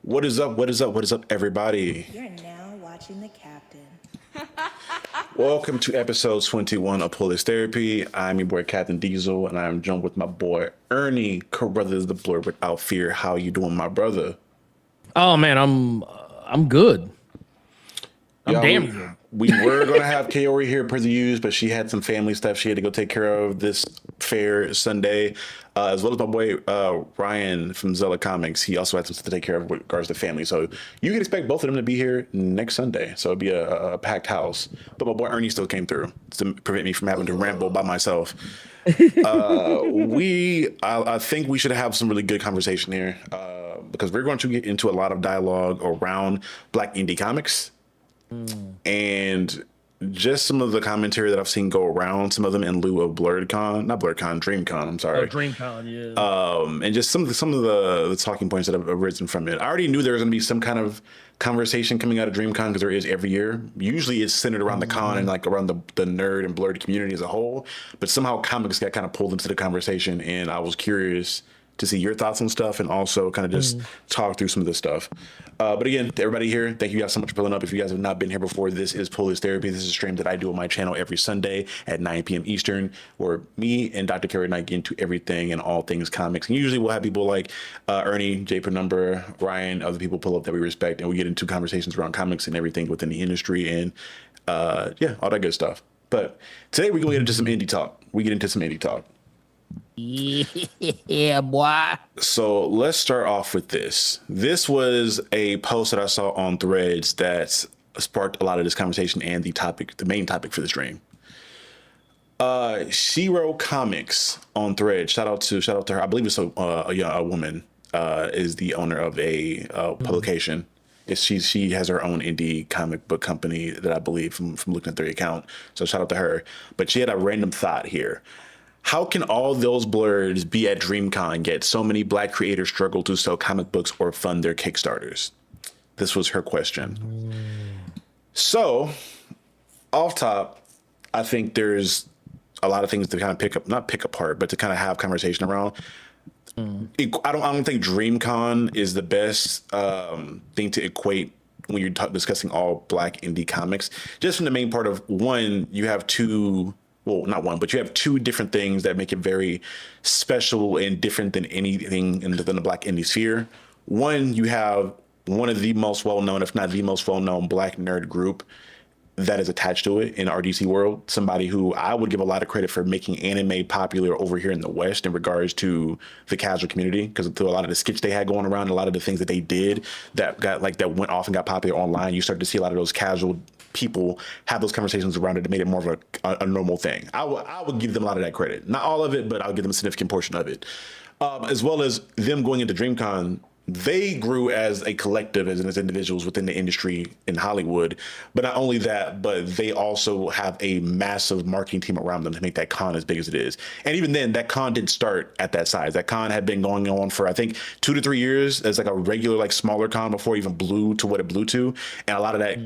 What is up? What is up? What is up, everybody? You're now watching the captain. Welcome to episode 21 of Police Therapy. I'm your boy, Captain Diesel, and I'm joined with my boy, Ernie, co-brothers the Blur Without Fear. How you doing, my brother? Oh man, I'm good. I'm Yeah, damn good. we were going to have Kaori here per the use, but she had some family stuff she had to go take care of this fair Sunday, as well as my boy Ryan from Zella Comics. He also had some stuff to take care of with regards to family. So you can expect both of them to be here next Sunday. So it'll be a packed house. But my boy Ernie still came through to prevent me from having to ramble by myself. I think we should have some really good conversation here because we're going to get into a lot of dialogue around Black indie comics and just some of the commentary that I've seen go around, some of them in lieu of not BlurredCon, DreamCon. I'm Oh, sorry. DreamCon, yeah. And just some of the talking points that have arisen from it. I already knew there was going to be some kind of conversation coming out of DreamCon because there is every year. Usually it's centered around the con and like around the nerd and blurred community as a whole, but somehow comics got kind of pulled into the conversation, and I was curious to see your thoughts on stuff and also kind of just talk through some of this stuff. But again, to everybody here, thank you guys so much for pulling up. If you guys have not been here before, this is Police Therapy. This is a stream that I do on my channel every Sunday at 9 p.m. Eastern, where me and Dr. Kerry and I get into everything and all things comics. And usually we'll have people like Ernie, J. Penumbra, Ryan, other people pull up that we respect, and we get into conversations around comics and everything within the industry and yeah, all that good stuff. But today we're going to get into some indie talk. Yeah, boy. So let's start off with this. This was a post that I saw on Threads that sparked a lot of this conversation and the main topic for the stream. Shiro Comics on Threads. Shout out to her. I believe it's a woman. Is the owner of a publication. She has her own indie comic book company that I believe from looking at their account. So shout out to her. But she had a random thought here. How can all those blurs be at DreamCon yet so many Black creators struggle to sell comic books or fund their Kickstarters? This was her question. So, off top, I think there's a lot of things to kind of not pick apart, but to kind of have conversation around. I don't think DreamCon is the best thing to equate when you're discussing all Black indie comics. Just from the main part of one, you have two. Well, not one, but you have two different things that make it very special and different than anything in the Black indie sphere. One, you have one of the most well-known, if not the most well-known Black nerd group that is attached to it in RDC world. Somebody who I would give a lot of credit for making anime popular over here in the West in regards to the casual community, because through a lot of the skits they had going around, a lot of the things that they did that went off and got popular online, you start to see a lot of those casual people have those conversations around it that made it more of a normal thing. I would give them a lot of that credit. Not all of it, but I'll give them a significant portion of it. As well as them going into DreamCon, they grew as a collective, as individuals within the industry in Hollywood. But not only that, but they also have a massive marketing team around them to make that con as big as it is. And even then, that con didn't start at that size. That con had been going on for, I think, 2 to 3 years as like a regular, like smaller con before it even blew to what it blew to. And a lot of that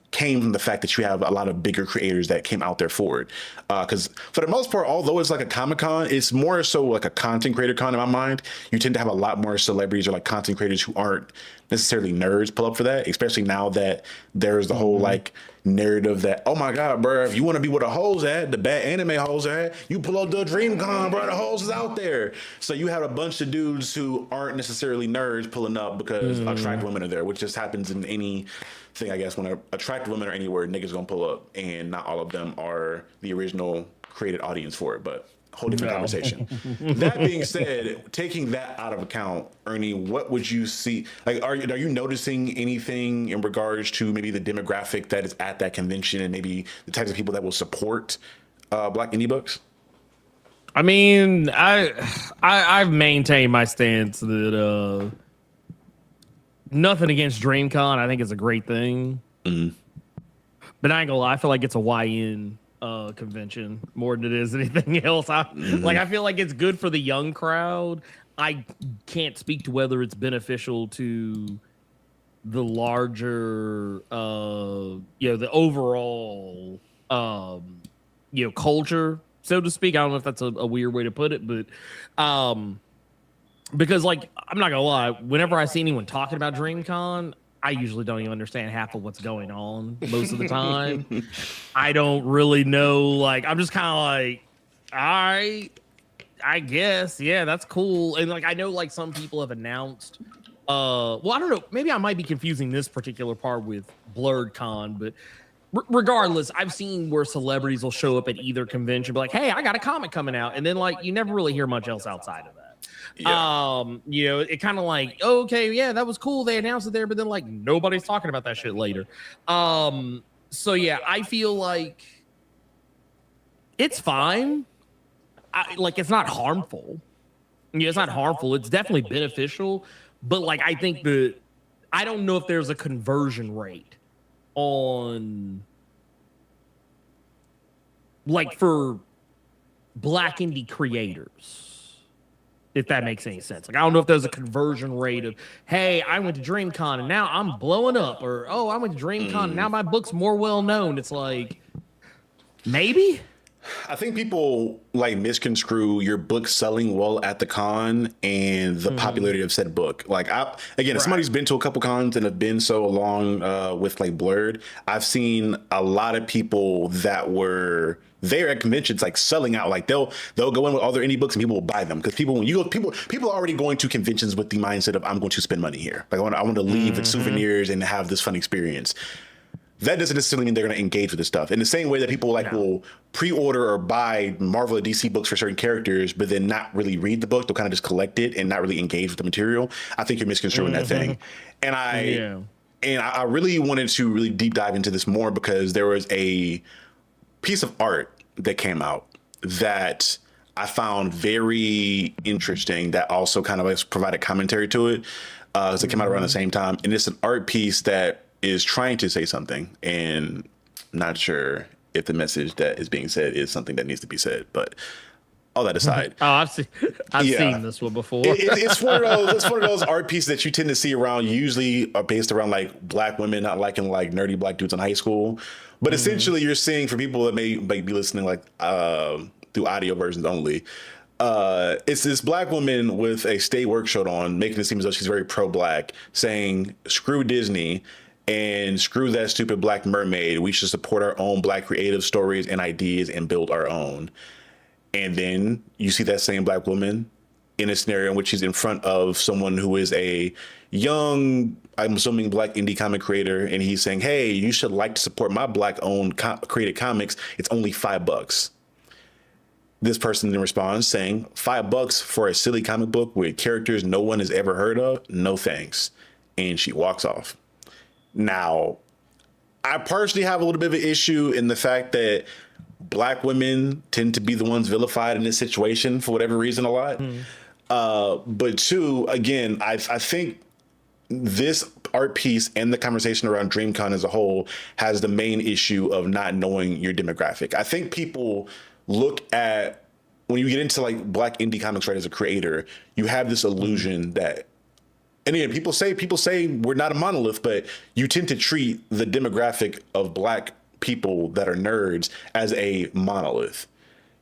came from the fact that you have a lot of bigger creators that came out there for it. Because for the most part, although it's like a Comic-Con, it's more so like a content creator con in my mind. You tend to have a lot more celebrities or like content creators who aren't necessarily nerds pull up for that, especially now that there's the whole like narrative that, oh my God, bro, if you want to be where the hoes at, the bad anime hoes are at, you pull up the DreamCon, bro, the hoes is out there. So you have a bunch of dudes who aren't necessarily nerds pulling up because attractive women are there, which just happens in any thing, I guess. When attractive women are anywhere, niggas gonna pull up, and not all of them are the original created audience for it, but whole different conversation. That being said, taking that out of account, Ernie, what would you see? Like, are you noticing anything in regards to maybe the demographic that is at that convention and maybe the types of people that will support Black indie books? I mean, I've maintained my stance that nothing against DreamCon. I think it's a great thing. But I ain't gonna lie, I feel like it's a YN convention more than it is anything else. I feel like it's good for the young crowd. I can't speak to whether it's beneficial to the larger the overall culture, so to speak. I don't know if that's a weird way to put it, but because like I'm not gonna lie, whenever I see anyone talking about DreamCon, I usually don't even understand half of what's going on most of the time. I don't really know. Like I'm just kind of like, all right, I guess, yeah, that's cool. And like I know like some people have announced. Well, I don't know. Maybe I might be confusing this particular part with Blurred Con, but regardless, I've seen where celebrities will show up at either convention, be like, "Hey, I got a comic coming out," and then like you never really hear much else outside of that. Yeah. You know, it kind of like, okay, yeah, that was cool. They announced it there, but then like nobody's talking about that shit later. So yeah, I feel like it's fine. Like it's not harmful. Yeah, it's not harmful. It's definitely beneficial. But like I think I don't know if there's a conversion rate on like for Black indie creators, if that makes any sense. Like I don't know if there's a conversion rate of, hey, I went to DreamCon and now I'm blowing up, or oh, I went to DreamCon and now my book's more well known. It's like maybe. I think people like misconstrue your book selling well at the con and the popularity of said book. Like as somebody who's been to a couple cons and have been so long with like Blurred, I've seen a lot of people that were there at conventions like selling out. Like they'll go in with all their indie books and people will buy them because when you go, people are already going to conventions with the mindset of I'm going to spend money here. Like I want to leave with souvenirs and have this fun experience. That doesn't necessarily mean they're going to engage with this stuff. In the same way that people will pre-order or buy Marvel or DC books for certain characters, but then not really read the book. They'll kind of just collect it and not really engage with the material. I think you're misconstruing that thing. And I really wanted to really deep dive into this more because there was a piece of art that came out that I found very interesting that also kind of provided commentary to it. Because it came out around the same time. And it's an art piece that is trying to say something, and I'm not sure if the message that is being said is something that needs to be said. But all that aside, I've seen this one before. It's one of those art pieces that you tend to see around. Usually are based around like Black women not liking like nerdy Black dudes in high school. But essentially, you're seeing for people that may be listening like through audio versions only. It's this Black woman with a stay work shirt on, making it seem as though she's very pro-Black, saying "Screw Disney." And screw that stupid Black mermaid. We should support our own Black creative stories and ideas and build our own. And then you see that same Black woman in a scenario in which she's in front of someone who is a young, I'm assuming Black indie comic creator. And he's saying, hey, you should like to support my Black owned created comics. It's only $5. This person then responds saying, $5 for a silly comic book with characters no one has ever heard of? No thanks. And she walks off. Now, I personally have a little bit of an issue in the fact that Black women tend to be the ones vilified in this situation for whatever reason a lot. But two, again, I think this art piece and the conversation around DreamCon as a whole has the main issue of not knowing your demographic. I think people look at, when you get into like Black indie comics, right, as a creator, you have this illusion that, and again, people say we're not a monolith, but you tend to treat the demographic of Black people that are nerds as a monolith.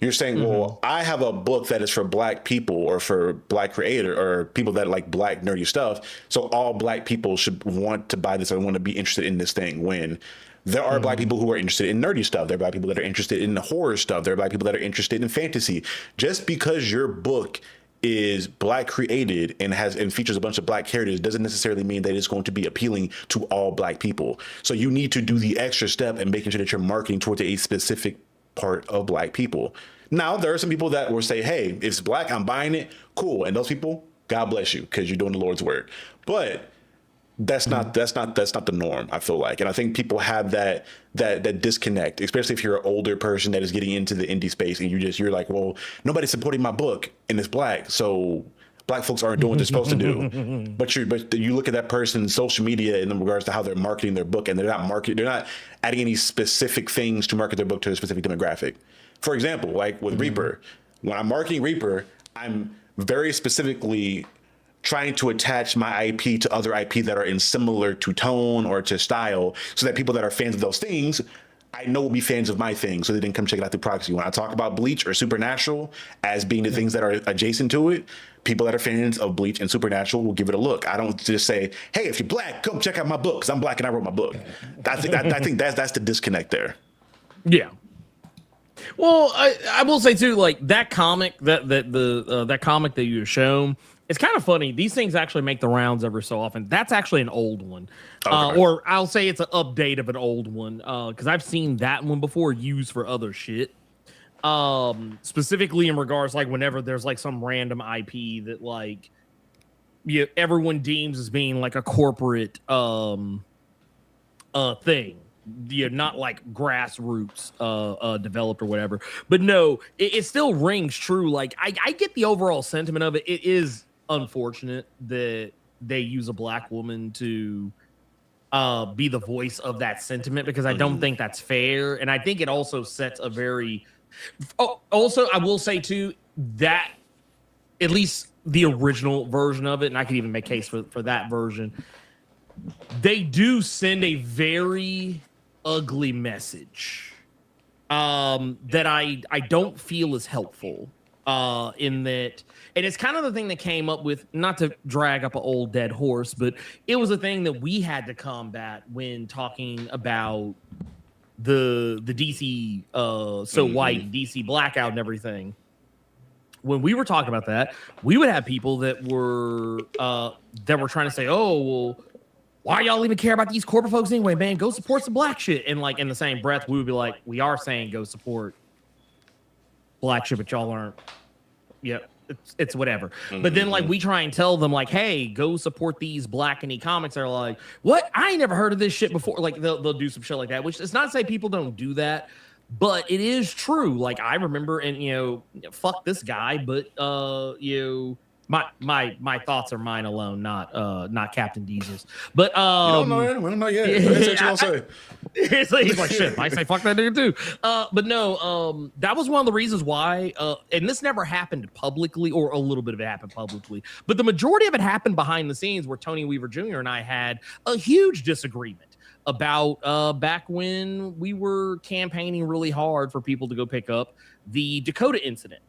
You're saying, well, I have a book that is for Black people or for Black creator or people that like Black nerdy stuff. So all Black people should want to buy this or want to be interested in this thing, when there are Black people who are interested in nerdy stuff. There are Black people that are interested in the horror stuff. There are Black people that are interested in fantasy. Just because your book is Black created and features a bunch of Black characters doesn't necessarily mean that it's going to be appealing to all Black people. So you need to do the extra step in making sure that you're marketing towards a specific part of Black people. Now, there are some people that will say, hey, if it's Black, I'm buying it. Cool. And those people, God bless you, because you're doing the Lord's work. But that's not the norm, I feel like. And I think people have that disconnect, especially if you're an older person that is getting into the indie space and you're like, well, nobody's supporting my book and it's Black, so Black folks aren't doing what they're supposed to do. But you look at that person's social media in regards to how they're marketing their book, and they're not adding any specific things to market their book to a specific demographic. For example, like with Reaper, when I'm marketing Reaper, I'm very specifically trying to attach my IP to other IP that are in similar to tone or to style, so that people that are fans of those things I know will be fans of my thing, so they didn't come check it out through proxy. When I talk about Bleach or Supernatural as being the things that are adjacent to it, people that are fans of Bleach and Supernatural will give it a look. I don't just say, "Hey, if you're black, come check out my book," because I'm black and I wrote my book. I think that's the disconnect there. Yeah. Well, I will say too, like that comic that comic that you shown, it's kind of funny. These things actually make the rounds every so often. That's actually an old one, Okay. or I'll say it's an update of an old one, because I've seen that one before used for other shit. Specifically in regards like whenever there's like some random IP that like everyone deems as being like a corporate thing. Not like grassroots developed or whatever, but no, it still rings true. Like I get the overall sentiment of it. It is unfortunate that they use a black woman to be the voice of that sentiment, because I don't think that's fair, and I think it also sets a very also I will say too that at least the original version of it, and I could even make case for that version, they do send a very ugly message that I don't feel is helpful in that, and it's kind of the thing that came up with, not to drag up an old dead horse, but it was a thing that we had to combat when talking about the DC white DC blackout and everything. When we were talking about that, we would have people that were trying to say, "Oh, well, why y'all even care about these corporate folks anyway, man? Go support some black shit." And like in the same breath, we would be like, "We are saying go support black shit, but y'all aren't." Yeah, it's whatever. But then like we try and tell them like, "Hey, go support these black indie comics." They're like, "What? I ain't never heard of this shit before." Like they'll do some shit like that, which is not to say people don't do that, but it is true. Like I remember, and fuck this guy, but my thoughts are mine alone, not Captain Diesel's. But You don't know yet. We don't know yet. That's what you gonna say. He's like, shit, I say fuck that nigga too. But no, that was one of the reasons why, and this never happened publicly, or a little bit of it happened publicly, but the majority of it happened behind the scenes, where Tony Weaver Jr. and I had a huge disagreement about back when we were campaigning really hard for people to go pick up the Dakota incident.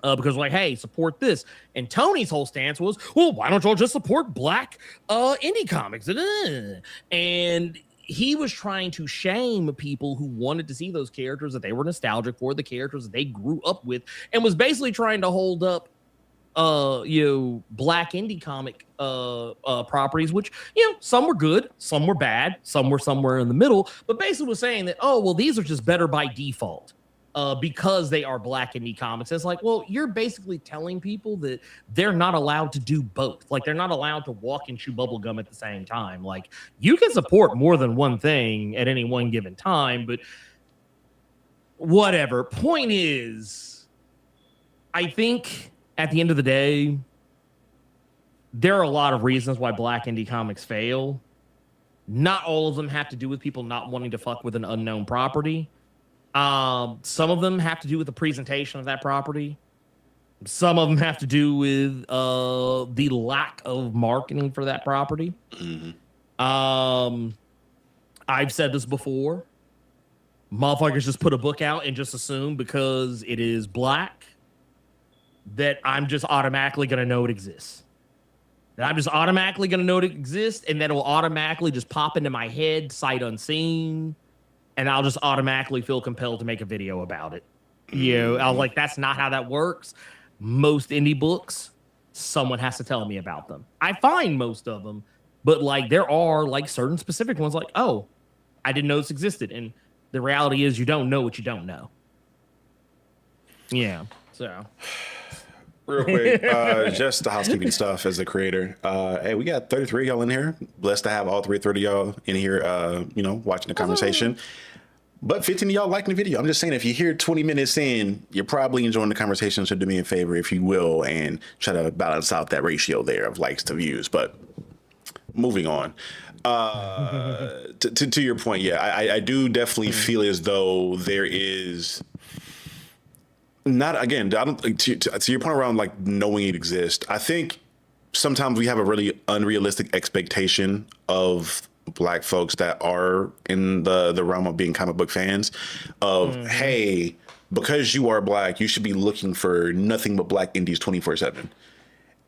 Because like, hey, support this. And Tony's whole stance was, well, why don't y'all just support black indie comics? And he was trying to shame people who wanted to see those characters that they were nostalgic for, the characters that they grew up with, and was basically trying to hold up black indie comic properties, which some were good, some were bad, some were somewhere in the middle, but basically was saying that, oh, well, these are just better by default because they are black indie comics. It's like, well, you're basically telling people that they're not allowed to do both. Like they're not allowed to walk and chew bubblegum at the same time. Like you can support more than one thing at any one given time, but whatever. Point is, I think at the end of the day, there are a lot of reasons why black indie comics fail. Not all of them have to do with people not wanting to fuck with an unknown property. Some of them have to do with the presentation of that property. Some of them have to do with the lack of marketing for that property. I've said this before. Motherfuckers just put a book out and just assume because it is black that I'm just automatically going to know it exists. That I'm just automatically going to know it exists, and that it will automatically just pop into my head sight unseen, and I'll just automatically feel compelled to make a video about it. I was like, that's not how that works. Most indie books, someone has to tell me about them. I find most of them, but like there are like certain specific ones like, oh, I didn't know this existed. And the reality is you don't know what you don't know. Yeah. So real quick, just the housekeeping stuff as a creator. Hey, we got 33 of y'all in here. Blessed to have all 30 of y'all in here, watching the conversation. But 15 of y'all liking the video. I'm just saying, if you're here 20 minutes in, you're probably enjoying the conversation. So do me a favor, if you will, and try to balance out that ratio there of likes to views. But moving on. To your point, yeah, I do definitely feel as though there is not, again, I don't, to your point around like knowing it exists. I think sometimes we have a really unrealistic expectation of Black folks that are in the realm of being comic book fans of, hey, because you are Black, you should be looking for nothing but Black indies 24/7.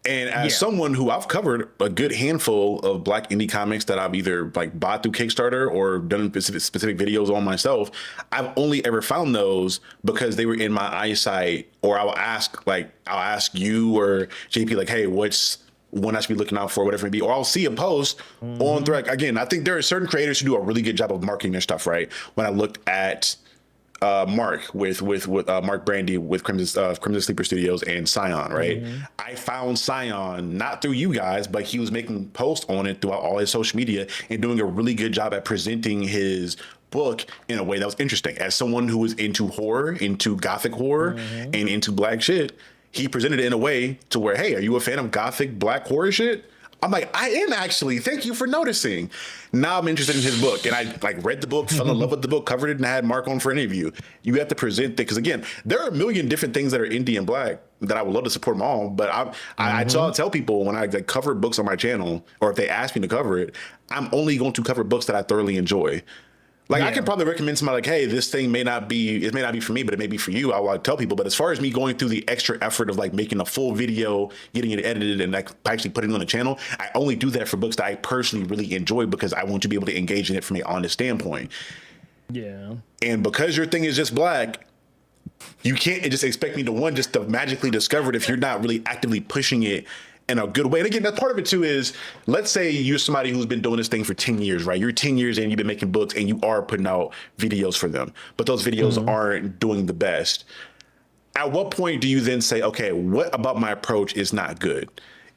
And as someone who I've covered a good handful of Black indie comics that I've either like bought through Kickstarter or done specific videos on myself, I've only ever found those because they were in my eyesight, or I'll ask you or JP, like, hey, what's one I should be looking out for, whatever it may be, or I'll see a post on Thread. Again, I think there are certain creators who do a really good job of marketing their stuff, right? When I looked at Mark with Mark Brandy with Crimson Sleeper Studios and Scion, right? I found Scion not through you guys, but he was making posts on it throughout all his social media and doing a really good job at presenting his book in a way that was interesting. As someone who was into horror, into gothic horror, and into Black shit, he presented it in a way to where, hey, are you a fan of gothic Black horror shit? I'm like, I am actually. Thank you for noticing. Now I'm interested in his book, and I like read the book, fell in love with the book, covered it, and I had Mark on for an interview. You have to present it because, again, there are a million different things that are indie and Black that I would love to support them all. But I tell people when I like cover books on my channel, or if they ask me to cover it, I'm only going to cover books that I thoroughly enjoy. Like, I could probably recommend somebody like, hey, this thing may not be for me, but it may be for you. I'll tell people. But as far as me going through the extra effort of like making a full video, getting it edited, and like actually putting it on the channel, I only do that for books that I personally really enjoy because I want to be able to engage in it from an honest standpoint. Yeah. And because your thing is just Black, you can't just expect me to just to magically discover it if you're not really actively pushing it in a good way. And again, that part of it too is, let's say you're somebody who's been doing this thing for 10 years, right? You're 10 years in, you've been making books and you are putting out videos for them, but those videos aren't doing the best. At what point do you then say, okay, what about my approach is not good?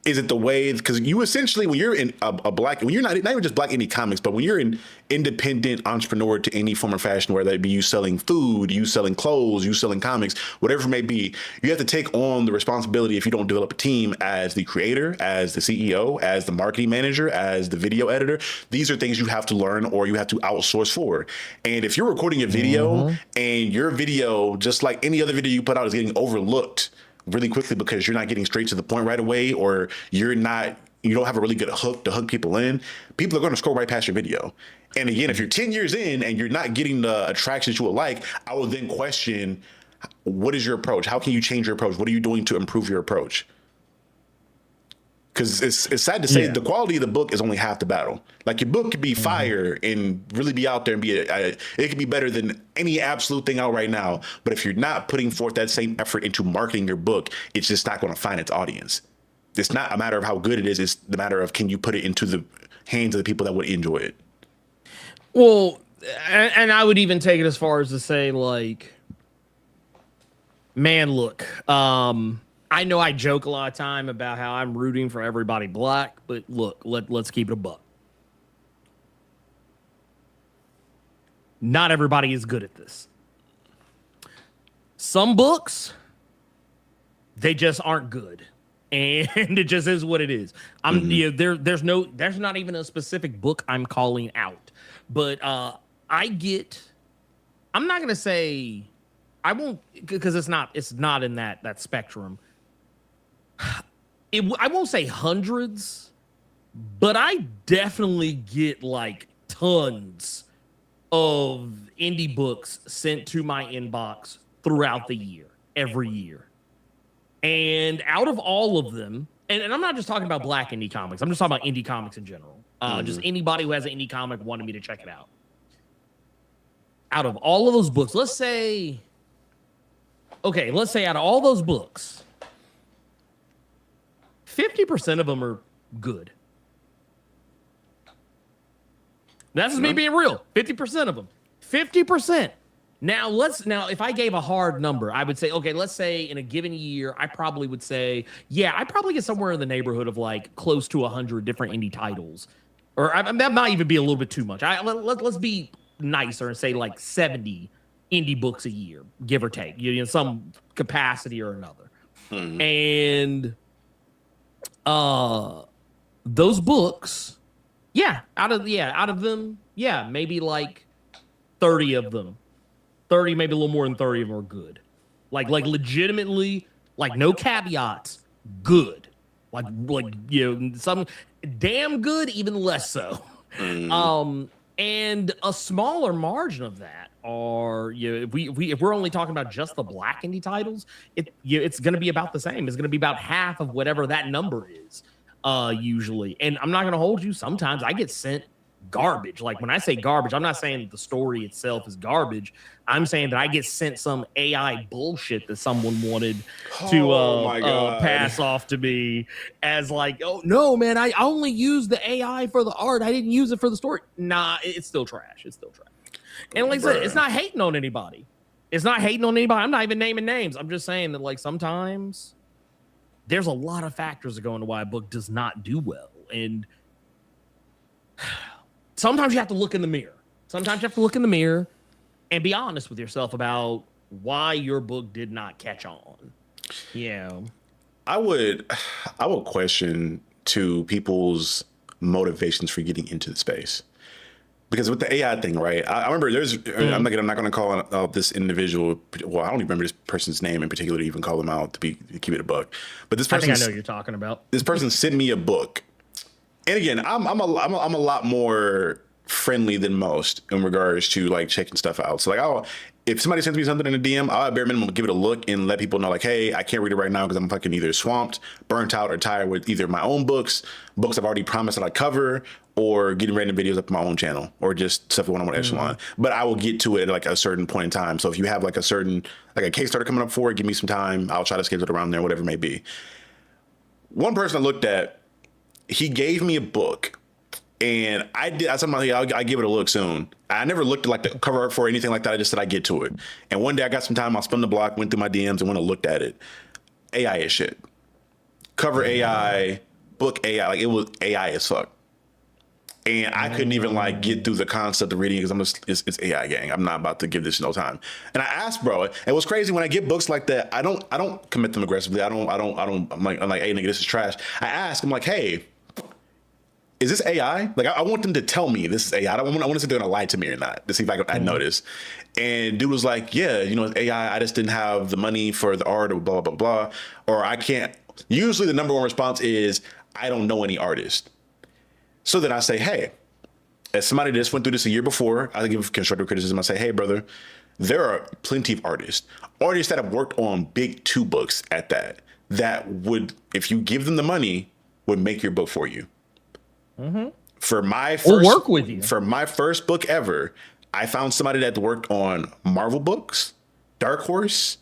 Is it the way, because you essentially, when you're in when you're not even just Black indie comics, but when you're an independent entrepreneur to any form or fashion, whether it be you selling food, you selling clothes, you selling comics, whatever it may be, you have to take on the responsibility, if you don't develop a team, as the creator, as the CEO, as the marketing manager, as the video editor. These are things you have to learn or you have to outsource for. And if you're recording a video and your video, just like any other video you put out, is getting overlooked really quickly because you're not getting straight to the point right away, or you don't have a really good hook to hook people in, people are going to scroll right past your video. And again, if you're 10 years in and you're not getting the attraction that you would like, I will then question, what is your approach? How can you change your approach? What are you doing to improve your approach? Because it's sad to say the quality of the book is only half the battle. Like, your book could be fire and really be out there and it could be better than any absolute thing out right now. But if you're not putting forth that same effort into marketing your book, it's just not going to find its audience. It's not a matter of how good it is. It's the matter of, can you put it into the hands of the people that would enjoy it? Well, and I would even take it as far as to say, like, man, look, I know I joke a lot of time about how I'm rooting for everybody Black, but look, let's keep it a buck. Not everybody is good at this. Some books, they just aren't good, and it just is what it is. There's not even a specific book I'm calling out, but I'm not gonna say, I won't, because it's not in that spectrum. I won't say hundreds, but I definitely get like tons of indie books sent to my inbox throughout the year, every year. And out of all of them, and I'm not just talking about Black indie comics, I'm just talking about indie comics in general. Just anybody who has an indie comic wanted me to check it out. Out of all of those books, let's say out of all those books, 50% of them are good. That's just me being real. 50% of them. 50%. Now, if I gave a hard number, I would say, okay, let's say in a given year, I probably would say, I probably get somewhere in the neighborhood of like close to 100 different indie titles. Or that might even be a little bit too much. Let's be nicer and say like 70 indie books a year, give or take, in some capacity or another. And those books, out of them, maybe like 30 of them, 30, maybe a little more than 30 of them are good. Like legitimately, like no caveats, good. Like some damn good, even less so. And a smaller margin of that are, if we're only talking about just the black indie titles, it's going to be about the same. It's going to be about half of whatever that number is, usually. And I'm not going to hold you. Sometimes I get sent garbage. Like when I say garbage, I'm not saying that the story itself is garbage. I'm saying that I get sent some AI bullshit that someone wanted to pass off to me as like, oh no, man, I only used the AI for the art. I didn't use it for the story. Nah, it's still trash. It's still trash. And like I said, it's not hating on anybody. It's not hating on anybody. I'm not even naming names. I'm just saying that like sometimes there's a lot of factors that go into why a book does not do well. And sometimes you have to look in the mirror. Sometimes you have to look in the mirror and be honest with yourself about why your book did not catch on. Yeah. I would question to people's motivations for getting into the space. Because with the AI thing, right? I remember I'm not going to call out this individual. Well, I don't even remember this person's name in particular to even call them out to keep it a buck. But this person, I think I know what you're talking about. This person sent me a book. And again, I'm a lot more friendly than most in regards to like checking stuff out. So like, if somebody sends me something in a DM, I'll at bare minimum give it a look and let people know like, hey, I can't read it right now because I'm fucking either swamped, burnt out, or tired with either my own books I've already promised that I cover, or getting random videos up on my own channel, or just stuff that I want to echelon. But I will get to it at like a certain point in time. So if you have like a Kickstarter coming up for it, give me some time. I'll try to schedule it around there, whatever it may be. One person I looked at, he gave me a book, and I told him, I'll give it a look soon. I never looked at like the cover art for anything like that. I just said I'd get to it. And one day I got some time, I'll spin the block, went through my DMs and went and looked at it. AI is shit. Cover AI, book AI, like it was AI as fuck. And I couldn't even like get through the concept of reading because it's AI gang. I'm not about to give this no time. And I asked, bro, it was crazy when I get books like that. I don't commit them aggressively. I'm like, hey nigga, this is trash. I ask, I'm like, hey, is this AI? Like, I want them to tell me this is AI. I want to see if they're going to lie to me or not, to see if I notice. And dude was like, yeah, it's AI. I just didn't have the money for the art or blah, blah, blah. Or I can't. Usually the number one response is, I don't know any artist. So then I say, hey, as somebody that just went through this a year before, I give constructive criticism. I say, hey, brother, there are plenty of artists that have worked on big 2 books at that would, if you give them the money, would make your book for you. Mm-hmm. For my first book ever, I found somebody that worked on Marvel books, Dark Horse.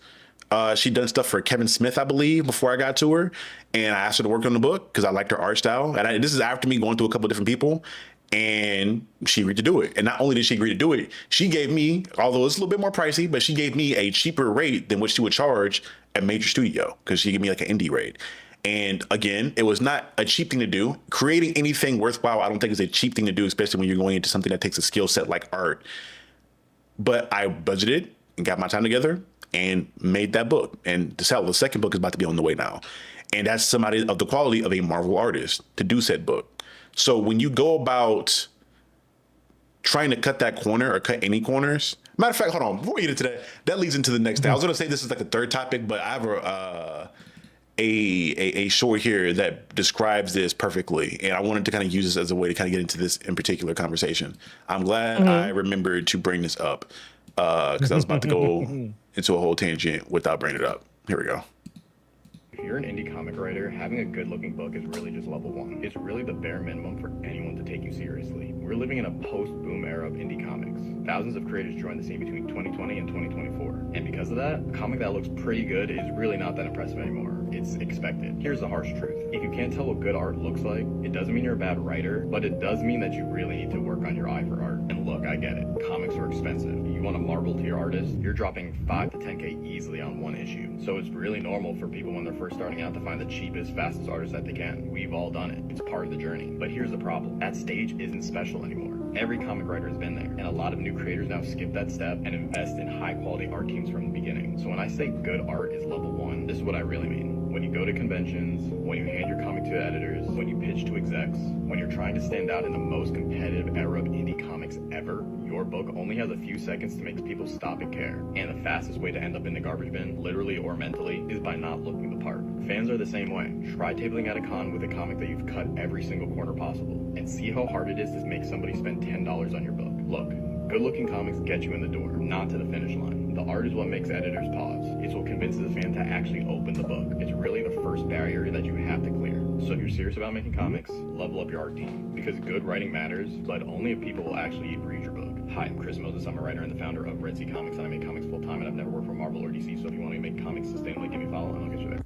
She'd done stuff for Kevin Smith, I believe, before I got to her. And I asked her to work on the book because I liked her art style. And this is after me going through a couple of different people. And she agreed to do it. And not only did she agree to do it, she gave me, although it's a little bit more pricey, but she gave me a cheaper rate than what she would charge a major studio, because she gave me like an indie rate. And again, it was not a cheap thing to do. Creating anything worthwhile, I don't think is a cheap thing to do, especially when you're going into something that takes a skill set like art. But I budgeted and got my time together and made that book. And the second book is about to be on the way now. And that's somebody of the quality of a Marvel artist to do said book. So when you go about trying to cut that corner or cut any corners, matter of fact, hold on, before we get into that leads into the next thing. I was going to say this is like a third topic, but I have a short here that describes this perfectly, and I wanted to kind of use this as a way to kind of get into this in particular conversation. I'm glad I remembered to bring this up because I was about to go into a whole tangent without bringing it up. Here we go. If you're an indie comic writer, having a good-looking book is really just level 1. It's really the bare minimum for anyone to take you seriously. We're living in a post-boom era of indie comics. Thousands of creators joined the scene between 2020 and 2024. And because of that, a comic that looks pretty good is really not that impressive anymore. It's expected. Here's the harsh truth. If you can't tell what good art looks like, it doesn't mean you're a bad writer, but it does mean that you really need to work on your eye for art. And look, I get it. Comics are expensive. You want to marble to your artist, you're dropping $5 to $10K easily on one issue. So it's really normal for people when they're first starting out to find the cheapest, fastest artist that they can. We've all done it. It's part of the journey. But here's the problem. That stage isn't special anymore. Every comic writer has been there, and a lot of new creators now skip that step and invest in high-quality art teams from the beginning. So when I say good art is level 1, this is what I really mean. When you go to conventions, when you hand your comic to editors, when you pitch to execs, when you're trying to stand out in the most competitive era of indie comics ever, your book only has a few seconds to make people stop and care. And the fastest way to end up in the garbage bin, literally or mentally, is by not looking the part. Fans are the same way. Try tabling at a con with a comic that you've cut every single corner possible, and see how hard it is to make somebody spend $10 on your book. Look, good-looking comics get you in the door, not to the finish line. The art is what makes editors pause. It's what convinces the fan to actually open the book. It's really the first barrier that you have to clear. So if you're serious about making comics, level up your art team. Because good writing matters, but only if people will actually read your book. Hi, I'm Chris Moses. I'm a writer and the founder of Red Sea Comics, and I make comics full-time, and I've never worked for Marvel or DC, so if you want to make comics sustainably, give me a follow, and I'll get you there.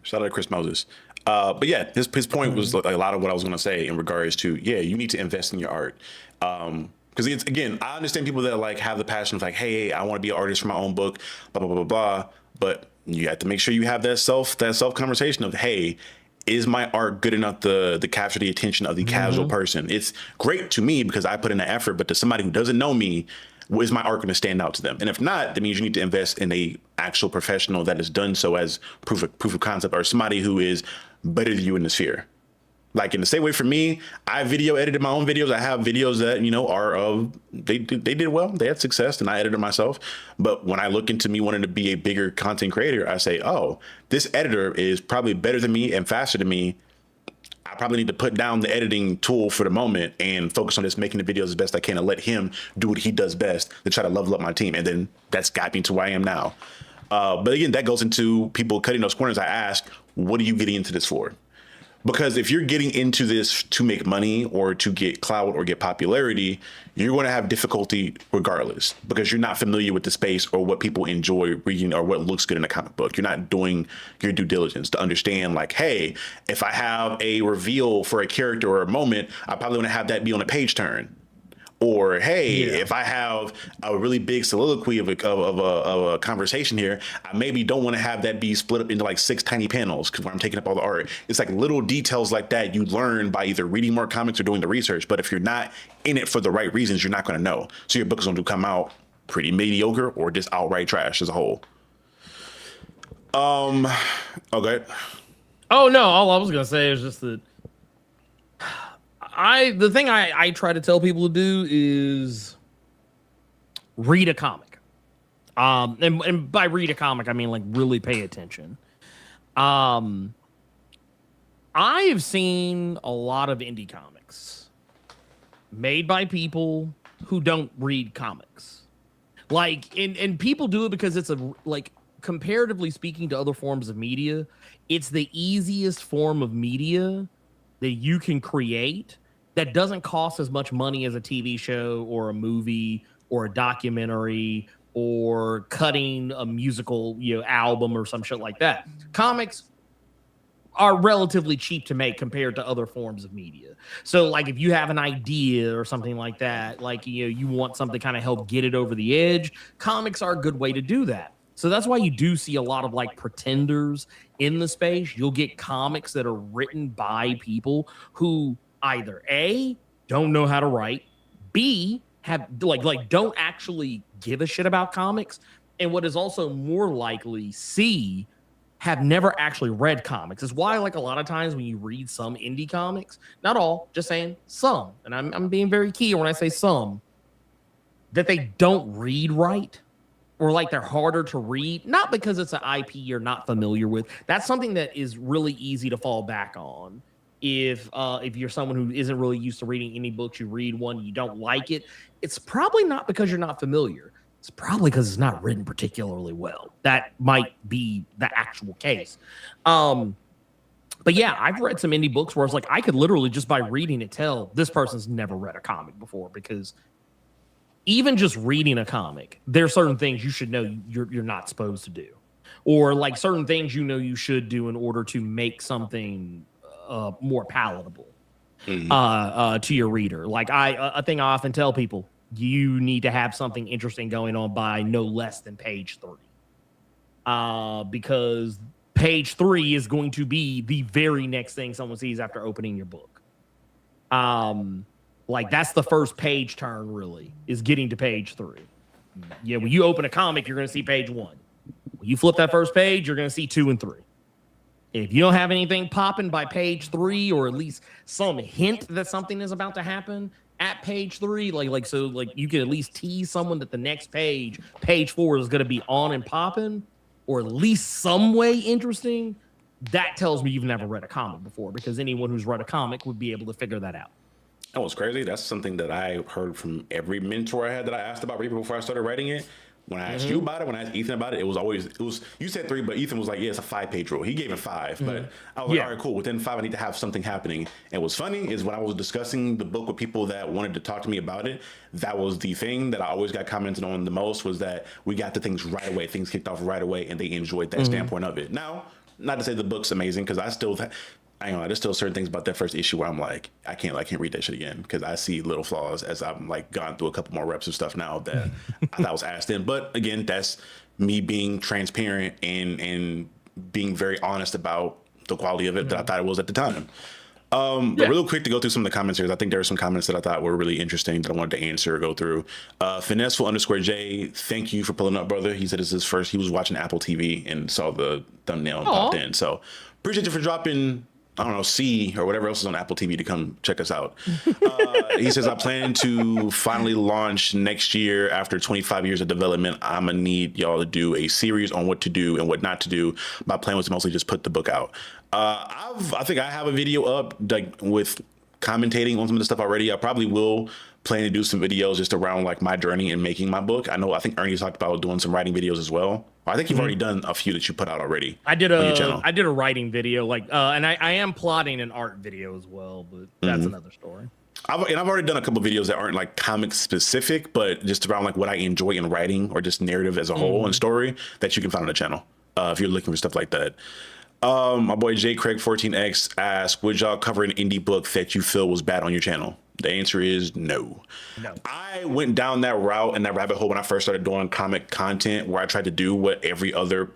Shout out to Chris Moses. But yeah, his point was like a lot of what I was going to say in regards to, yeah, you need to invest in your art. Because it's, again, I understand people that like have the passion of like, hey, I want to be an artist for my own book, blah, blah, blah, blah, blah. But you have to make sure you have that self conversation of, hey, is my art good enough to capture the attention of the casual person? It's great to me because I put in the effort, but to somebody who doesn't know me, is my art going to stand out to them? And if not, that means you need to invest in a actual professional that has done so as proof of concept, or somebody who is better than you in the sphere. Like in the same way for me, I video edited my own videos. I have videos that, you know, are of, they did well, they had success, and I edited myself. But when I look into me wanting to be a bigger content creator, I say, oh, this editor is probably better than me and faster than me. I probably need to put down the editing tool for the moment and focus on just making the videos as best I can and let him do what he does best to try to level up my team. And then that's got me to where I am now. But again, that goes into people cutting those corners. I ask, what are you getting into this for? Because if you're getting into this to make money or to get clout or get popularity, you're going to have difficulty regardless, because you're not familiar with the space or what people enjoy reading or what looks good in a comic book. You're not doing your due diligence to understand, like, hey, if I have a reveal for a character or a moment, I probably want to have that be on a page turn. Or, hey, if I have a really big soliloquy of a conversation here, I maybe don't want to have that be split up into like 6 tiny panels because I'm taking up all the art. It's like little details like that you learn by either reading more comics or doing the research. But if you're not in it for the right reasons, you're not going to know. So your book is going to come out pretty mediocre or just outright trash as a whole. Okay. Oh, no. All I was going to say is just that the thing I try to tell people to do is read a comic. And by read a comic, I mean like really pay attention. I have seen a lot of indie comics made by people who don't read comics. Like, and people do it because it's like, comparatively speaking to other forms of media, it's the easiest form of media that you can create that doesn't cost as much money as a TV show or a movie or a documentary or cutting a musical, album or some shit like that. Comics are relatively cheap to make compared to other forms of media. So like if you have an idea or something like that, like, you want something to kind of help get it over the edge, comics are a good way to do that. So that's why you do see a lot of like pretenders in the space. You'll get comics that are written by people who either A, don't know how to write, B, have like don't actually give a shit about comics, and what is also more likely, C, have never actually read comics. It's why like a lot of times when you read some indie comics, not all, just saying some, and I'm being very key when I say some, that they don't read right. Or like they're harder to read, not because it's an IP you're not familiar with. That's something that is really easy to fall back on. If you're someone who isn't really used to reading any books, you read one, you don't like it, it's probably not because you're not familiar. It's probably because it's not written particularly well. That might be the actual case. But yeah, I've read some indie books where it's like I could literally just by reading it tell this person's never read a comic before, because even just reading a comic, there are certain things you should know you're not supposed to do, or like certain things you should do in order to make something more palatable to your reader. Like a thing I often tell people, you need to have something interesting going on by no less than page 3, because page 3 is going to be the very next thing someone sees after opening your book. Like that's the first page turn, really, is getting to page 3. Yeah, when you open a comic, you're going to see page 1. When you flip that first page, you're going to see 2 and 3. If you don't have anything popping by page 3, or at least some hint that something is about to happen at page 3, like you can at least tease someone that the next page 4, is going to be on and popping, or at least some way interesting. That tells me you've never read a comic before, because anyone who's read a comic would be able to figure that out. That was crazy. That's something that I heard from every mentor I had that I asked about reading before I started writing it. When I asked you about it, when I asked Ethan about it, it was you said 3, but Ethan was like, yeah, it's a 5-page rule. He gave it 5, but I was like, all right, cool. Within 5, I need to have something happening. And what's funny is when I was discussing the book with people that wanted to talk to me about it, that was the thing that I always got commented on the most, was that we got the things right away. Things kicked off right away, and they enjoyed that standpoint of it. Now, not to say the book's amazing, because there's still certain things about that first issue where I'm like, I can't read that shit again, because I see little flaws as I'm like gone through a couple more reps of stuff now that I thought was asked in. But again, that's me being transparent and being very honest about the quality of it that I thought it was at the time. But real quick to go through some of the comments here, I think there were some comments that I thought were really interesting that I wanted to answer or go through. Finessful_J, thank you for pulling up, brother. He said it's his first, he was watching Apple TV and saw the thumbnail and popped in. So appreciate you for dropping, I don't know, C or whatever else is on Apple TV to come check us out. He says, I plan to finally launch next year after 25 years of development. I'm going to need y'all to do a series on what to do and what not to do. My plan was to mostly just put the book out. I think I have a video up like with commentating on some of the stuff already. I probably will plan to do some videos just around like my journey in making my book. I think Ernie talked about doing some writing videos as well. I think you've already done a few that you put out already. I did a writing video, and I am plotting an art video as well, but that's another story. I've already done a couple of videos that aren't like comic specific, but just around like what I enjoy in writing or just narrative as a whole and story that you can find on the channel if you're looking for stuff like that. My boy J Craig 14X asked, would y'all cover an indie book that you feel was bad on your channel? The answer is no. I went down that route and that rabbit hole when I first started doing comic content, where I tried to do what every other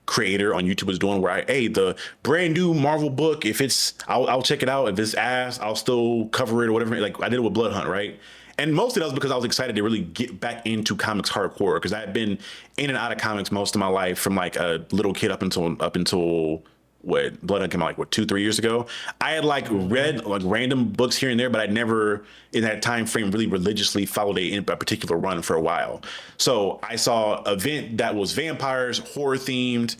creator on YouTube was doing, where the brand new Marvel book, if it's, I'll check it out. If it's ass, I'll still cover it or whatever. Like I did it with Blood Hunt, right? And mostly that was because I was excited to really get back into comics hardcore, because I had been in and out of comics most of my life, from like a little kid up until what Blood Hunt came out 2-3 years ago. I had read random books here and there, but I'd never in that time frame really religiously followed a particular run for a while. So I saw an event that was vampires, horror themed,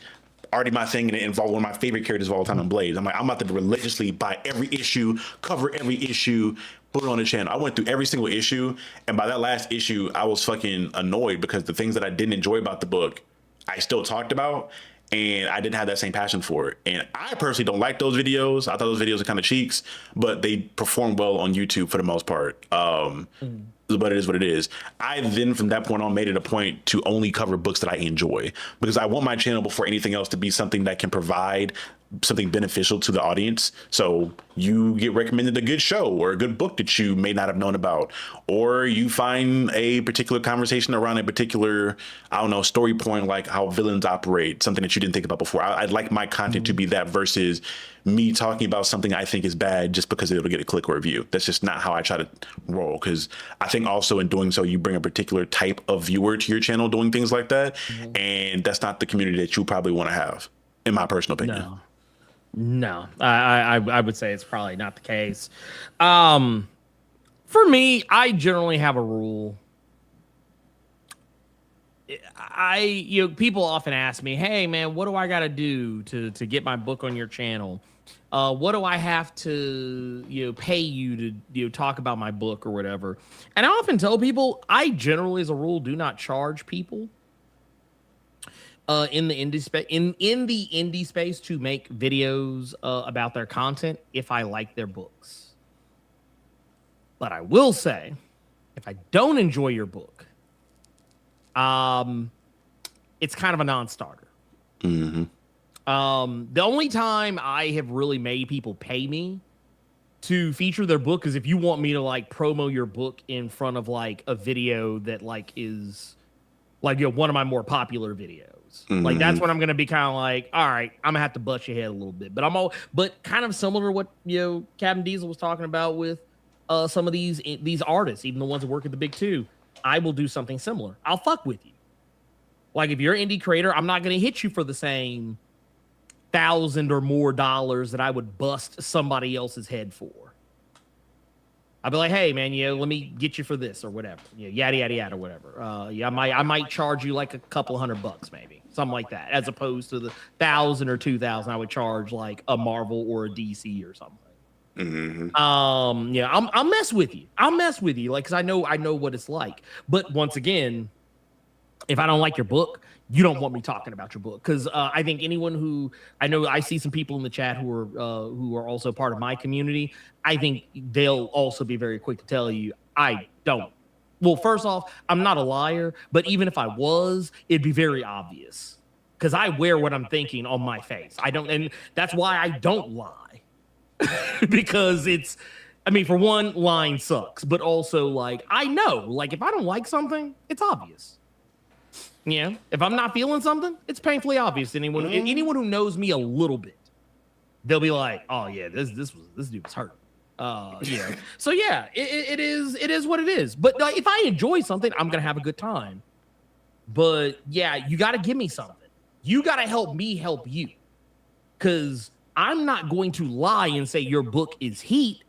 already my thing, and it involved one of my favorite characters of all time in Blade. I'm like, I'm about to religiously buy every issue, cover every issue, put it on the channel. I went through every single issue, and by that last issue, I was fucking annoyed because the things that I didn't enjoy about the book, I still talked about, and I didn't have that same passion for it. And I personally don't like those videos. I thought those videos are kind of cheeks, but they perform well on YouTube for the most part. But it is what it is. I then, from that point on, made it a point to only cover books that I enjoy, because I want my channel, before anything else, to be something that can provide something beneficial to the audience. So you get recommended a good show or a good book that you may not have known about, or you find a particular conversation around a particular, I don't know, story point, like how villains operate, something that you didn't think about before. I'd like my content to be that, versus me talking about something I think is bad just because it'll get a click or a view. That's just not how I try to roll, because I think also in doing so, you bring a particular type of viewer to your channel doing things like that, and that's not the community that you probably want to have, in my personal opinion. No, I would say it's probably not the case. For me, I generally have a rule. People often ask me, "Hey, man, what do I got to do to get my book on your channel? What do I have to pay you to talk about my book or whatever?" And I often tell people, I generally, as a rule, do not charge people in the indie space to make videos about their content if I like their books. But I will say, if I don't enjoy your book, it's kind of a non-starter. The only time I have really made people pay me to feature their book is if you want me to promo your book in front of a video that is one of my more popular videos. That's when I'm gonna be kind of all right, I'm gonna have to bust your head a little bit. But kind of similar to what Captain Diesel was talking about with some of these artists, even the ones that work at the big two. I will do something similar. I'll fuck with you. If you're an indie creator, I'm not gonna hit you for the same $1,000 or more that I would bust somebody else's head for. I'd be like, hey man, let me get you for this or whatever. Yada yada yada, whatever. I might charge you like a couple $100 maybe, something like that, as opposed to the 1,000 or 2,000 I would charge like a Marvel or a DC or something. Mm-hmm. I'll mess with you. Like, because I know what it's like. But once again, if I don't like your book, you don't want me talking about your book. Because I think anyone who I see some people in the chat who are also part of my community. I think they'll also be very quick to tell you I don't. Well, first off, I'm not a liar, but even if I was, it'd be very obvious because I wear what I'm thinking on my face. I don't, and that's why I don't lie. Because for one, lying sucks, but also like I know, like if I don't like something, it's obvious. If I'm not feeling something, it's painfully obvious to anyone who knows me a little bit. They'll be like, "Oh yeah, this dude was hurt." So yeah, it is what it is. But if I enjoy something, I'm gonna have a good time. But yeah, you got to give me something. You got to help me help you, because I'm not going to lie and say your book is heat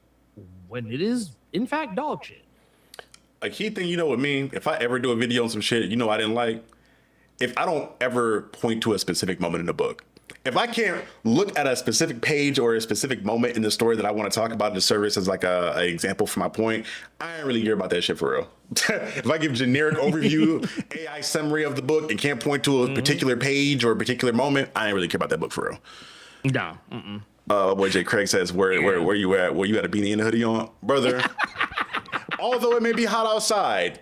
when it is, in fact, dog shit. A key thing, with me, if I ever do a video on some shit, I didn't like, if I don't ever point to a specific moment in the book, if I can't look at a specific page or a specific moment in the story that I want to talk about in the service as like a example for my point, I ain't really care about that shit for real. If I give generic overview, AI summary of the book and can't point to a particular page or a particular moment, I ain't really care about that book for real. No. Boy, Jay Craig says, where you at? Where you at a beanie and a hoodie on? Brother, although it may be hot outside,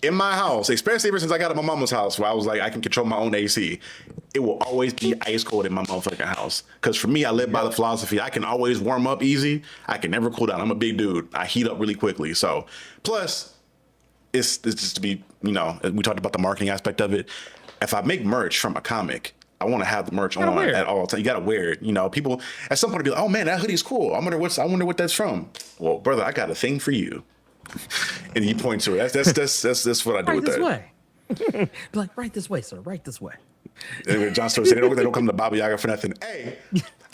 in my house, especially ever since I got at my mama's house where I was like, I can control my own AC, it will always be ice cold in my motherfucking house. Because for me, I live by the philosophy, I can always warm up easy. I can never cool down. I'm a big dude. I heat up really quickly. So plus, it's just to be, we talked about the marketing aspect of it. If I make merch from a comic, I want to have the merch on at all times. You got to wear it. People at some point be like, "Oh man, that hoodie's cool. I wonder what that's from." Well, brother, I got a thing for you. And you point to it. That's what I do with that. Right this way. Like, right this way, sir. Right this way. And John Stewart said they don't come to Baba Yaga for nothing. Hey,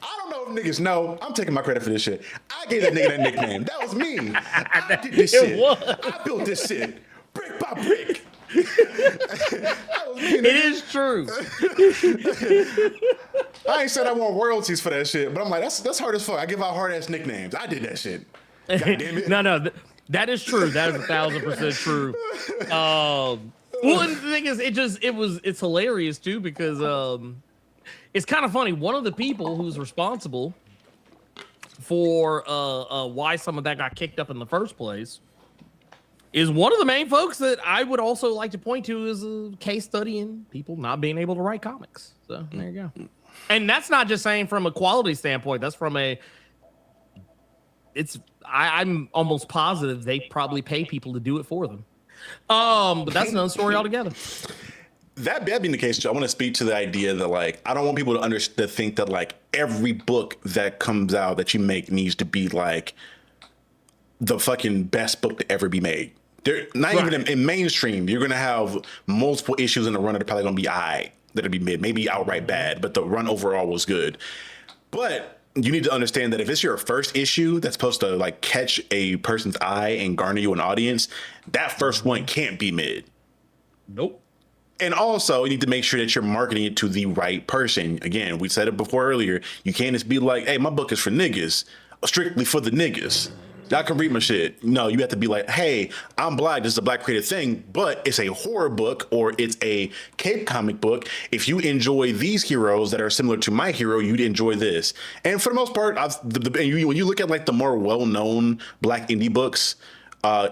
I don't know if niggas know. I'm taking my credit for this shit. I gave that nigga that nickname. That was me. I did this shit. I built this shit brick by brick. That was me, nigga. It is true. I ain't said I want royalties for that shit, but I'm like, that's hard as fuck. I give out hard ass nicknames. I did that shit. God damn it. No, that is true. That is 1,000% true. Well, and the thing is, it's hilarious too, because it's kind of funny. One of the people who's responsible for why some of that got kicked up in the first place is one of the main folks that I would also like to point to as a case study in people not being able to write comics. So there you go. And that's not just saying from a quality standpoint. That's from I'm almost positive they probably pay people to do it for them. But that's another story altogether. That being the case, I want to speak to the idea that like I don't want people to think that like every book that comes out that you make needs to be like the fucking best book to ever be made. They're not even in mainstream. You're gonna have multiple issues in the run that are probably gonna be that'll be mid, maybe outright bad, but the run overall was good. But you need to understand that if it's your first issue that's supposed to like catch a person's eye and garner you an audience, that first one can't be mid. Nope. And also, you need to make sure that you're marketing it to the right person. Again, we said it before earlier. You can't just be like, hey, my book is for niggas, strictly for the niggas. Y'all can read my shit. No, you have to be like, hey, I'm Black. This is a Black creative thing, but it's a horror book or it's a cape comic book. If you enjoy these heroes that are similar to my hero, you'd enjoy this. And for the most part, when you look at like the more well-known Black indie books,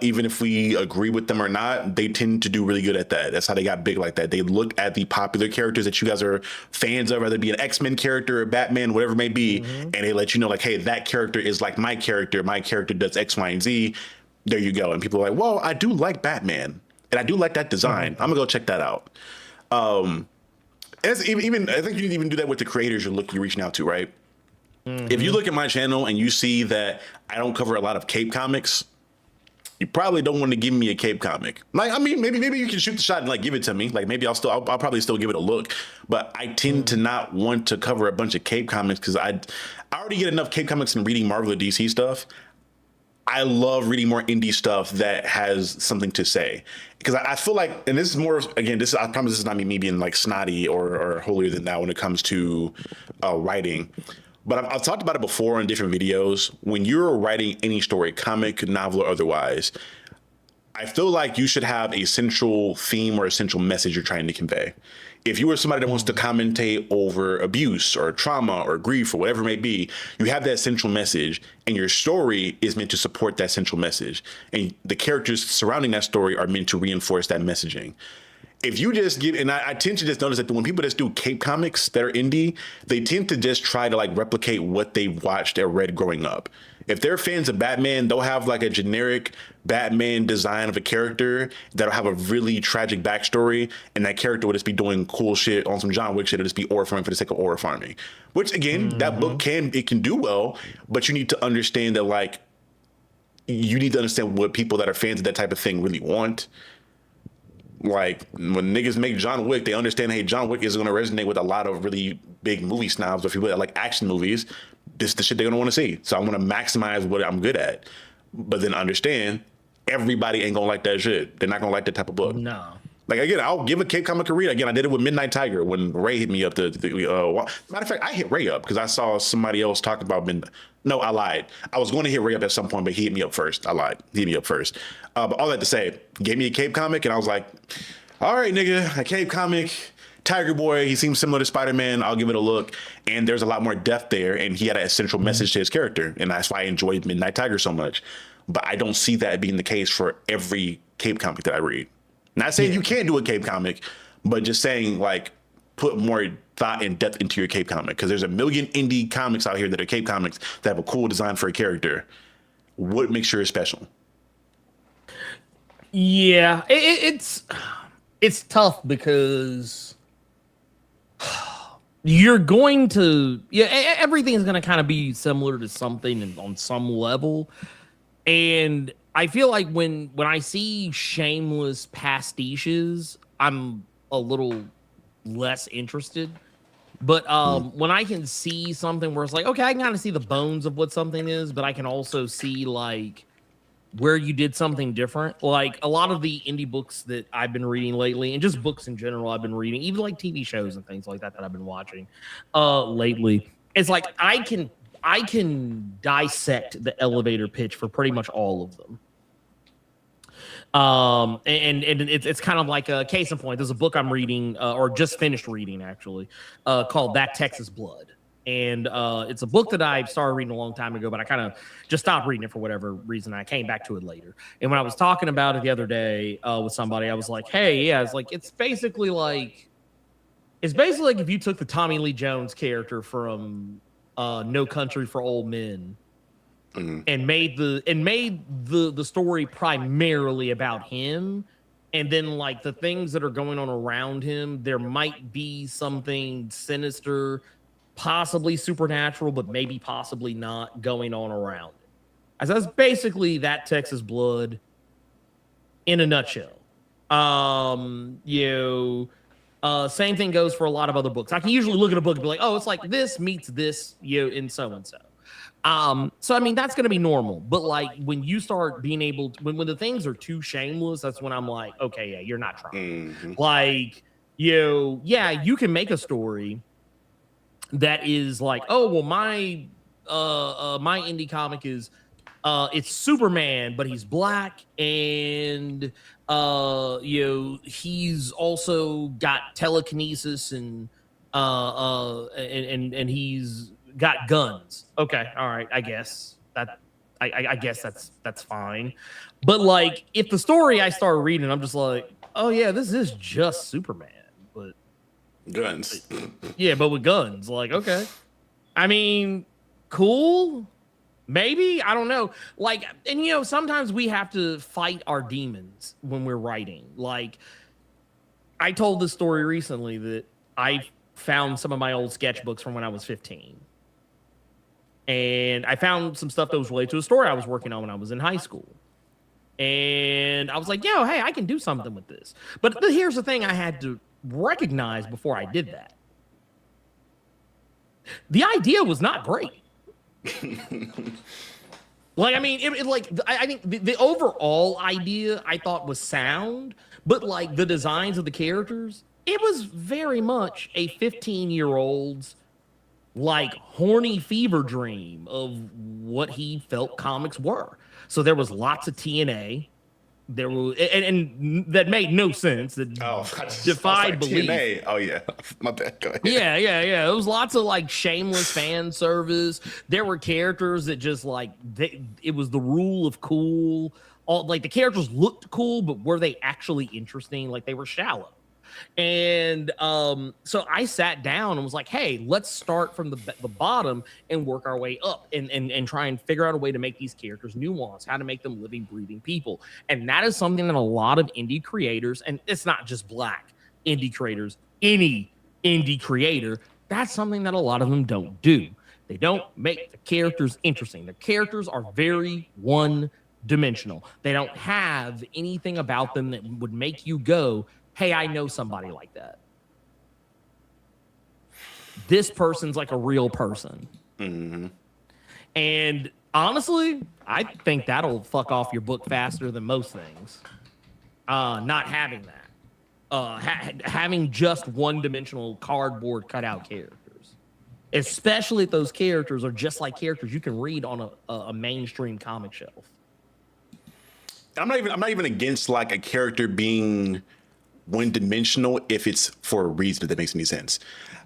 even if we agree with them or not, they tend to do really good at that. That's how they got big like that. They look at the popular characters that you guys are fans of, whether it be an X-Men character or Batman, whatever it may be, and they let you know like, hey, that character is like my character. My character does X, Y, and Z. There you go. And people are like, well, I do like Batman, and I do like that design. I'm gonna go check that out. Even I think you can even do that with the creators you're reaching out to, right? If you look at my channel and you see that I don't cover a lot of cape comics, you probably don't want to give me a Cape comic. Like, I mean, maybe you can shoot the shot and like give it to me. Like maybe I'll probably still give it a look. But I tend to not want to cover a bunch of Cape comics because I already get enough Cape comics and reading Marvel or DC stuff. I love reading more indie stuff that has something to say, because I feel like, and this is more, again, I promise this is not me being like snotty or holier than thou when it comes to writing, but I've talked about it before in different videos. When you're writing any story, comic, novel, or otherwise, I feel like you should have a central theme or a central message you're trying to convey. If you are somebody that wants to commentate over abuse or trauma or grief or whatever it may be, you have that central message, and your story is meant to support that central message. And the characters surrounding that story are meant to reinforce that messaging. If you just give, and I tend to just notice that when people just do Cape comics that are indie, they tend to just try to like replicate what they watched or read growing up. If they're fans of Batman, they'll have like a generic Batman design of a character that'll have a really tragic backstory, and that character will just be doing cool shit on some John Wick shit. It'll just be aura farming for the sake of aura farming. Which again, that book can do well, but you need to understand that like you need to understand what people that are fans of that type of thing really want. Like when niggas make John Wick, they understand, hey, John Wick is going to resonate with a lot of really big movie snobs. Or people that like action movies, this is the shit they're going to want to see. So I'm going to maximize what I'm good at. But then understand, everybody ain't going to like that shit. They're not going to like that type of book. No. Like, again, I'll give a Cape comic a read. Again, I did it with Midnight Tiger when Ray hit me up. Matter of fact, I hit Ray up because I saw somebody else talk about Midnight. No, I lied. I was going to hit Ray up at some point, but he hit me up first. I lied. He hit me up first. But all that to say, gave me a Cape comic, and I was like, all right, nigga, a Cape comic, Tiger Boy, he seems similar to Spider-Man. I'll give it a look. And there's a lot more depth there, and he had a central message to his character, and that's why I enjoyed Midnight Tiger so much. But I don't see that being the case for every Cape comic that I read. Not saying you can't do a Cape comic, but just saying, like, put more thought and depth into your Cape comic, because there's a million indie comics out here that are Cape comics that have a cool design for a character. What makes sure it's special? Yeah, it's tough because you're going to, everything is going to kind of be similar to something on some level. And I feel like when I see shameless pastiches, I'm a little less interested. But when I can see something where it's like, okay, I can kind of see the bones of what something is, but I can also see like where you did something different. Like a lot of the indie books that I've been reading lately, and just books in general I've been reading, even like TV shows and things like that I've been watching lately. It's like I can dissect the elevator pitch for pretty much all of them. And it's kind of like a case in point. There's a book I'm reading, or just finished reading actually, called That Texas Blood. And it's a book that I started reading a long time ago, but I kind of just stopped reading it for whatever reason. I came back to it later. And when I was talking about it the other day with somebody, I was like, hey, yeah, it's basically like if you took the Tommy Lee Jones character from No Country for Old Men and made the story primarily about him, and then like the things that are going on around him, there might be something sinister, possibly supernatural, but maybe possibly not going on around it. As that's basically That Texas Blood in a nutshell. Same thing goes for a lot of other books. I can usually look at a book and be like, oh, it's like this meets this, in so and so. So I mean that's gonna be normal. But like when you start being able to, when the things are too shameless, that's when I'm like, okay, yeah, you're not trying. Mm-hmm. Like, you can make a story that is like, oh well, my indie comic is it's Superman, but he's black, and he's also got telekinesis and he's got guns. Okay, all right, I guess that's fine. But like if the story I start reading, I'm just like, oh yeah, this is just Superman, but guns. Yeah, but with guns. Like, okay. I mean, cool. Maybe. I don't know. Like, and sometimes we have to fight our demons when we're writing. Like, I told this story recently that I found some of my old sketchbooks from when I was 15. And I found some stuff that was related to a story I was working on when I was in high school. And I was like, yo, hey, I can do something with this. But here's the thing I had to recognize before I did that. The idea was not great. Like, I mean, I think the overall idea I thought was sound, but like the designs of the characters, it was very much a 15-year-old's like horny fever dream of what he felt comics were. So there was lots of TNA. There was, and that made no sense. That defied belief. TNA. Oh yeah, my bad. Go ahead. Yeah. There was lots of like shameless fan service. There were characters that just like it was the rule of cool. All like the characters looked cool, but were they actually interesting? Like they were shallow. And so I sat down and was like, hey, let's start from the bottom and work our way up and try and figure out a way to make these characters nuanced, how to make them living, breathing people. And that is something that a lot of indie creators, and it's not just Black indie creators, any indie creator, that's something that a lot of them don't do. They don't make the characters interesting. The characters are very one-dimensional. They don't have anything about them that would make you go, hey, I know somebody like that. This person's like a real person. Mm-hmm. And honestly, I think that'll fuck off your book faster than most things. Not having that. Having just one-dimensional cardboard cutout characters. Especially if those characters are just like characters you can read on a mainstream comic shelf. I'm not even against like a character being one-dimensional if it's for a reason that makes any sense.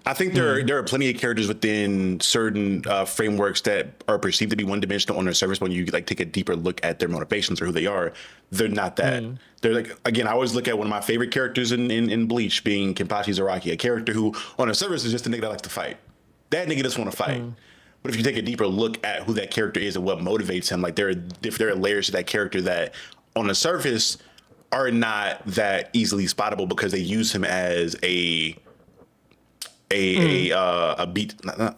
I think there are plenty of characters within certain frameworks that are perceived to be one-dimensional on their surface. When you like take a deeper look at their motivations or who they are, they're not that. They're like, again, I always look at one of my favorite characters in Bleach being Kenpachi Zaraki, a character who on the surface is just a nigga that likes to fight. That nigga just want to fight. But if you take a deeper look at who that character is and what motivates him, like there are layers to that character that on the surface are not that easily spottable because they use him as a beat.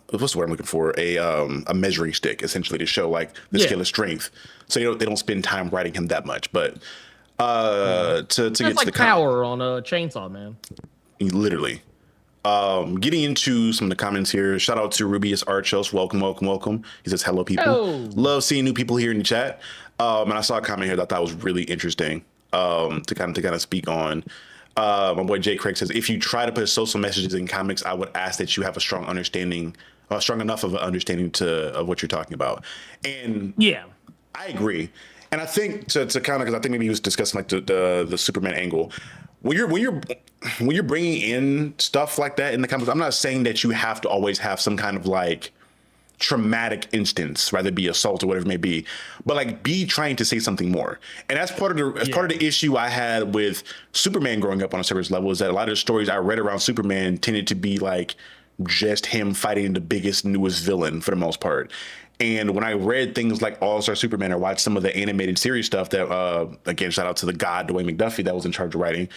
What's the word I'm looking for? A measuring stick, essentially, to show like the scale of strength. So they don't spend time writing him that much. But to get like to the power on a chainsaw, man. Literally. Getting into some of the comments here. Shout out to Rubius Archos. Welcome. He says, hello, people. Hello. Love seeing new people here in the chat. And I saw a comment here that I thought was really interesting to kind of speak on. My boy Jay Craig says, if you try to put social messages in comics, I would ask that you have a strong enough of an understanding of what you're talking about. And yeah, I agree. And I think to kind of, because I think maybe he was discussing like the Superman angle. When you're bringing in stuff like that in the comics, I'm not saying that you have to always have some kind of like traumatic instance, rather be assault or whatever it may be, but like be trying to say something more. And that's part of the issue I had with Superman growing up on a surface level, is that a lot of the stories I read around Superman tended to be like just him fighting the biggest, newest villain for the most part. And when I read things like All-Star Superman or watched some of the animated series stuff that, again, shout out to the God, Dwayne McDuffie, that was in charge of writing,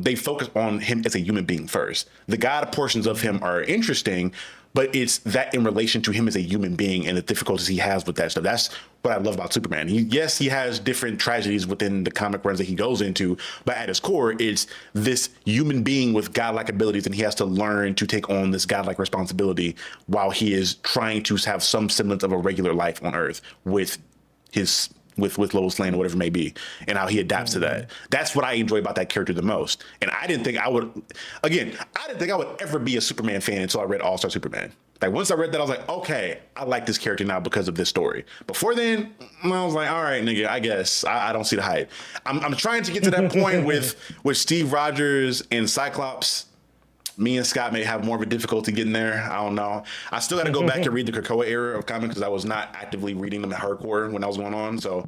they focus on him as a human being first. The God portions of him are interesting, but it's that in relation to him as a human being and the difficulties he has with that stuff. That's what I love about Superman. He has different tragedies within the comic runs that he goes into, but at his core, it's this human being with godlike abilities, and he has to learn to take on this godlike responsibility while he is trying to have some semblance of a regular life on Earth with Lois Lane or whatever it may be, and how he adapts to that. That's what I enjoy about that character the most. And I didn't think I would ever be a Superman fan until I read All-Star Superman. Like once I read that, I was like, okay, I like this character now because of this story. Before then, I was like, all right, nigga, I guess I don't see the hype. I'm trying to get to that point with Steve Rogers and Cyclops. Me and Scott may have more of a difficulty getting there. I don't know. I still got to go back and read the Krakoa era of comics because I was not actively reading them at hardcore when that was going on. So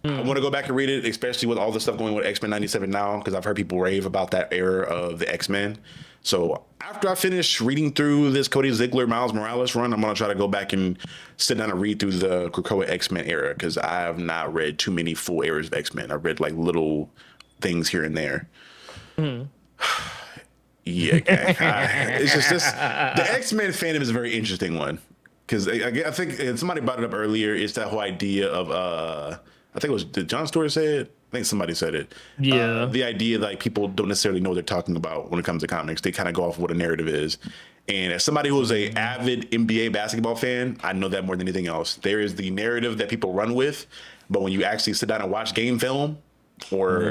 I want to go back and read it, especially with all the stuff going with X-Men 97 now, because I've heard people rave about that era of the X-Men. So after I finish reading through this Cody Ziegler, Miles Morales run, I'm going to try to go back and sit down and read through the Krakoa X-Men era, because I have not read too many full eras of X-Men. I've read like little things here and there. Yeah, it's just this. The X-Men fandom is a very interesting one, because I think somebody brought it up earlier. It's that whole idea of I think it was, did John Stewart say it? I think somebody said it. Yeah. The idea that like, people don't necessarily know what they're talking about when it comes to comics. They kind of go off what a narrative is. And as somebody who is a avid NBA basketball fan, I know that more than anything else. There is the narrative that people run with, but when you actually sit down and watch game film or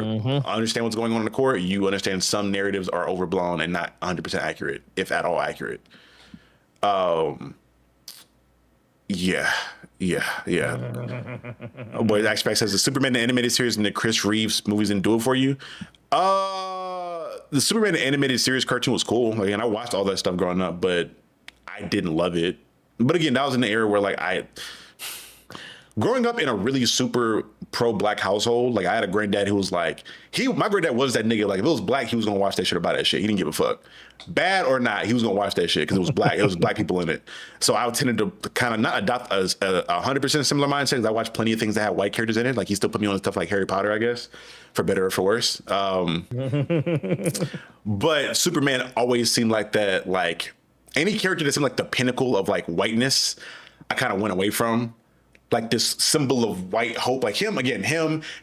understand what's going on in the court, you understand some narratives are overblown and not 100% accurate, if at all accurate. Yeah. Boy, Aspect says the Superman the animated series and the Chris Reeves movies didn't do it for you. The Superman animated series cartoon was cool. Like, and I watched all that stuff growing up, but I didn't love it. But again, that was in the era where like growing up in a really super pro-black household, like I had a granddad who was like, my granddad was that nigga. Like if it was black, he was gonna watch that shit about that shit. He didn't give a fuck, bad or not. He was gonna watch that shit because it was black. It was black people in it. So I tended to kind of not adopt a 100% similar mindset. Because I watched plenty of things that had white characters in it. Like he still put me on stuff like Harry Potter, I guess, for better or for worse. But Superman always seemed like that. Like any character that seemed like the pinnacle of like whiteness, I kind of went away from. Like this symbol of white hope, like him,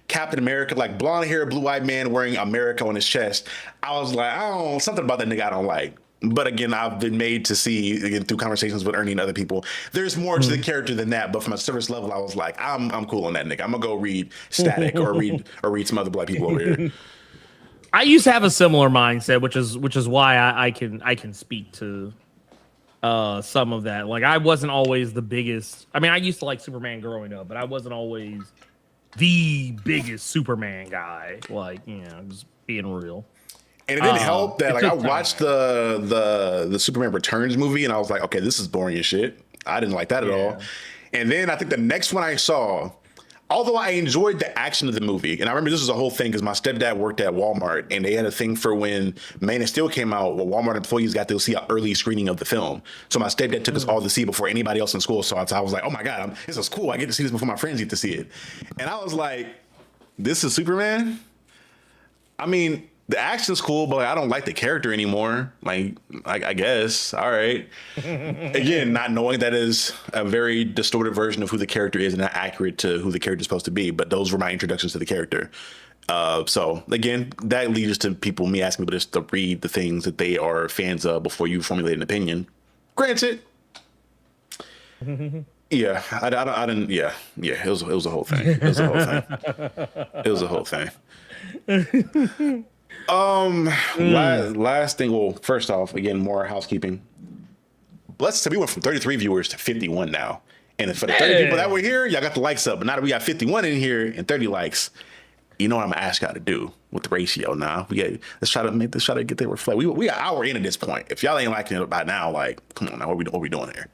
Captain America, like blonde hair, blue-eyed man wearing America on his chest. I was like, something about that nigga I don't like. But again, I've been made to see, again, through conversations with Ernie and other people, there's more to the character than that. But from a surface level, I was like, I'm cool on that nigga. I'm gonna go read Static or read some other black people over here. I used to have a similar mindset, which is why I can speak to some of that. Like I wasn't always the biggest. I mean, I used to like Superman growing up, but I wasn't always the biggest Superman guy. Like, just being real. And it didn't help that like I watched the Superman Returns movie and I was like, okay, this is boring as shit. I didn't like that at all. And then I think the next one I saw, although I enjoyed the action of the movie, and I remember this was a whole thing because my stepdad worked at Walmart and they had a thing for when Man of Steel came out, well, Walmart employees got to see an early screening of the film. So my stepdad took us all to see it before anybody else in school saw it. So I was like, oh my God, this is cool. I get to see this before my friends get to see it. And I was like, this is Superman? I mean, the action's cool, but like, I don't like the character anymore. Like, I guess. All right. Again, not knowing that is a very distorted version of who the character is and not accurate to who the character is supposed to be. But those were my introductions to the character. So again, that leads to me asking people just to read the things that they are fans of before you formulate an opinion. Granted. Yeah, I didn't. Yeah. It was a whole thing. It was a whole thing. Last thing. Well, first off, again, more housekeeping. Let's say we went from 33 viewers to 51 now. And for the 30 people that were here, y'all got the likes up. But now that we got 51 in here and 30 likes, you know what I'm gonna ask y'all to do with the ratio now. Let's try to get that reflect. We an hour in at this point. If y'all ain't liking it by now, like, come on now, what we doing here?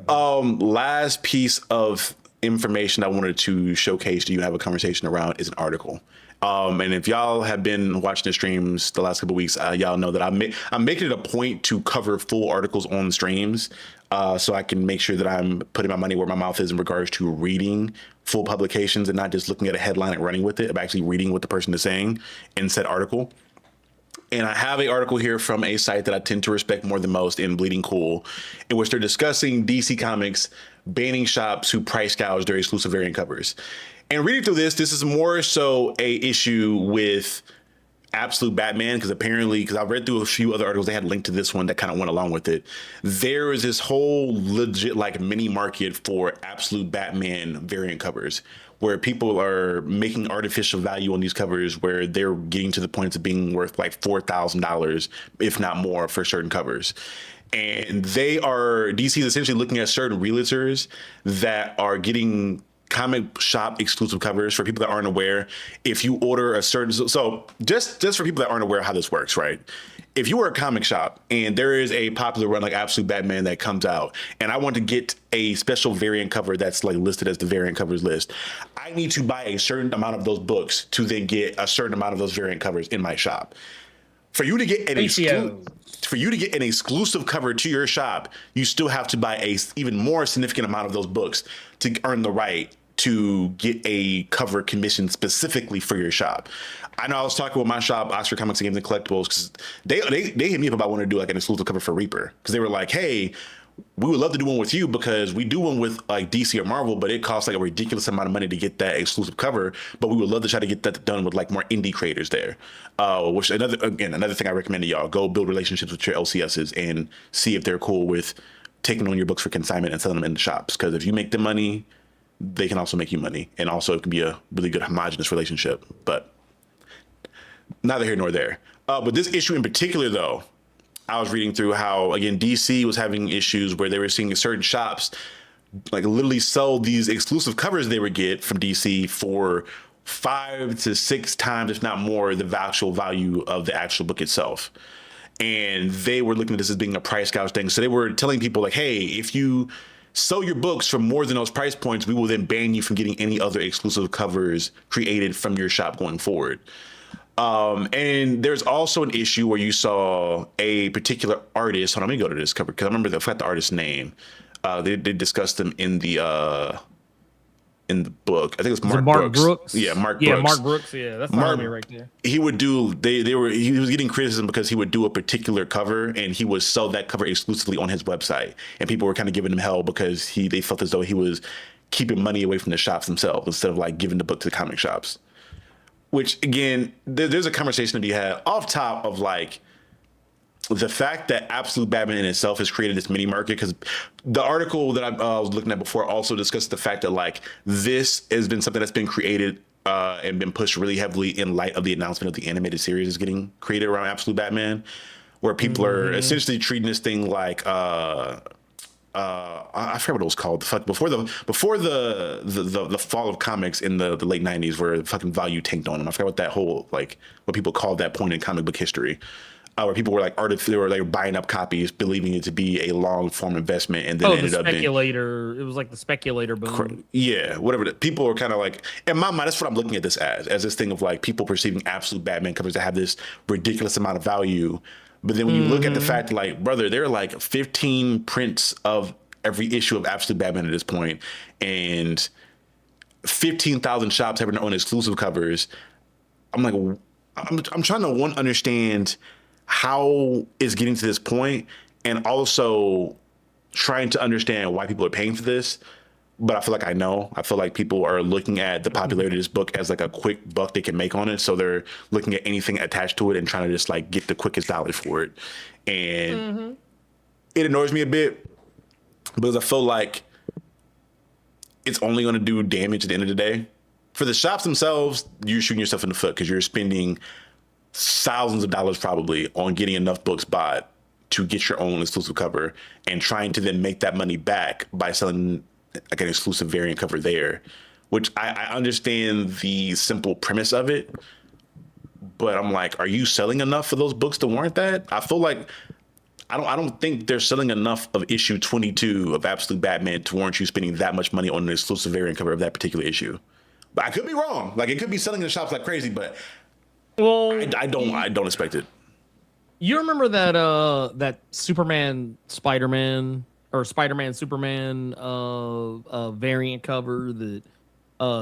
Last piece of information I wanted to showcase to you and have a conversation around is an article. And if y'all have been watching the streams the last couple of weeks, y'all know that I'm making it a point to cover full articles on the streams, so I can make sure that I'm putting my money where my mouth is in regards to reading full publications and not just looking at a headline and running with it. I'm actually reading what the person is saying in said article. And I have an article here from a site that I tend to respect more than most, in Bleeding Cool, in which they're discussing DC Comics banning shops who price gouge their exclusive variant covers. And reading through this is more so a issue with Absolute Batman, because I've read through a few other articles, they had linked to this one that kind of went along with it. There is this whole legit like mini market for Absolute Batman variant covers, where people are making artificial value on these covers, where they're getting to the point of being worth like $4,000, if not more, for certain covers. And DC is essentially looking at certain realtors that are getting comic shop exclusive covers. For people that aren't aware, if you order a certain, so just for people that aren't aware how this works, right? If you were a comic shop and there is a popular run like Absolute Batman that comes out, and I want to get a special variant cover that's like listed as the variant covers list, I need to buy a certain amount of those books to then get a certain amount of those variant covers in my shop. For you to get an exclusive cover to your shop, you still have to buy a even more significant amount of those books to earn the right to get a cover commissioned specifically for your shop. I know I was talking with my shop, Oxford Comics and Games and Collectibles, because they hit me up about wanting to do like an exclusive cover for Reaper, because they were like, hey, we would love to do one with you because we do one with like DC or Marvel, but it costs like a ridiculous amount of money to get that exclusive cover. But we would love to try to get that done with like more indie creators there. Which another thing I recommend to y'all: go build relationships with your LCSs and see if they're cool with taking on your books for consignment and selling them in the shops. Because if you make them money, they can also make you money, and also it can be a really good homogenous relationship. But neither here nor there. But this issue in particular, though, I was reading through how, again, DC was having issues where they were seeing certain shops like literally sell these exclusive covers they would get from DC for 5 to 6 times, if not more, the actual value of the actual book itself. And they were looking at this as being a price gouge thing. So they were telling people like, hey, if you sell your books for more than those price points, we will then ban you from getting any other exclusive covers created from your shop going forward. And there's also an issue where you saw a particular artist. Hold on, let me go to this cover because I forgot the artist's name. They discussed them in the book. I think it's Mark Brooks. Yeah, Mark Brooks. Yeah, Mark Brooks. Yeah, that's the homie right there. He would do. He was getting criticism because he would do a particular cover and he would sell that cover exclusively on his website, and people were kind of giving him hell because they felt as though he was keeping money away from the shops themselves instead of like giving the book to the comic shops. Which, again, there's a conversation to be had off top of, like, the fact that Absolute Batman in itself has created this mini market. Because the article that I was looking at before also discussed the fact that, like, this has been something that's been created and been pushed really heavily in light of the announcement of the animated series is getting created around Absolute Batman, where people are essentially treating this thing like... I forget what it was called. Before the fall of comics in the late 90s, where the fucking value tanked on them. I forgot what that whole what people called that point in comic book history, where people were like they were buying up copies, believing it to be a long form investment, and then ended up being speculator. It was like the speculator boom. Yeah, whatever. People are kind of like, in my mind, that's what I'm looking at this as this thing of like people perceiving Absolute Batman covers to have this ridiculous amount of value. But then when you look at the fact, like, brother, there are like 15 prints of every issue of Absolute Batman at this point, and 15,000 shops having their own exclusive covers. I'm like, I'm trying to understand how it's getting to this point, and also trying to understand why people are paying for this. But I feel like I feel like people are looking at the popularity of this book as like a quick buck they can make on it. So they're looking at anything attached to it and trying to just like get the quickest dollars for it. And it annoys me a bit because I feel like it's only going to do damage at the end of the day. For the shops themselves, you're shooting yourself in the foot because you're spending thousands of dollars probably on getting enough books bought to get your own exclusive cover and trying to then make that money back by selling like an exclusive variant cover there, which I understand the simple premise of it, but I'm like, are you selling enough for those books to warrant that? I feel like I don't think they're selling enough of issue 22 of Absolute Batman to warrant you spending that much money on an exclusive variant cover of that particular issue. But I could be wrong. Like, it could be selling in the shops like crazy, but I don't expect it. You remember that Superman Spider-Man or Spider-Man Superman variant cover that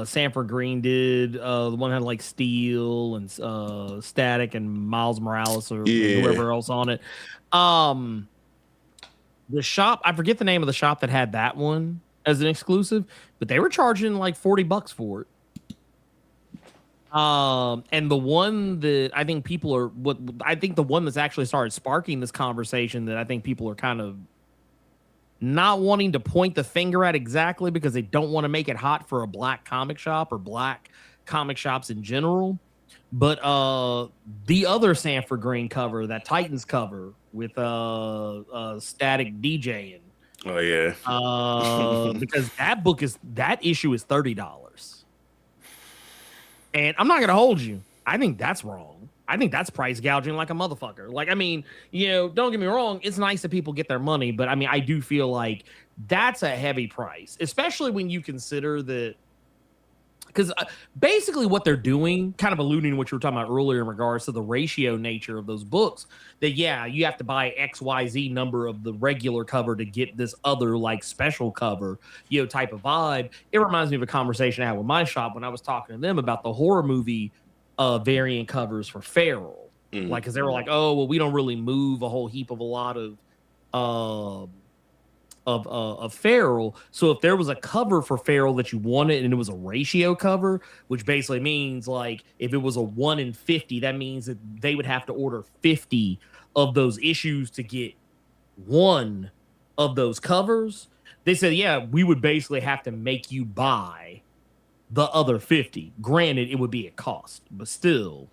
Sanford Green did? The one that had like Steel and Static and Miles Morales or whoever else on it. The shop, I forget the name of the shop that had that one as an exclusive, but they were charging like $40 for it. And the one that I think the one that's actually started sparking this conversation that I think people are kind of not wanting to point the finger at exactly because they don't want to make it hot for a black comic shop or black comic shops in general. But the other Sanford Green cover, that Titans cover with Static DJing. Oh yeah. Because that issue is $30. And I'm not gonna hold you. I think that's wrong. I think that's price gouging like a motherfucker. Like, I mean, don't get me wrong. It's nice that people get their money, but I mean, I do feel like that's a heavy price, especially when you consider that. Because basically what they're doing, kind of alluding to what you were talking about earlier in regards to the ratio nature of those books, that, yeah, you have to buy XYZ number of the regular cover to get this other, like, special cover, type of vibe. It reminds me of a conversation I had with my shop when I was talking to them about the horror movie variant covers for Feral. Like, because they were like, oh, well, we don't really move a whole heap of a lot of of Feral. So if there was a cover for Feral that you wanted and it was a ratio cover, which basically means like if it was a 1 in 50, that means that they would have to order 50 of those issues to get one of those covers. They said, yeah, we would basically have to make you buy the other 50. Granted, it would be a cost, but still,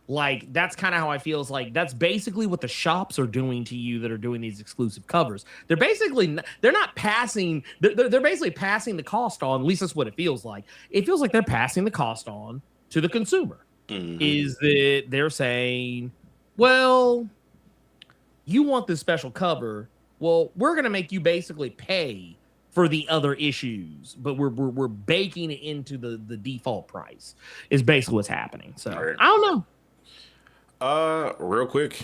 like, that's kind of how I feel. Is like that's basically what the shops are doing to you that are doing these exclusive covers. They're basically they're not passing. They're basically passing the cost on. At least that's what it feels like. It feels like they're passing the cost on to the consumer. Is that they're saying, well, you want this special cover? Well, we're gonna make you basically pay for the other issues, but we're baking it into the default price. Is basically what's happening. So Right. I don't know. Real quick.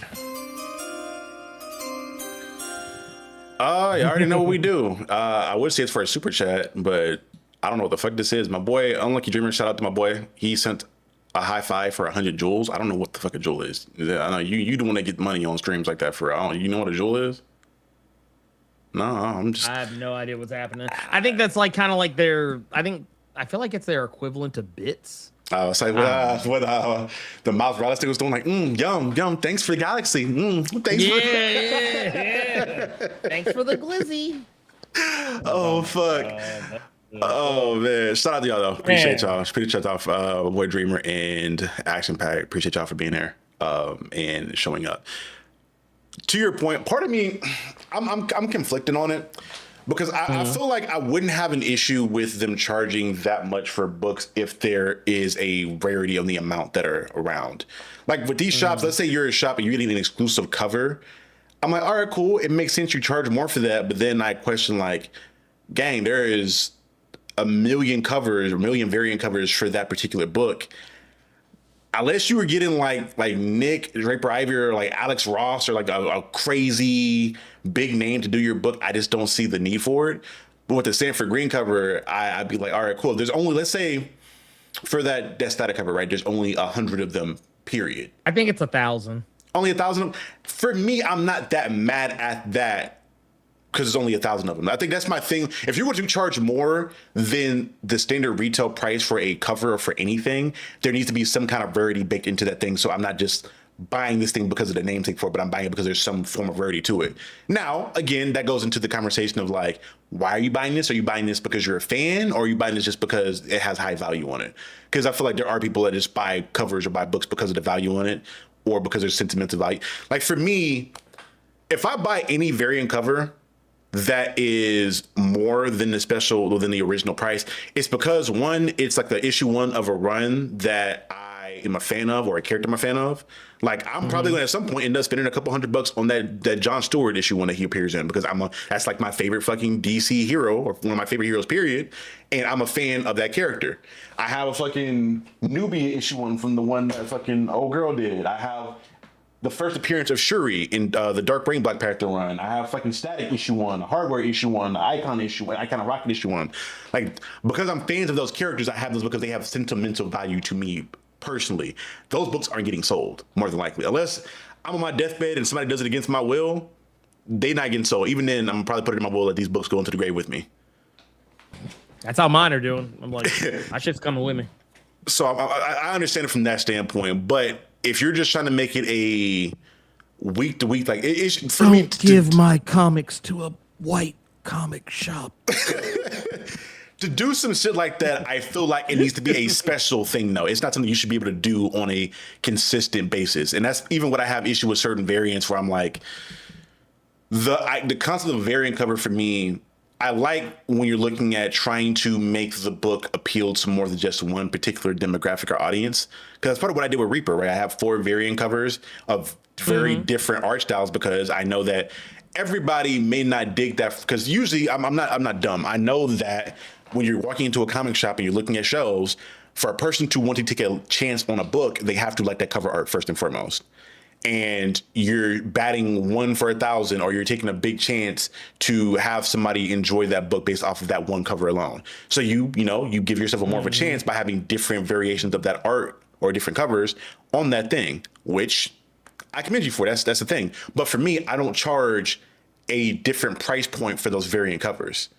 You already know what we do. I would say it's for a super chat, but I don't know what the fuck this is. My boy, Unlucky Dreamer, shout out to my boy. He sent a high five for 100 jewels. I don't know what the fuck a jewel is. I know you don't want to get money on streams like that for. You know what a jewel is? No, I'm just. I have no idea what's happening. I think that's like kind of like their. I feel like it's their equivalent to bits. It's like what the Miles Morales thing was doing, like, yum, thanks for the galaxy. Thanks Yeah. Thanks for the glizzy. Oh, fuck. Oh, man. Shout out to y'all, though. Appreciate y'all. Appreciate y'all, my boy Dreamer and Action Pack. Appreciate y'all for being there and showing up. To your point, part of me, I'm conflicting on it. Because I feel like I wouldn't have an issue with them charging that much for books if there is a rarity on the amount that are around. Like with these shops, let's say you're a shop and you're getting an exclusive cover. I'm like, all right, cool. It makes sense you charge more for that. But then I question, like, gang, there is a million covers, a million variant covers for that particular book. Unless you were getting like Nick Draper Ivy or like Alex Ross or like a crazy big name to do your book, I just don't see the need for it. But with the Sanford Green cover, I'd be like, all right, cool. There's only, let's say, for that static cover, right? There's only 100 of them, period. I think it's 1,000. Only 1,000. For me, I'm not that mad at that because there's only 1,000 of them. I think that's my thing. If you were to charge more than the standard retail price for a cover or for anything, there needs to be some kind of rarity baked into that thing. So I'm not just buying this thing because of the namesake for it, but I'm buying it because there's some form of rarity to it. Now, again, that goes into the conversation of like, why are you buying this? Are you buying this because you're a fan, or are you buying this just because it has high value on it? Because I feel like there are people that just buy covers or buy books because of the value on it, or because there's sentimental value. Like for me, if I buy any variant cover that is more than the original price, it's because one, it's like the issue 1 of a run that I am a fan of, or a character I'm a fan of. Like I'm probably going to at some point end up spending a couple $100 on that John Stewart issue 1 that he appears in, because that's like my favorite fucking DC hero, or one of my favorite heroes, period. And I'm a fan of that character. I have a fucking Nubia issue 1 from the one that fucking old girl did. I have the first appearance of Shuri in the Dark Brain Black Panther run. I have fucking Static issue 1, Hardware issue 1, Icon issue 1, Icon of Rocket issue 1. Like, because I'm fans of those characters, I have those because they have sentimental value to me personally. Those books aren't getting sold, more than likely. Unless I'm on my deathbed and somebody does it against my will, they not getting sold. Even then, I'm probably putting in my will that these books go into the grave with me. That's how mine are doing. I'm like, my shit's coming with me. So I understand it from that standpoint, but if you're just trying to make it a week to week, like it's for me. Don't give my comics to a white comic shop. To do some shit like that, I feel like it needs to be a special thing, though. It's not something you should be able to do on a consistent basis. And that's even what I have issue with certain variants where I'm like, the concept of variant cover for me, I like when you're looking at trying to make the book appeal to more than just one particular demographic or audience. Because that's part of what I did with Reaper, right? I have 4 variant covers of very different art styles, because I know that everybody may not dig that. Because usually I'm not dumb. I know that when you're walking into a comic shop and you're looking at shelves, for a person to want to take a chance on a book, they have to like that cover art first and foremost. And you're batting 1 for 1,000, or you're taking a big chance to have somebody enjoy that book based off of that one cover alone. So you give yourself more of a chance by having different variations of that art or different covers on that thing, which I commend you for. That's the thing. But for me, I don't charge a different price point for those variant covers.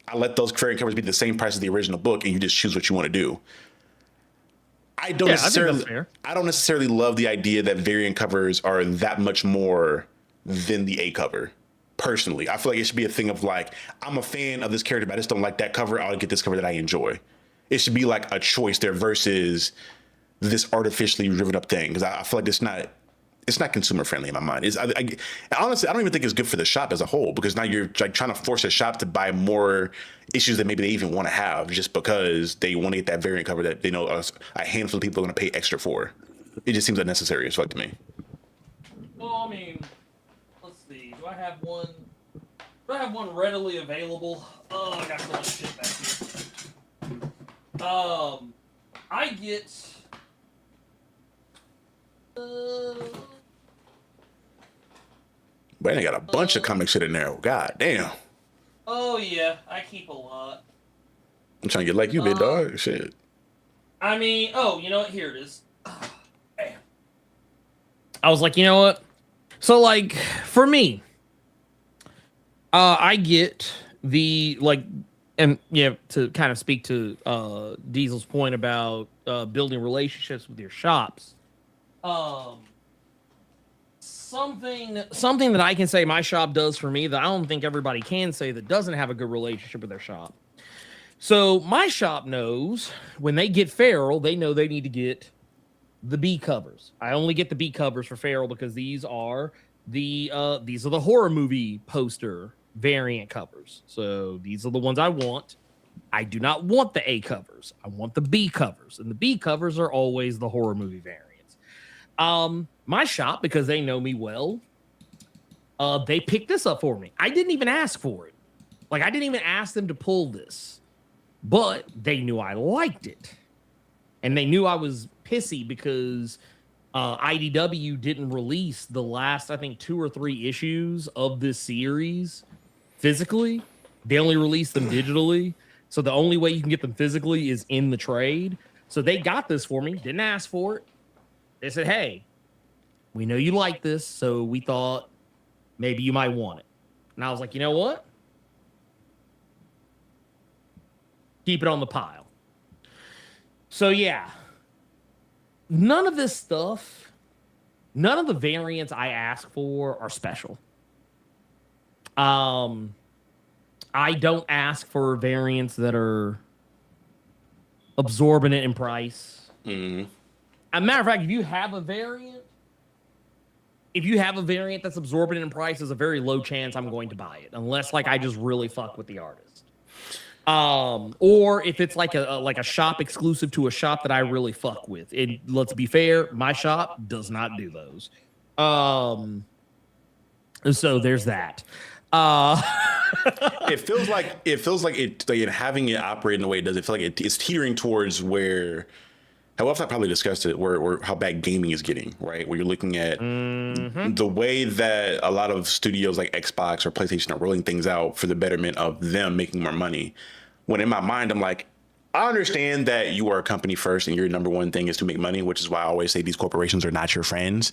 I let those variant covers be the same price as the original book, and you just choose what you want to do. I don't necessarily love the idea that variant covers are that much more than the A cover. Personally, I feel like it should be a thing of like, I'm a fan of this character, but I just don't like that cover. I'll get this cover that I enjoy. It should be like a choice there versus this artificially driven up thing, because I feel like it's not consumer friendly in my mind. Honestly, I don't even think it's good for the shop as a whole, because now you're like trying to force a shop to buy more issues that maybe they even want to have just because they want to get that variant cover that they know a handful of people are going to pay extra for. It just seems unnecessary as fuck to me. Well, I mean, let's see. Do I have one readily available? Oh, I got so much shit back here. I get. But I got a bunch of comic shit in there. God damn. Oh yeah, I keep a lot. I'm trying to get like you, big dog. Shit. I mean, you know what? Here it is. Damn. I was like, you know what? So like for me, I get the like, and yeah, to kind of speak to Diesel's point about building relationships with your shops. Something that I can say my shop does for me that I don't think everybody can say that doesn't have a good relationship with their shop. So my shop knows when they get Feral, they know they need to get the B covers. I only get the B covers for Feral because these are the horror movie poster variant covers. So these are the ones I want. I do not want the A covers. I want the B covers, and the B covers are always the horror movie variants. My shop, because they know me well, they picked this up for me. I didn't even ask for it. Like, I didn't even ask them to pull this, but they knew I liked it. And they knew I was pissy because IDW didn't release the last, I think, 2 or 3 issues of this series physically. They only released them digitally. So the only way you can get them physically is in the trade. So they got this for me, didn't ask for it. They said, hey, we know you like this, so we thought maybe you might want it. And I was like, you know what? Keep it on the pile. So yeah, none of this stuff, none of the variants I ask for are special. I don't ask for variants that are absorbent in price. Mm-hmm. As a matter of fact, if you have a variant that's absorbent in price, there's a very low chance I'm going to buy it, unless like I just really fuck with the artist. Or if it's like a shop exclusive to a shop that I really fuck with. And let's be fair, my shop does not do those. So there's that. It feels like having it operate in the way it does. It feel like it's teetering towards where. How else I probably discussed it, where how bad gaming is getting, right? Where you're looking at the way that a lot of studios like Xbox or PlayStation are rolling things out for the betterment of them making more money. When in my mind, I'm like, I understand that you are a company first and your number one thing is to make money, which is why I always say these corporations are not your friends.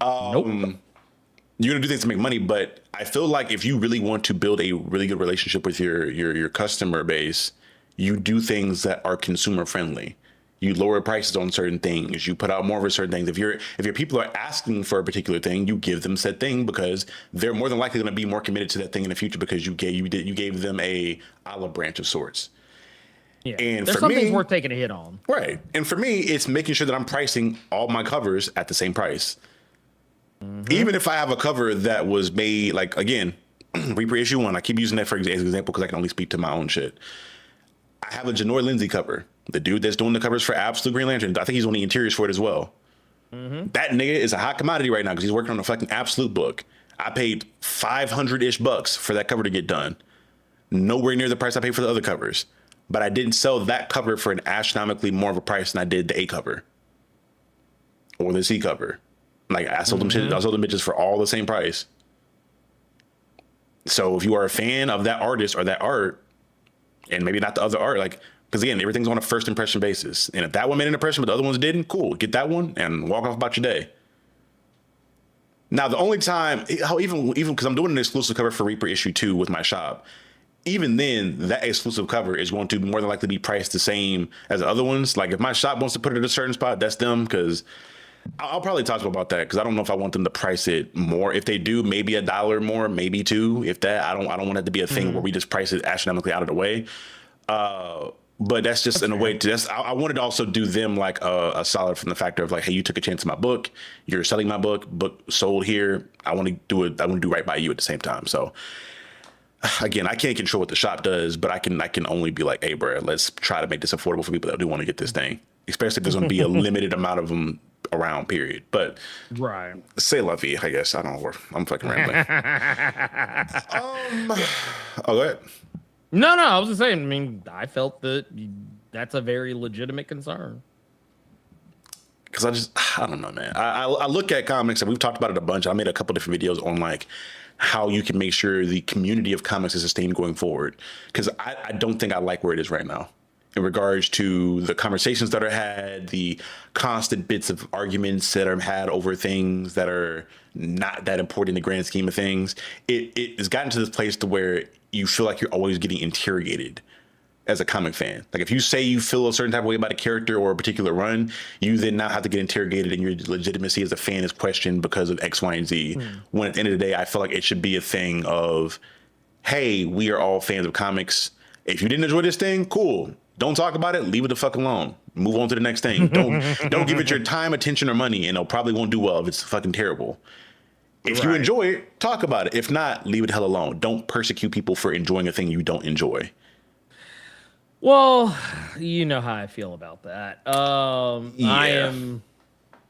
Nope. You're gonna do things to make money, but I feel like if you really want to build a really good relationship with your customer base, you do things that are consumer friendly. You lower prices on certain things. You put out more for certain things. If your people are asking for a particular thing, you give them said thing because they're more than likely going to be more committed to that thing in the future because you gave them a olive branch of sorts. Yeah, and there's for some me, things worth taking a hit on. Right. And for me, it's making sure that I'm pricing all my covers at the same price. Mm-hmm. Even if I have a cover that was made, like, again, Reaper issue 1, I keep using that as an example because I can only speak to my own shit. I have a Janor Lindsay cover. The dude that's doing the covers for Absolute Green Lantern, I think he's on the interiors for it as well. Mm-hmm. That nigga is a hot commodity right now because he's working on a fucking Absolute book. I paid $500-ish bucks for that cover to get done. Nowhere near the price I paid for the other covers. But I didn't sell that cover for an astronomically more of a price than I did the A cover. Or the C cover. Like, I sold them shit, I sold them bitches for all the same price. So if you are a fan of that artist or that art, and maybe not the other art, like, because again, everything's on a first impression basis. And if that one made an impression, but the other ones didn't, cool. Get that one and walk off about your day. Now, the only time, even because I'm doing an exclusive cover for Reaper issue 2 with my shop, even then, that exclusive cover is going to more than likely be priced the same as the other ones. Like, if my shop wants to put it at a certain spot, that's them, because I'll probably talk to them about that, because I don't know if I want them to price it more. If they do, maybe $1 more, maybe $2. If that, I don't want it to be a thing where we just price it astronomically out of the way. But that's just in a way to, I wanted to also do them like a solid from the factor of like, hey, you took a chance on my book, you're selling my book sold here. I want to do it. I want to do right by you at the same time. So again, I can't control what the shop does, but I can only be like, hey, bro, let's try to make this affordable for people that do want to get this thing, especially if there's going to be a limited amount of them around, period. But right, say la vie, I guess. I don't know. I'm fucking rambling. Oh, go ahead. No, I was just saying. I mean, I felt that that's a very legitimate concern. Because I don't know, man. I look at comics, and we've talked about it a bunch. I made a couple different videos on like how you can make sure the community of comics is sustained going forward. Because I don't think I like where it is right now in regards to the conversations that are had, the constant bits of arguments that are had over things that are not that important in the grand scheme of things. It has gotten to this place to where you feel like you're always getting interrogated as a comic fan. Like if you say you feel a certain type of way about a character or a particular run, you then now have to get interrogated and your legitimacy as a fan is questioned because of X, Y, and Z. When at the end of the day, I feel like it should be a thing of, hey, we are all fans of comics. If you didn't enjoy this thing, cool. Don't talk about it. Leave it the fuck alone. Move on to the next thing. Don't give it your time, attention, or money, and it probably won't do well if it's fucking terrible. If you enjoy it, talk about it. If not, leave it the hell alone. Don't persecute people for enjoying a thing you don't enjoy. Well, you know how I feel about that.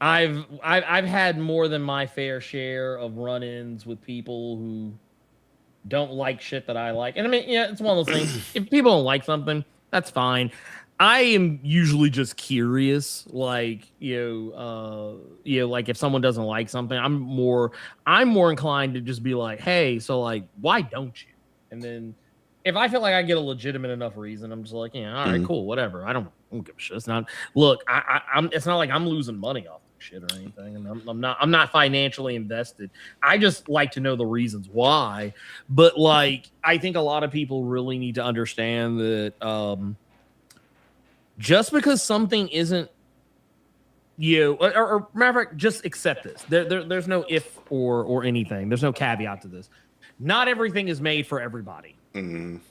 I've had more than my fair share of run-ins with people who don't like shit that I like. And I mean, yeah, it's one of those things. If people don't like something, that's fine. I am usually just curious, like, like if someone doesn't like something, I'm more inclined to just be like, hey, so like, why don't you? And then if I feel like I get a legitimate enough reason, I'm just like, yeah, all right, cool, whatever. I don't give a shit. It's not, look, it's not like I'm losing money off this shit or anything, and I'm not financially invested. I just like to know the reasons why. But like, I think a lot of people really need to understand that just because something isn't or matter of fact, just accept this. There's no if or anything. There's no caveat to this. Not everything is made for everybody. And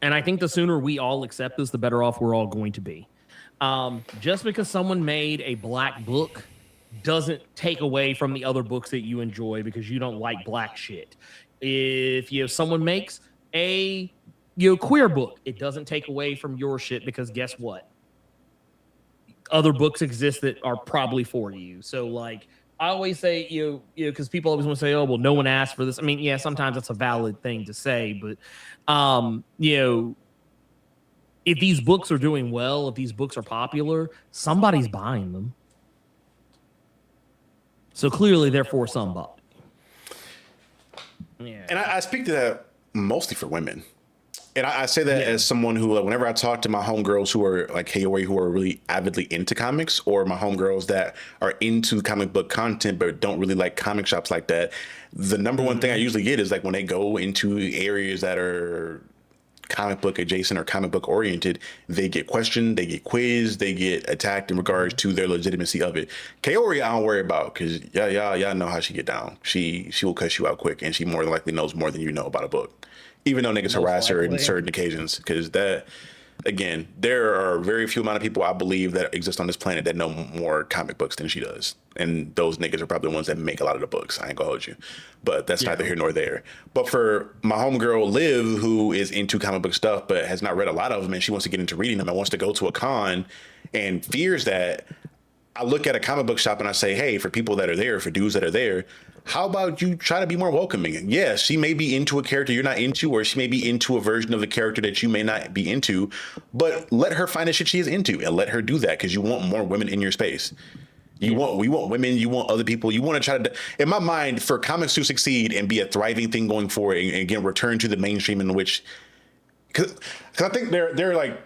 I think the sooner we all accept this, the better off we're all going to be. Just because someone made a black book doesn't take away from the other books that you enjoy because you don't like black shit. If someone makes a queer book, it doesn't take away from your shit because guess what? Other books exist that are probably for you. So like I always say, because people always want to say, oh, well, no one asked for this. I mean, yeah, sometimes that's a valid thing to say, but if these books are doing well, if these books are popular, somebody's buying them. So clearly they're for somebody. Yeah. And I speak to that mostly for women. And I say that as someone who, like, whenever I talk to my homegirls who are like Kaori, who are really avidly into comics, or my homegirls that are into comic book content but don't really like comic shops like that, the number one thing I usually get is like when they go into areas that are comic book adjacent or comic book oriented, they get questioned, they get quizzed, they get attacked in regards to their legitimacy of it. Kaori, I don't worry about, because y'all know how she get down. She will cuss you out quick, and she more than likely knows more than you know about a book. Even though niggas harass her in certain occasions, because that, again, there are very few amount of people I believe that exist on this planet that know more comic books than she does. And those niggas are probably the ones that make a lot of the books. I ain't gonna hold you. But that's neither here nor there. But for my homegirl, Liv, who is into comic book stuff but has not read a lot of them, and she wants to get into reading them and wants to go to a con and fears that, I look at a comic book shop and I say, hey, for people that are there, for dudes that are there, how about you try to be more welcoming? Yeah, she may be into a character you're not into, or she may be into a version of the character that you may not be into, but let her find the shit she is into and let her do that, because you want more women in your space. We want women, you want other people, you want to try to, in my mind, for comics to succeed and be a thriving thing going forward, and again, return to the mainstream in which, because I think there's like,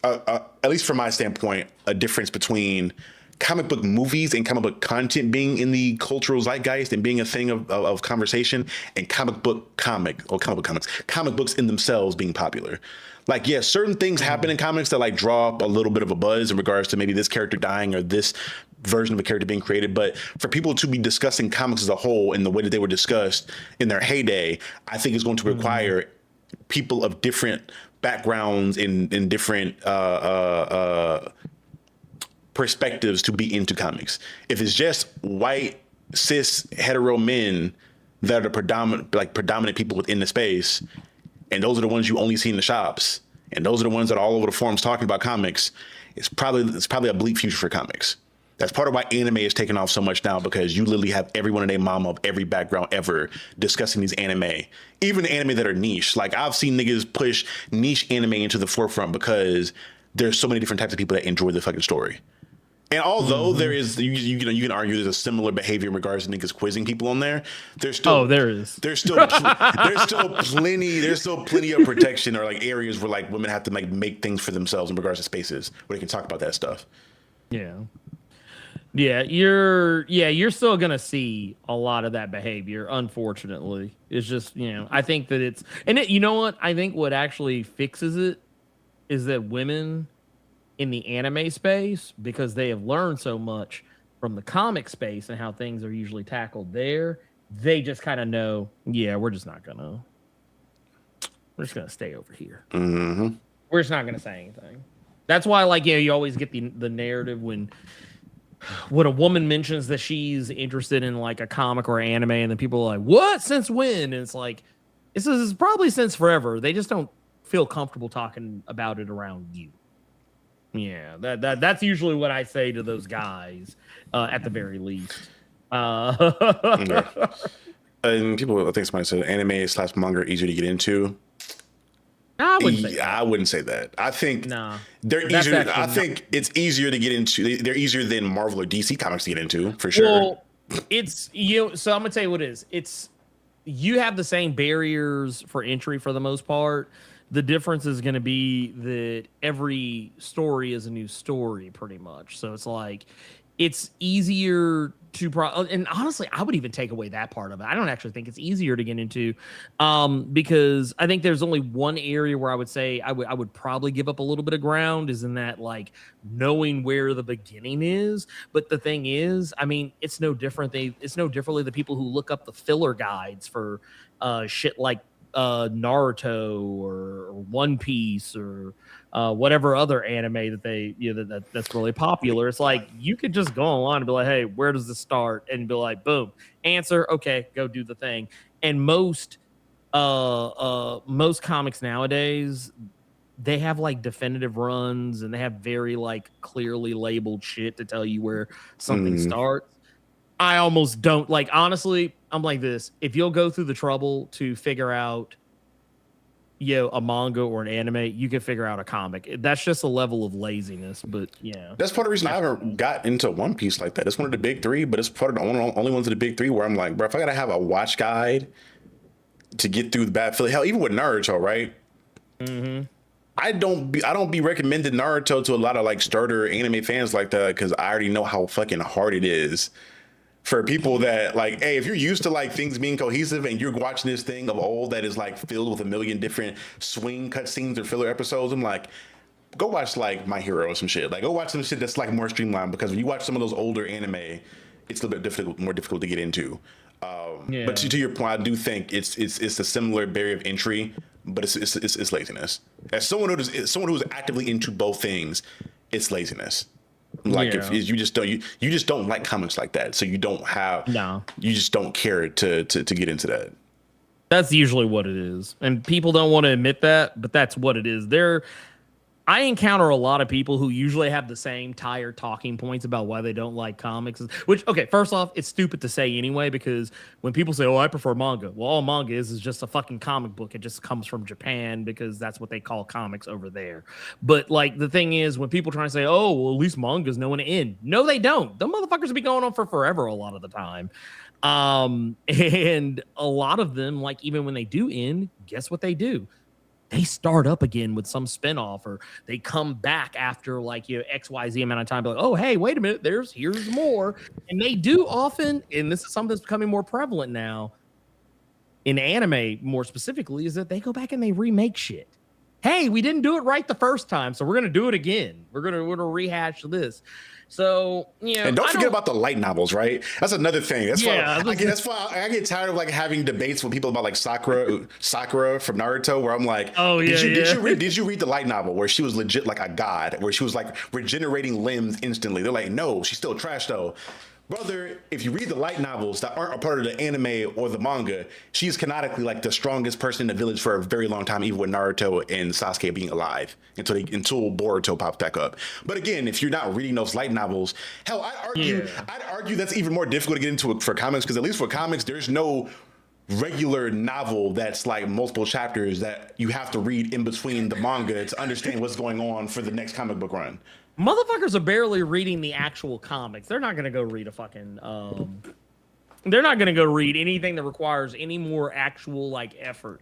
at least from my standpoint, a difference between comic book movies and comic book content being in the cultural zeitgeist and being a thing of conversation, and comic books in themselves being popular. Like, yeah, certain things happen in comics that like draw up a little bit of a buzz in regards to maybe this character dying or this version of a character being created. But for people to be discussing comics as a whole in the way that they were discussed in their heyday, I think is going to require people of different backgrounds in different perspectives to be into comics. If it's just white, cis, hetero men that are the predominant people within the space, and those are the ones you only see in the shops, and those are the ones that are all over the forums talking about comics, it's probably a bleak future for comics. That's part of why anime is taking off so much now, because you literally have everyone and their mama of every background ever discussing these anime, even anime that are niche. Like, I've seen niggas push niche anime into the forefront because there's so many different types of people that enjoy the fucking story. And although there is, you can argue there's a similar behavior in regards to niggas quizzing people on there. There's still there's still plenty of protection or like areas where like women have to like make things for themselves in regards to spaces where they can talk about that stuff. Yeah, you're still gonna see a lot of that behavior. Unfortunately, it's just, I think that you know what? I think what actually fixes it is that women in the anime space, because they have learned so much from the comic space and how things are usually tackled there, they just kind of know, we're just gonna stay over here. We're just not gonna say anything. That's why, like, you always get the narrative when a woman mentions that she's interested in like a comic or anime, and then people are like, what? Since when? And it's like, this is probably since forever. They just don't feel comfortable talking about it around you. Yeah, that's usually what I say to those guys, at the very least. And people, I think somebody said anime / manga are easier to get into. I wouldn't say that. I think they're easier. I think it's easier to get into. They're easier than Marvel or DC comics to get into, for sure. Well, it's so I'm gonna tell you what it is. It's, you have the same barriers for entry for the most part. The difference is going to be that every story is a new story, pretty much. So it's like, it's easier to and honestly, I would even take away that part of it. I don't actually think it's easier to get into, because I think there's only one area where I would say I would probably give up a little bit of ground, is in that, like, knowing where the beginning is. But the thing is, I mean, it's no different. It's no differently the people who look up the filler guides for shit like Naruto or One Piece or whatever other anime that that's really popular. It's like, you could just go online and be like, hey, where does this start? And be like, boom, answer, okay, go do the thing. And most comics nowadays, they have like definitive runs, and they have very like clearly labeled shit to tell you where something starts. I almost don't, like, honestly, I'm like this. If you'll go through the trouble to figure out, a manga or an anime, you can figure out a comic. That's just a level of laziness, but that's part of the reason I haven't got into One Piece like that. It's one of the big three, but it's part of the only ones of the big three where I'm like, bro, if I gotta have a watch guide to get through the bad feeling, hell, even with Naruto, right? I don't be recommending Naruto to a lot of like starter anime fans like that, because I already know how fucking hard it is for people that, like, hey, if you're used to like things being cohesive and you're watching this thing of old that is like filled with a million different swing cutscenes or filler episodes, I'm like, go watch like My Hero or some shit. Like, go watch some shit that's like more streamlined, because when you watch some of those older anime, it's a little bit more difficult to get into. But to your point, I do think it's a similar barrier of entry, but it's laziness. As someone who's actively into both things, it's laziness. Like, if you just don't like comics like that, so you just don't care to get into that. That's usually what it is, and people don't want to admit that, but that's what it is. I encounter a lot of people who usually have the same tired talking points about why they don't like comics, which, okay, first off, it's stupid to say anyway, because when people say, oh, I prefer manga, well, all manga is just a fucking comic book. It just comes from Japan, because that's what they call comics over there. But like, the thing is, when people try to say, oh, well, at least mangas know when to end. No, they don't. The motherfuckers be going on for forever a lot of the time. And a lot of them, like, even when they do end, guess what they do? they start up again with some spinoff, or they come back after like XYZ amount of time, be like, oh hey, wait a minute, here's more. And they do often, and this is something that's becoming more prevalent now in anime more specifically, is that they go back and they remake shit. Hey, we didn't do it right the first time, so we're gonna do it again. We're gonna rehash this. So and don't forget about the light novels, right? That's another thing. That's Yeah, why I get tired of like having debates with people about like Sakura from Naruto, where I'm like, oh yeah, did you read the light novel where she was legit like a god, where she was like regenerating limbs instantly? They're like, no, she's still trash though. Brother, if you read the light novels that aren't a part of the anime or the manga, she's canonically like the strongest person in the village for a very long time, even with Naruto and Sasuke being alive until Boruto pops back up. But again, if you're not reading those light novels, hell, I'd argue that's even more difficult to get into for comics, because at least for comics, there's no regular novel that's like multiple chapters that you have to read in between the manga to understand what's going on for the next comic book run. Motherfuckers are barely reading the actual comics. They're not going to go read a fucking they're not going to go read anything that requires any more actual like effort.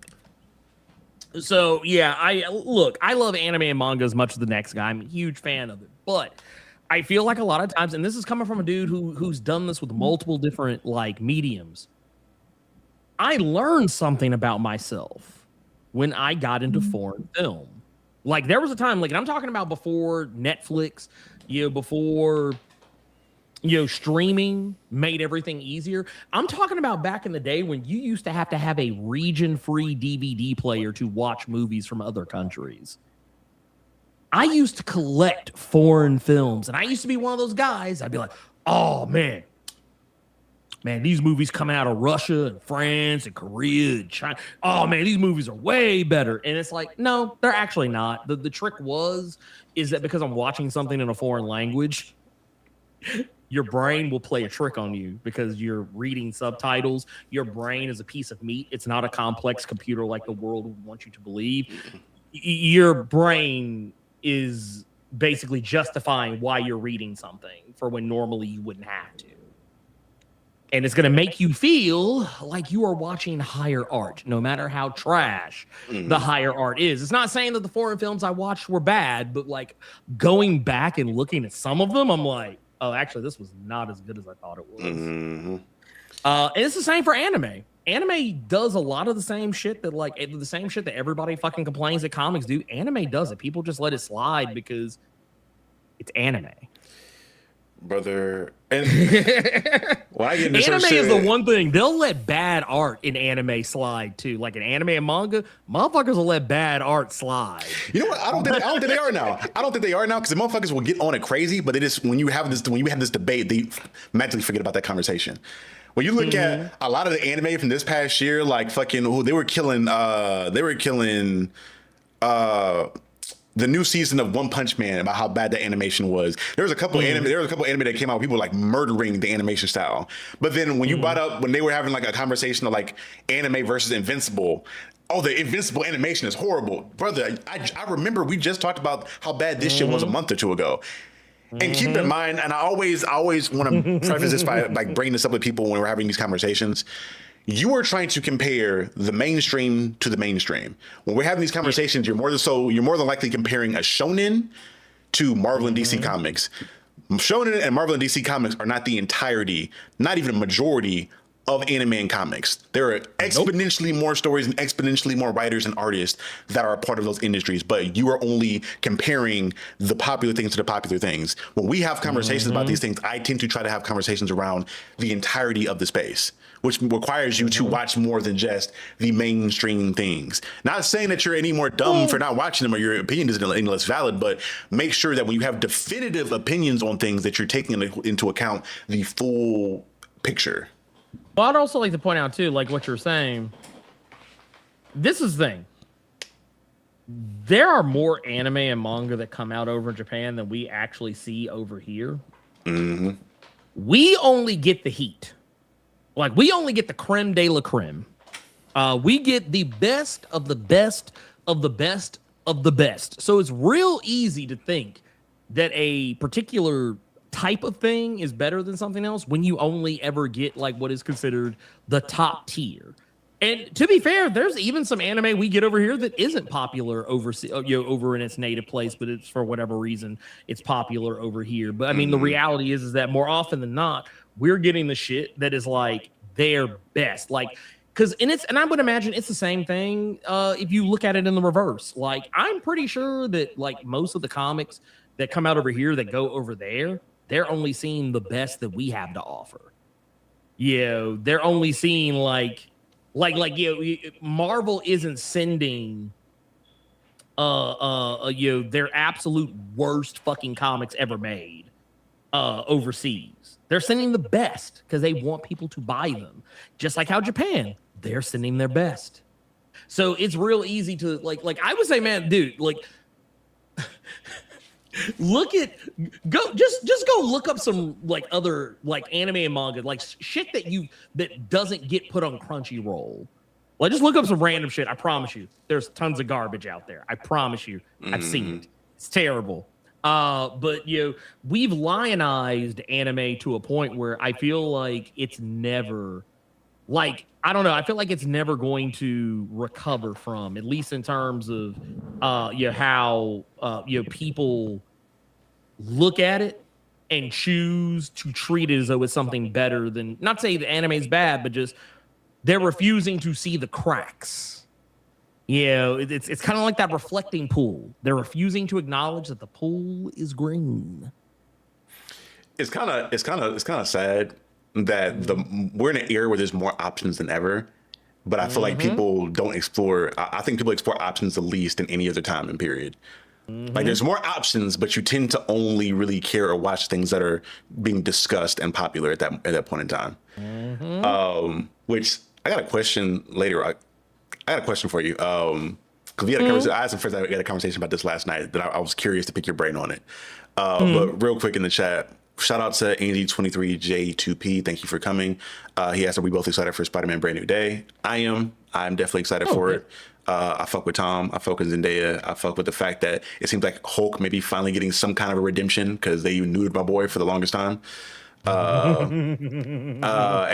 So yeah, I love anime and manga as much as the next guy. I'm a huge fan of it, but I feel like a lot of times, and this is coming from a dude who's done this with multiple different like mediums, I learned something about myself when I got into foreign film. Like there was a time, like, and I'm talking about before Netflix, before streaming made everything easier. I'm talking about back in the day when you used to have a region-free DVD player to watch movies from other countries. I used to collect foreign films, and I used to be one of those guys. I'd be like, oh man, these movies coming out of Russia and France and Korea and China. Oh man, these movies are way better. And it's like, no, they're actually not. The trick is that because I'm watching something in a foreign language, your brain will play a trick on you because you're reading subtitles. Your brain is a piece of meat. It's not a complex computer like the world would want you to believe. Your brain is basically justifying why you're reading something for when normally you wouldn't have to. And it's going to make you feel like you are watching higher art, no matter how trash the higher art is. It's not saying that the foreign films I watched were bad, but like going back and looking at some of them, I'm like, oh, actually, this was not as good as I thought it was. And it's the same for anime. Anime does a lot of the same shit that everybody fucking complains that comics do. Anime does it. People just let it slide because it's anime. Brother, and when I get into anime shit, is the one thing they'll let bad art in anime slide too. Like in anime and manga, motherfuckers will let bad art slide. You know what? I don't think they are now. I don't think they are now because the motherfuckers will get on it crazy, but they just when you have this debate, they mentally forget about that conversation. When you look at a lot of the anime from this past year, like fucking, they were killing the new season of One Punch Man about how bad the animation was. There was a couple anime that came out, people were like murdering the animation style. But then when you brought up, when they were having like a conversation of like anime versus Invincible, oh, the Invincible animation is horrible. Brother, I remember we just talked about how bad this shit was a month or two ago. And keep in mind, and I always want to preface this by like bringing this up with people when we're having these conversations. You are trying to compare the mainstream to the mainstream. When we're having these conversations, you're more than likely comparing a shonen to Marvel and DC comics. Shonen and Marvel and DC comics are not the entirety, not even a majority of anime and comics. There are exponentially more stories and exponentially more writers and artists that are a part of those industries, but you are only comparing the popular things to the popular things. When we have conversations about these things, I tend to try to have conversations around the entirety of the space, which requires you to watch more than just the mainstream things. Not saying that you're any more dumb for not watching them or your opinion isn't any less valid, but make sure that when you have definitive opinions on things that you're taking into account the full picture. Well, I'd also like to point out too, like what you're saying, this is the thing. There are more anime and manga that come out over in Japan than we actually see over here. We only get the heat. Like, we only get the creme de la creme. We get the best of the best of the best of the best. So it's real easy to think that a particular type of thing is better than something else when you only ever get like what is considered the top tier. And to be fair, there's even some anime we get over here that isn't popular overseas, over in its native place, but it's for whatever reason it's popular over here. But I mean, the reality is that more often than not, we're getting the shit that is like their best, like. And I would imagine it's the same thing if you look at it in the reverse. Like, I'm pretty sure that like most of the comics that come out over here that go over there, they're only seeing the best that we have to offer. They're only seeing like Marvel isn't sending their absolute worst fucking comics ever made overseas. They're sending the best because they want people to buy them. Just like how Japan, they're sending their best. So it's real easy to like I would say, man, dude, like just go look up some like other like anime and manga, like shit that doesn't get put on Crunchyroll. Like, just look up some random shit. I promise you, there's tons of garbage out there. I promise you, I've seen it. It's terrible. But we've lionized anime to a point where I feel like it's never, like, I don't know. I feel like it's never going to recover from, at least in terms of, how people look at it and choose to treat it as though it's something better than, not say the anime is bad, but just they're refusing to see the cracks. It's kind of like that reflecting pool. They're refusing to acknowledge that the pool is green. It's kind of sad that we're in an era where there's more options than ever, but I feel like people don't explore. I think people explore options the least in any other time and period. Like, there's more options, but you tend to only really care or watch things that are being discussed and popular at that point in time. Which I got a question later. I got a question for you. Because we had a conversation. I had some friends that we had a conversation about this last night that I was curious to pick your brain on it. But real quick in the chat, shout out to Andy23J2P. Thank you for coming. He asked, are we both excited for Spider-Man Brand New Day? I'm definitely excited for it. I fuck with Tom. I fuck with Zendaya. I fuck with the fact that it seems like Hulk may be finally getting some kind of a redemption because they nude my boy for the longest time. And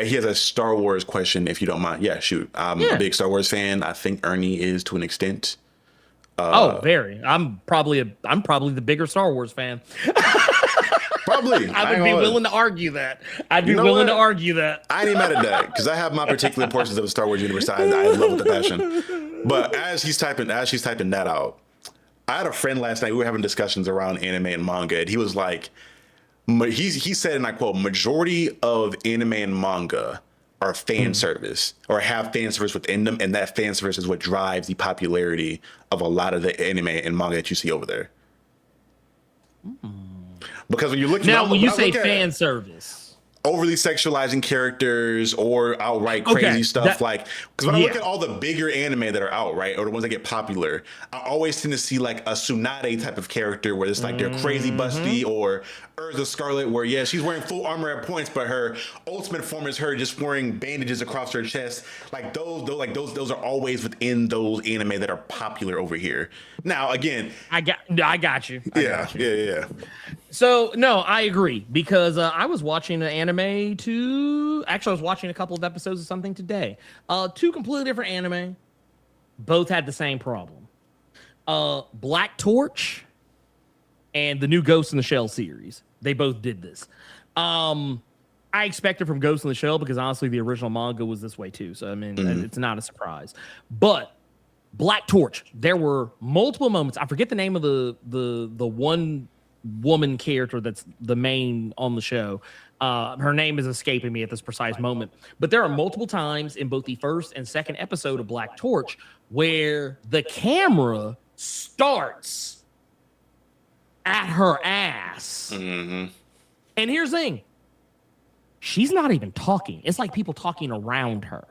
he has a Star Wars question, if you don't mind. Yeah, shoot. I'm a big Star Wars fan. I think Ernie is to an extent. Very. I'm probably the bigger Star Wars fan. Probably. I would be willing to argue that. I'd be willing to argue that. I ain't even mad at that because I have my particular portions of the Star Wars universe I love with a passion. But as she's typing that out, I had a friend last night. We were having discussions around anime and manga, and he was like, he said, and I quote, majority of anime and manga are fan service or have fan service within them, and that fan service is what drives the popularity of a lot of the anime and manga that you see over there. Because when you look now, when you say fan service, overly sexualizing characters or outright crazy stuff, because when I look at all the bigger anime that are out, right, or the ones that get popular, I always tend to see like a Tsunade type of character where it's like they're crazy busty, or Urza Scarlet where she's wearing full armor at points, but her ultimate form is her just wearing bandages across her chest. Like those are always within those anime that are popular over here. Now again, I got you. Yeah. So no, I agree because I was watching an anime too. Actually, I was watching a couple of episodes of something today. Two completely different anime, both had the same problem. Black Torch and the new Ghost in the Shell series. They both did this. I expected from Ghost in the Shell because honestly, the original manga was this way too. So I mean, it's not a surprise. But Black Torch, there were multiple moments. I forget the name of the one woman character that's the main on the show. Her name is escaping me at this precise moment. But there are multiple times in both the first and second episode of Black Torch where the camera starts at her ass. And here's the thing. She's not even talking. It's like people talking around her.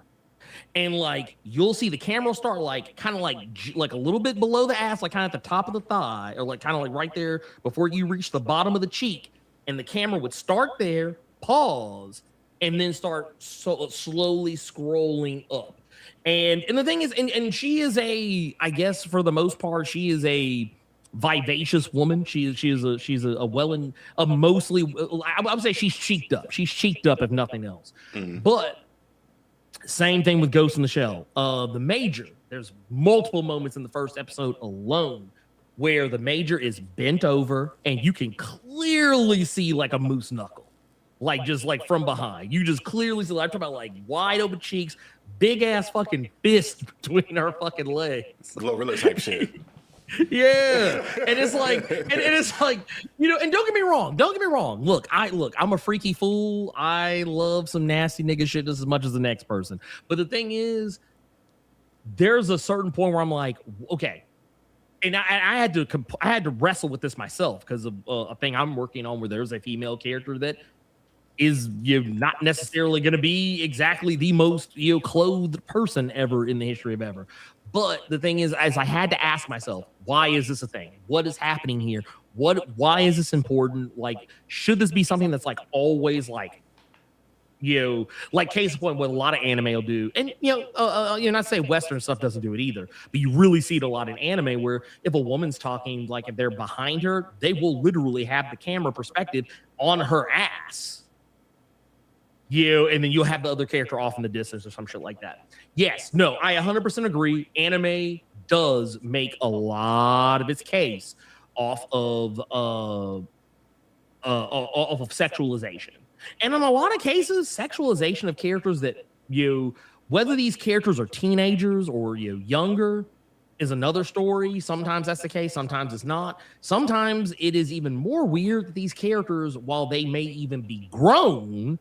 And like you'll see the camera start like kind of like a little bit below the ass, like kind of at the top of the thigh, or like kind of like right there before you reach the bottom of the cheek. And the camera would start there, pause, and then start slowly scrolling up. And the thing is, and she is I guess for the most part, she is a vivacious woman. She's a mostly, I would say she's cheeked up. She's cheeked up if nothing else. But Same thing with Ghost in the Shell. The Major, there's multiple moments in the first episode alone where the Major is bent over and you can clearly see like a moose knuckle, like just like from behind. You just clearly see, I'm talking about like wide open cheeks, big ass fucking fist between her fucking legs. Glorilla type shit. Yeah, and it's like, and it's like, and don't get me wrong. Look, I'm a freaky fool. I love some nasty nigga shit just as much as the next person. But the thing is, there's a certain point where I'm like, okay, and I had to wrestle with this myself because of a thing I'm working on where there's a female character that is not necessarily going to be exactly the most clothed person ever in the history of ever. But the thing is, as I had to ask myself, why is this a thing? What is happening here? Why is this important? Like, should this be something that's like always like, like case in point, what a lot of anime will do, and not say Western stuff doesn't do it either, but you really see it a lot in anime where if a woman's talking, like if they're behind her, they will literally have the camera perspective on her ass. And then you'll have the other character off in the distance or some shit like that. Yes, no, I 100% agree. Anime does make a lot of its case off of sexualization, and in a lot of cases, sexualization of characters that whether these characters are teenagers or younger is another story. Sometimes that's the case. Sometimes it's not. Sometimes it is even more weird that these characters, while they may even be grown,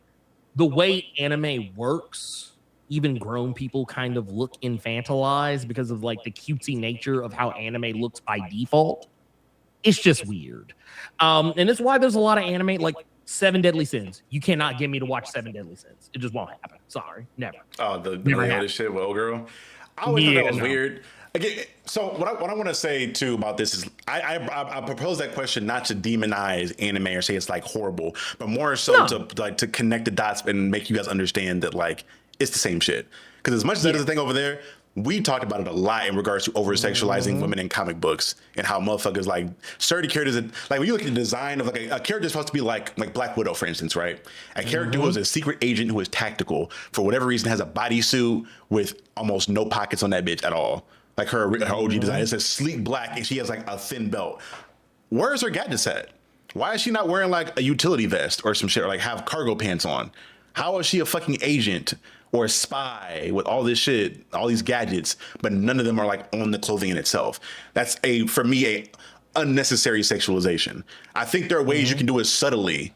the way anime works, even grown people kind of look infantilized because of like the cutesy nature of how anime looks by default. It's just weird. And it's why there's a lot of anime like Seven Deadly Sins. You cannot get me to watch Seven Deadly Sins. It just won't happen. Sorry, never. Oh, the never shit with old girl. I always thought that was weird. Again, so what I want to say too about this is I propose that question not to demonize anime or say it's like horrible, but more so to connect the dots and make you guys understand that like it's the same shit. Because as much as that is a thing over there, we talked about it a lot in regards to over sexualizing women in comic books and how motherfuckers like certain characters that, like when you look at the design of like a character is supposed to be like Black Widow, for instance, right? A character who is a secret agent who is tactical for whatever reason has a bodysuit with almost no pockets on that bitch at all. Like her OG design, it's a sleek black and she has like a thin belt. Where's her gadgets at? Why is she not wearing like a utility vest or some shit, or like have cargo pants on? How is she a fucking agent or a spy with all this shit, all these gadgets, but none of them are like on the clothing in itself? That's for me, a unnecessary sexualization. I think there are ways you can do it subtly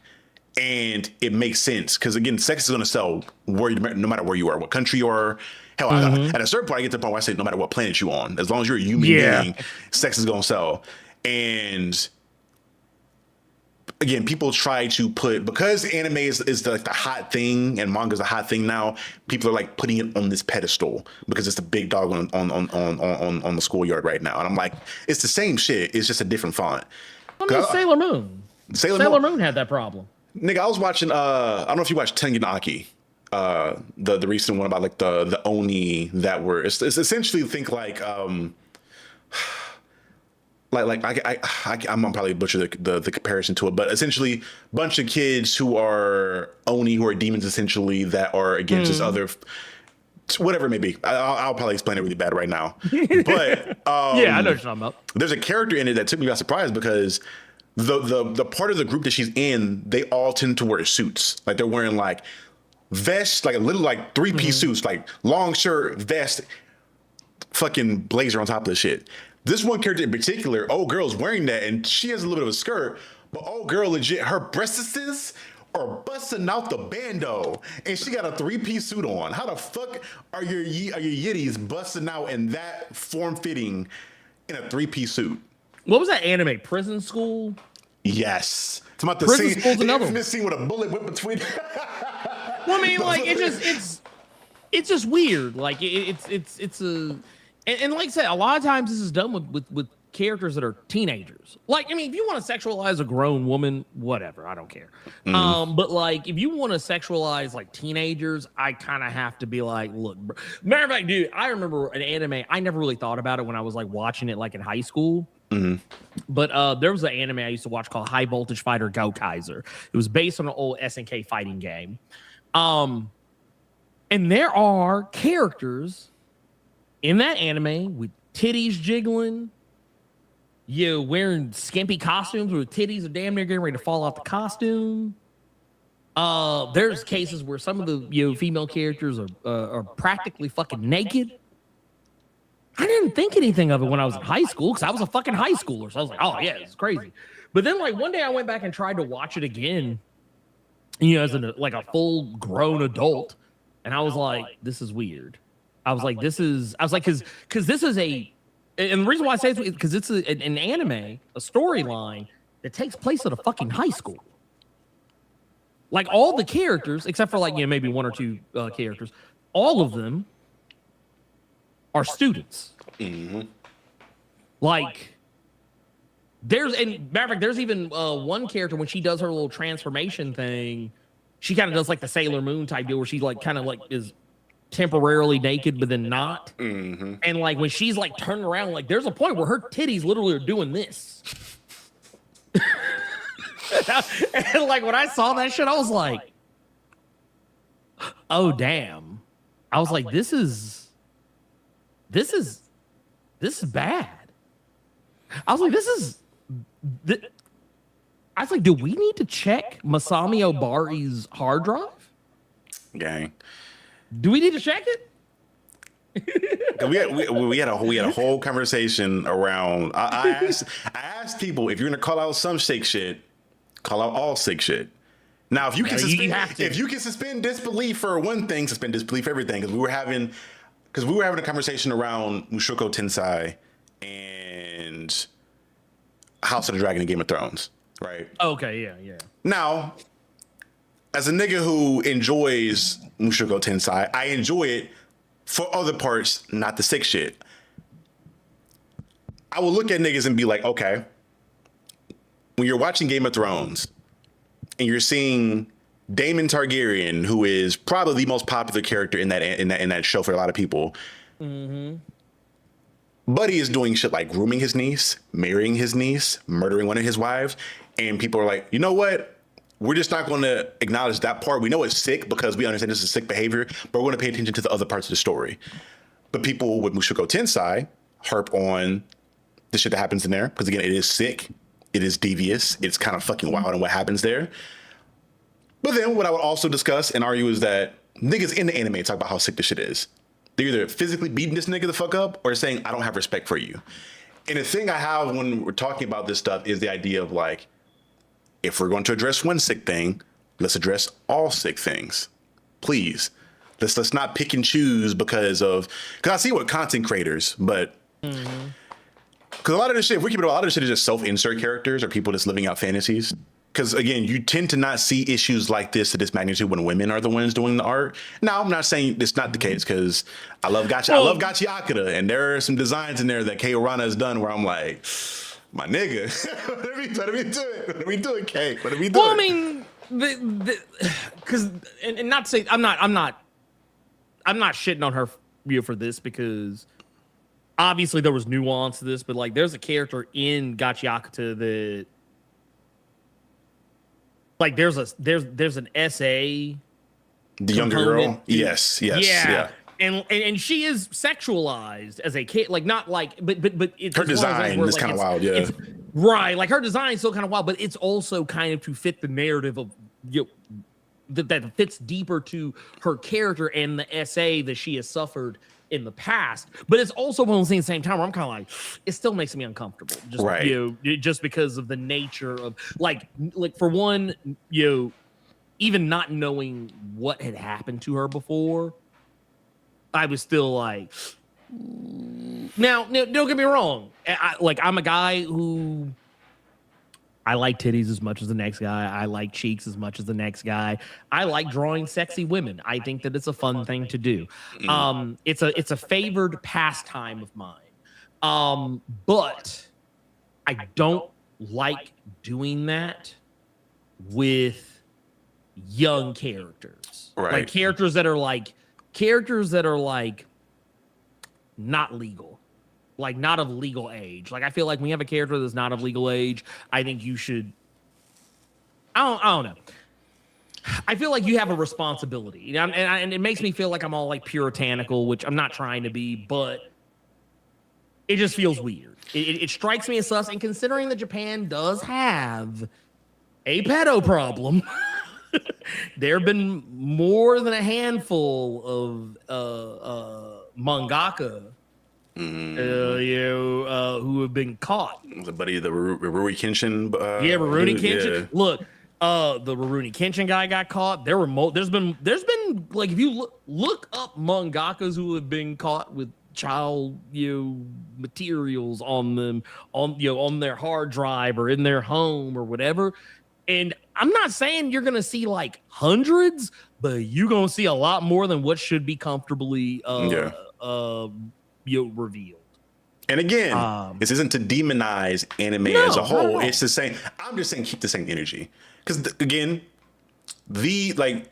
and it makes sense. Because again, sex is going to sell no matter where you are, what country you are. Hell, at a certain point, I get to the point where I say, no matter what planet you're on, as long as you're a human being, sex is going to sell. And again, people try to put, because anime is the hot thing and manga is a hot thing now, people are like putting it on this pedestal because it's the big dog on the schoolyard right now. And I'm like, it's the same shit. It's just a different font. I mean, Sailor Moon. Sailor Moon had that problem. Nigga, I was watching, I don't know if you watched Tengen the recent one about like the Oni that were, it's essentially think like I'm probably butcher the comparison to it, but essentially bunch of kids who are Oni, who are demons essentially, that are against this other, whatever it may be. I'll probably explain it really bad right now, but yeah, I know what you're talking about. There's a character in it that took me by surprise because the part of the group that she's in, they all tend to wear suits. Like they're wearing like vests, like a little like three-piece suits, like long shirt, vest, fucking blazer on top of the shit. This one character in particular, old girl's wearing that, and she has a little bit of a skirt, but old girl legit, her breastises are busting out the bando, and she got a three-piece suit on. How the fuck are your yitties busting out in that form-fitting in a three-piece suit? What was that anime? Prison School? Yes. It's about the Prison scene, School's the another infamous scene with a bullet whip between. Well, I mean, like it's just weird. Like it's a, and like I said, a lot of times this is done with characters that are teenagers. Like, I mean, if you want to sexualize a grown woman, whatever, I don't care. But like, if you want to sexualize like teenagers, I kind of have to be like, look, bro. Matter of fact, dude, I remember an anime. I never really thought about it when I was like watching it like in high school. But there was an anime I used to watch called High Voltage Fighter Go Kaiser. It was based on an old SNK fighting game. And And there are characters in that anime with titties jiggling, wearing skimpy costumes where titties are damn near getting ready to fall off the costume. There's cases where some of the female characters are practically fucking naked. I didn't think anything of it when I was in high school because I was a fucking high schooler. So I was like, oh yeah, it's crazy. But then like one day I went back and tried to watch it again, as a full grown adult, and I was like, this is weird. Because this is and the reason why I say it's because it's an anime, a storyline that takes place at a fucking high school. Like all the characters, except for like maybe one or two characters, all of them are students. Mm-hmm. Like matter of fact, there's even one character when she does her little transformation thing, she kind of does like the Sailor Moon type deal where she like kind of like is temporarily naked but then not. Mm-hmm. And like when she's like turning around, like there's a point where her titties literally are doing this. And like when I saw that shit, I was like, oh damn. I was like, this is bad. I was like, I was like, do we need to check Masami Obari's hard drive? Gang. Do we need to check it? we had a whole conversation around. I asked people, if you're gonna call out some sick shit, call out all sick shit. Now, if you can suspend disbelief for one thing, suspend disbelief for everything. Because we were having a conversation around Mushoku Tensei and House of the Dragon and Game of Thrones, right? Okay, yeah. Now, as a nigga who enjoys Mushoku Tensei, I enjoy it for other parts, not the sick shit. I will look at niggas and be like, okay, when you're watching Game of Thrones and you're seeing Daemon Targaryen, who is probably the most popular character in that show for a lot of people, Buddy is doing shit like grooming his niece, marrying his niece, murdering one of his wives, and people are like, you know what? We're just not going to acknowledge that part. We know it's sick because we understand this is sick behavior, but we're going to pay attention to the other parts of the story. But people with Mushoku Tensei harp on the shit that happens in there because, again, it is sick. It is devious. It's kind of fucking wild in what happens there. But then what I would also discuss and argue is that niggas in the anime talk about how sick this shit is. They're either physically beating this nigga the fuck up or saying, I don't have respect for you. And the thing I have when we're talking about this stuff is the idea of like, if we're going to address one sick thing, let's address all sick things. Please. Let's not pick and choose because I see what content creators, but because a lot of this shit, if we keep it, a lot of this shit is just self-insert characters or people just living out fantasies. Because again, you tend to not see issues like this to this magnitude when women are the ones doing the art. Now, I'm not saying it's not the case because I love Gachi Akira, and there are some designs in there that Kei Orana has done where I'm like, my nigga, what are we doing? What are we doing, Kei? What are we doing? Well, I mean, because and not to say I'm not shitting on her for this because obviously there was nuance to this, but like there's a character in Gachiakata that like there's an essay. The younger girl? Yes. Yeah. And she is sexualized as a kid, like not like, but it's her design is kind of wild, yeah. Right, like her design is still kind of wild, but it's also kind of to fit the narrative of that fits deeper to her character and the essay that she has suffered in the past. But it's also one of those things at the same time where I'm kind of like, it still makes me uncomfortable, just right. Just because of the nature of like for one, even not knowing what had happened to her before. I was still like, now, don't get me wrong. I'm a guy who, I like titties as much as the next guy. I like cheeks as much as the next guy. I like drawing sexy women. I think that it's a fun thing to do. It's a favored pastime of mine. But I don't like doing that with young characters. Right. Like characters that are like not legal, like not of legal age. Like I feel like when you have a character that's not of legal age, I think you should. I don't know. I feel like you have a responsibility, and it makes me feel like I'm all like puritanical, which I'm not trying to be, but it just feels weird. It strikes me as sus, and considering that Japan does have a pedo problem, there have been more than a handful of mangaka who have been caught. The buddy, the Ruri Kenshin. Rurouni Kenshin. Yeah. Look, the Rurouni Kenshin guy got caught. There's been like, if you look up mangakas who have been caught with child materials on them, on their hard drive or in their home or whatever. And I'm not saying you're gonna see like hundreds, but you're gonna see a lot more than what should be comfortably revealed. And again, this isn't to demonize anime as a whole. It's the same. I'm just saying keep the same energy, because again,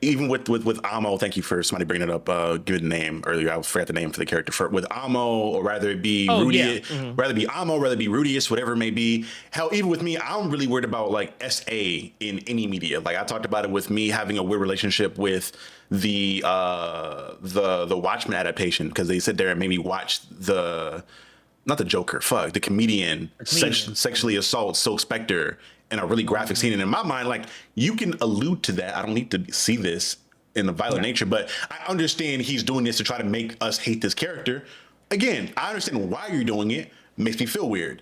even with Amo, thank you for somebody bringing it up. Give it a name earlier. I forgot the name for the character. With Amo, or rather it be Rudy, rather be Amo, rather be Rudius, whatever it may be. Hell, even with me, I'm really worried about like SA in any media. Like I talked about it with me having a weird relationship with the Watchmen adaptation, because they sit there and made me watch the comedian sexually assault Silk Spectre in a really graphic scene. And in my mind, like, you can allude to that. I don't need to see this in a violent nature, but I understand he's doing this to try to make us hate this character. Again, I understand why you're doing it. Makes me feel weird.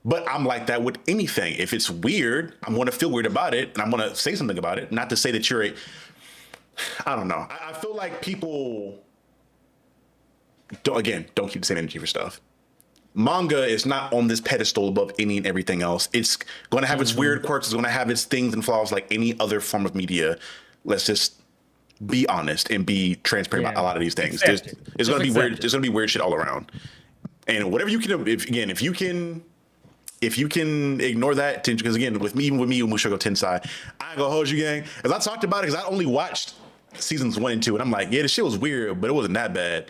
But I'm like that with anything. If it's weird, I'm going to feel weird about it, and I'm going to say something about it. Not to say that I don't know. I feel like people don't keep the same energy for stuff. Manga is not on this pedestal above any and everything else. It's going to have its weird quirks. It's going to have its things and flaws like any other form of media. Let's just be honest and be transparent about a lot of these things. There's going to be weird. There's going to be weird shit all around. And whatever you can, if you can ignore that, because again, with me and Mushoku Tensei, I ain't gonna hold you, gang. Because I talked about it, because I only watched seasons 1 and 2, and I'm like, yeah, this shit was weird, but it wasn't that bad.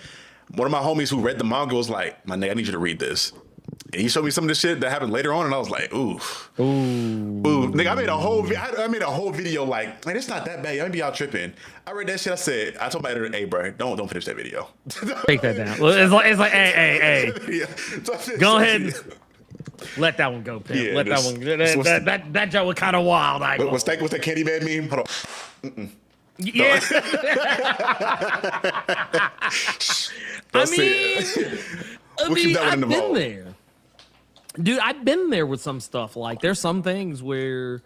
One of my homies who read the manga was like, my nigga, I need you to read this. And he showed me some of the shit that happened later on, and I was like, ooh. Nigga, I made a whole video like, man, it's not that bad. Maybe y'all tripping. I read that shit. I told my editor, hey, bro, don't finish that video. Take that down. Well, it's like, hey. Go ahead and let that one go, Pimp. Let that one. That joke was kind of wild. What's that Candyman meme? Hold on. Yeah. I've been there. Dude, I've been there with some stuff. Like, there's some things where,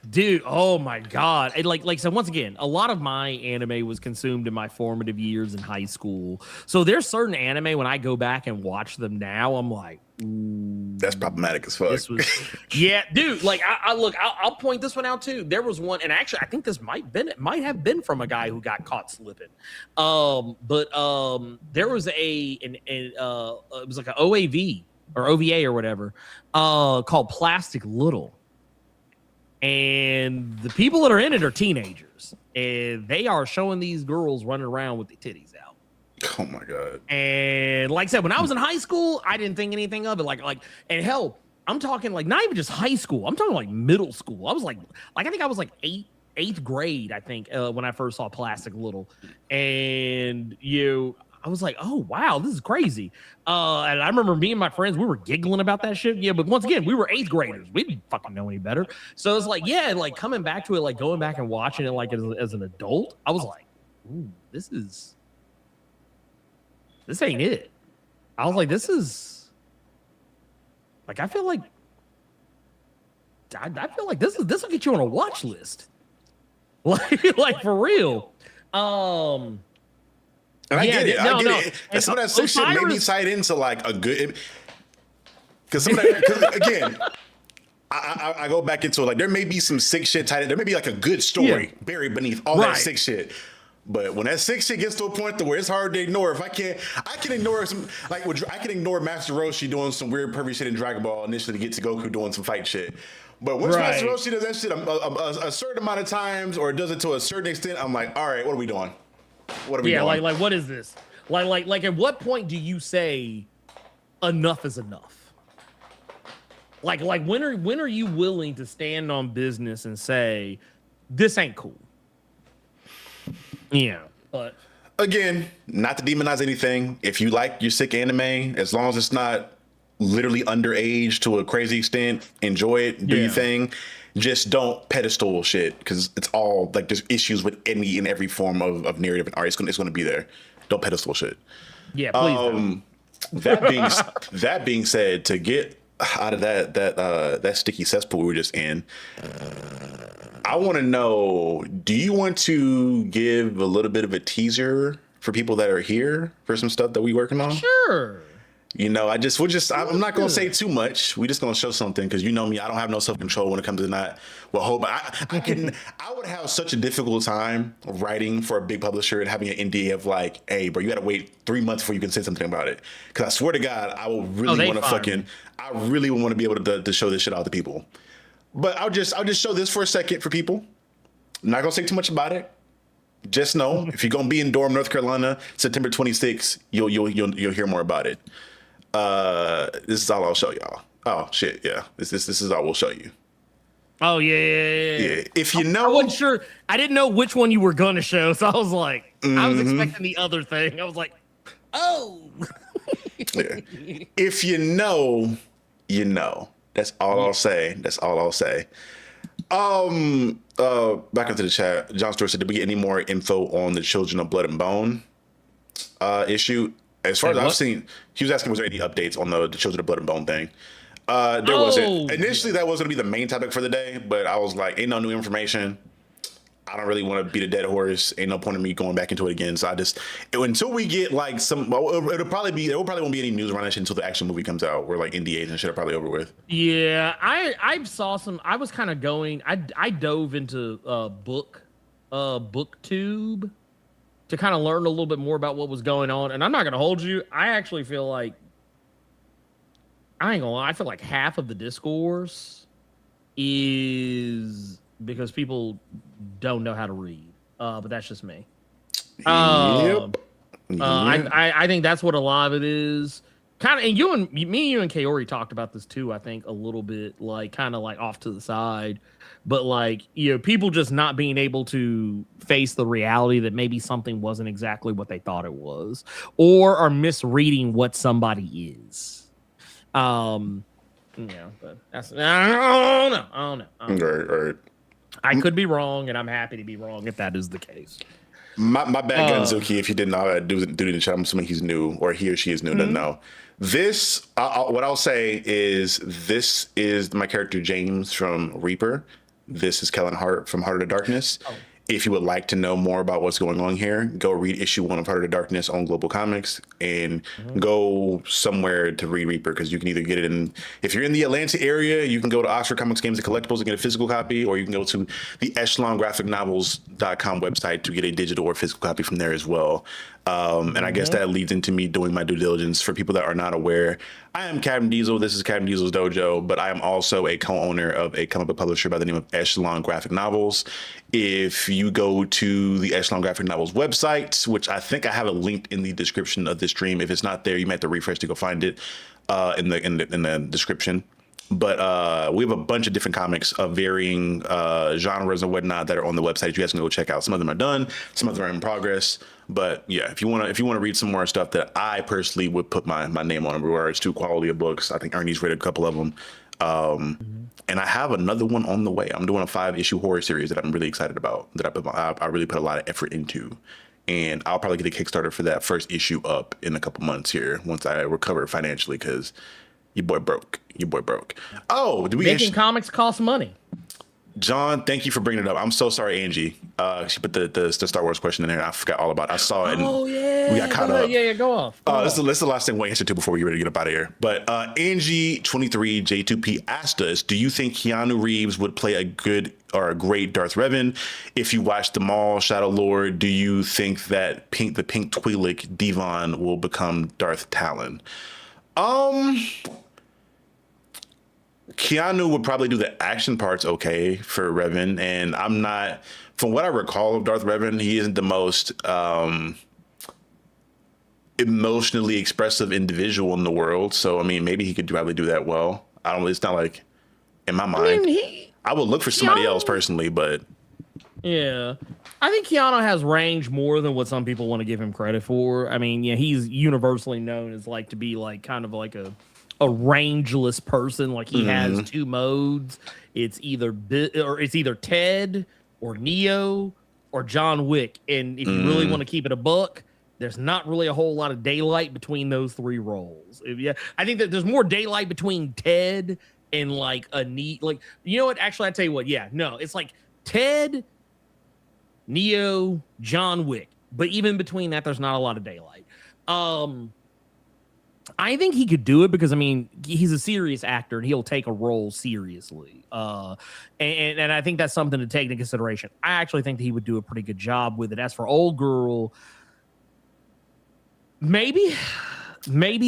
dude, oh my God. So once again, a lot of my anime was consumed in my formative years in high school. So there's certain anime, when I go back and watch them now, I'm like, ooh, that's problematic as fuck. Yeah, dude. Like, I'll point this one out too. There was one, and actually, I think this might have been from a guy who got caught slipping. But there was it was like an OAV or OVA or whatever, called Plastic Little, and the people that are in it are teenagers, and they are showing these girls running around with their titties out. Oh my God. And like I said, when I was in high school, I didn't think anything of it. And hell, I'm talking like not even just high school. I'm talking like middle school. I was like I think I was like eighth grade, I think, when I first saw Plastic Little. And I was like, oh wow, this is crazy. And I remember me and my friends, we were giggling about that shit. Yeah, but once again, we were eighth graders. We didn't fucking know any better. So it's like, yeah, like coming back to it, like going back and watching it like as an adult, I was like, ooh, this ain't it. I was like, this is like, I feel like this will get you on a watch list. like for real. And I get it. I get it. And some of that sick shit made me tied into like a good, because again, I go back into it, like there may be some sick shit tied in. There may be like a good story buried beneath all that sick shit. But when that sick shit gets to a point to where it's hard to ignore, I can ignore I can ignore Master Roshi doing some weird pervy shit in Dragon Ball initially to get to Goku doing some fight shit. But once Master Roshi does that shit a certain amount of times, or does it to a certain extent, I'm like, all right, what are we doing? What are we doing? Yeah, like what is this? Like at what point do you say enough is enough? Like when are you willing to stand on business and say this ain't cool. Yeah, but Again, not to demonize anything. If you like your sick anime, as long as it's not literally underage to a crazy extent, enjoy it, do your thing. Just don't pedestal shit, because it's all like there's issues with any and every form of narrative and art. It's gonna be there. Don't pedestal shit. yeah, please. Don't. That being said, to get out of that sticky cesspool we were just in, I want to know, do you want to give a little bit of a teaser for people that are here for some stuff that we working on? Sure. You know, I'm not going to say too much. We're just going to show something, because you know me, I don't have no self-control when it comes to not, well, hope I would have such a difficult time writing for a big publisher and having an NDA of like, hey, bro, you got to wait 3 months before you can say something about it. Because I swear to God, I will really want to I really want to be able to show this shit out to people. But I'll just show this for a second for people. I'm not going to say too much about it. Just know, if you're going to be in Durham, North Carolina, September 26th, you'll hear more about it. This is all I'll show y'all. Oh shit, yeah. This is all we'll show you. Oh yeah. If you know, I wasn't sure. I didn't know which one you were gonna show, so I was like, I was expecting the other thing. I was like, oh. Yeah. If you know, you know. That's all I'll say. That's all I'll say. Back into the chat. John Stewart said, did we get any more info on the Children of Blood and Bone issue? As far as I've seen, he was asking, was there any updates on the Children of Blood and Bone thing? There wasn't. Initially, that was going to be the main topic for the day, but I was like, ain't no new information. I don't really want to beat a dead horse. Ain't no point in me going back into it again. So I just, until we get like some, there will probably won't be any news around that shit until the actual movie comes out, where like NDAs and shit are probably over with. Yeah, I saw some. I was kind of going. I dove into BookTube to kind of learn a little bit more about what was going on. And I'm not gonna hold you. I actually feel like, I ain't gonna lie, I feel like half of the discourse is because people don't know how to read. But that's just me. Yep. I think that's what a lot of it is. Kind of, and you and Kaori talked about this too, I think, a little bit, like kind of like off to the side. But like, you know, people just not being able to face the reality that maybe something wasn't exactly what they thought it was, or are misreading what somebody is. Yeah, but that's, I don't know. Right. I could be wrong, and I'm happy to be wrong if that is the case. My bad, Gunzuki. If you didn't know, do in the chat. I'm assuming he's new, or he or she is new. Doesn't know. This, what I'll say is, this is my character James from Reaper. This is Kellen Hart from Heart of the Darkness. Oh. If you would like to know more about what's going on here, go read issue 1 of Heart of the Darkness on Global Comics, and go somewhere to read Reaper, because you can either get it in, if you're in the Atlanta area, you can go to Oxford Comics, Games, and Collectibles and get a physical copy, or you can go to the echelongraphicnovels.com website to get a digital or physical copy from there as well. And I guess that leads into me doing my due diligence. For people that are not aware, I am Captain Diesel. This is Captain Diesel's Dojo, but I am also a co-owner of a comic book publisher by the name of Echelon Graphic Novels. If you go to the Echelon Graphic Novels website, which I think I have it linked in the description of this stream. If it's not there, you might have to refresh to go find it in the description. But we have a bunch of different comics of varying genres and whatnot that are on the website. You guys can go check out. Some of them are done, some of them are in progress. But yeah, if you want to read some more stuff that I personally would put my name on in regards to quality of books, I think Ernie's read a couple of them. And I have another one on the way. I'm doing a 5-issue horror series that I'm really excited about, that I really put a lot of effort into. And I'll probably get a Kickstarter for that first issue up in a couple months here, once I recover financially, because your boy broke. Oh, making comics costs money. John, thank you for bringing it up. I'm so sorry, Angie. She put the Star Wars question in there. I forgot all about it. I saw it. And we got caught up. Yeah, go off. This is the last thing we'll answer to before we ready to get up out of here. But Angie23J2P asked us, do you think Keanu Reeves would play a good or a great Darth Revan? If you watch The Maul, Shadow Lord, do you think that the pink Twi'lek Devon will become Darth Talon? Keanu would probably do the action parts okay for Revan, and I'm not, from what I recall of Darth Revan, he isn't the most emotionally expressive individual in the world. So I mean, maybe he could probably do that well. It's not like, in my mind, I would look for somebody else personally, but Yeah. I think Keanu has range more than what some people want to give him credit for. I mean, yeah, he's universally known as like to be like kind of like a rangeless person. Like he has two modes. It's either it's either Ted or Neo or John Wick. And if you really want to keep it a buck, there's not really a whole lot of daylight between those three roles. Yeah, I think that there's more daylight between Ted and like a neat, like, you know what? Actually, I tell you what. Yeah, no, it's like Ted, Neo, John Wick. But even between that, there's not a lot of daylight. I think he could do it because, I mean, he's a serious actor and he'll take a role seriously. And I think that's something to take into consideration. I actually think that he would do a pretty good job with it. As for Old Girl, maybe,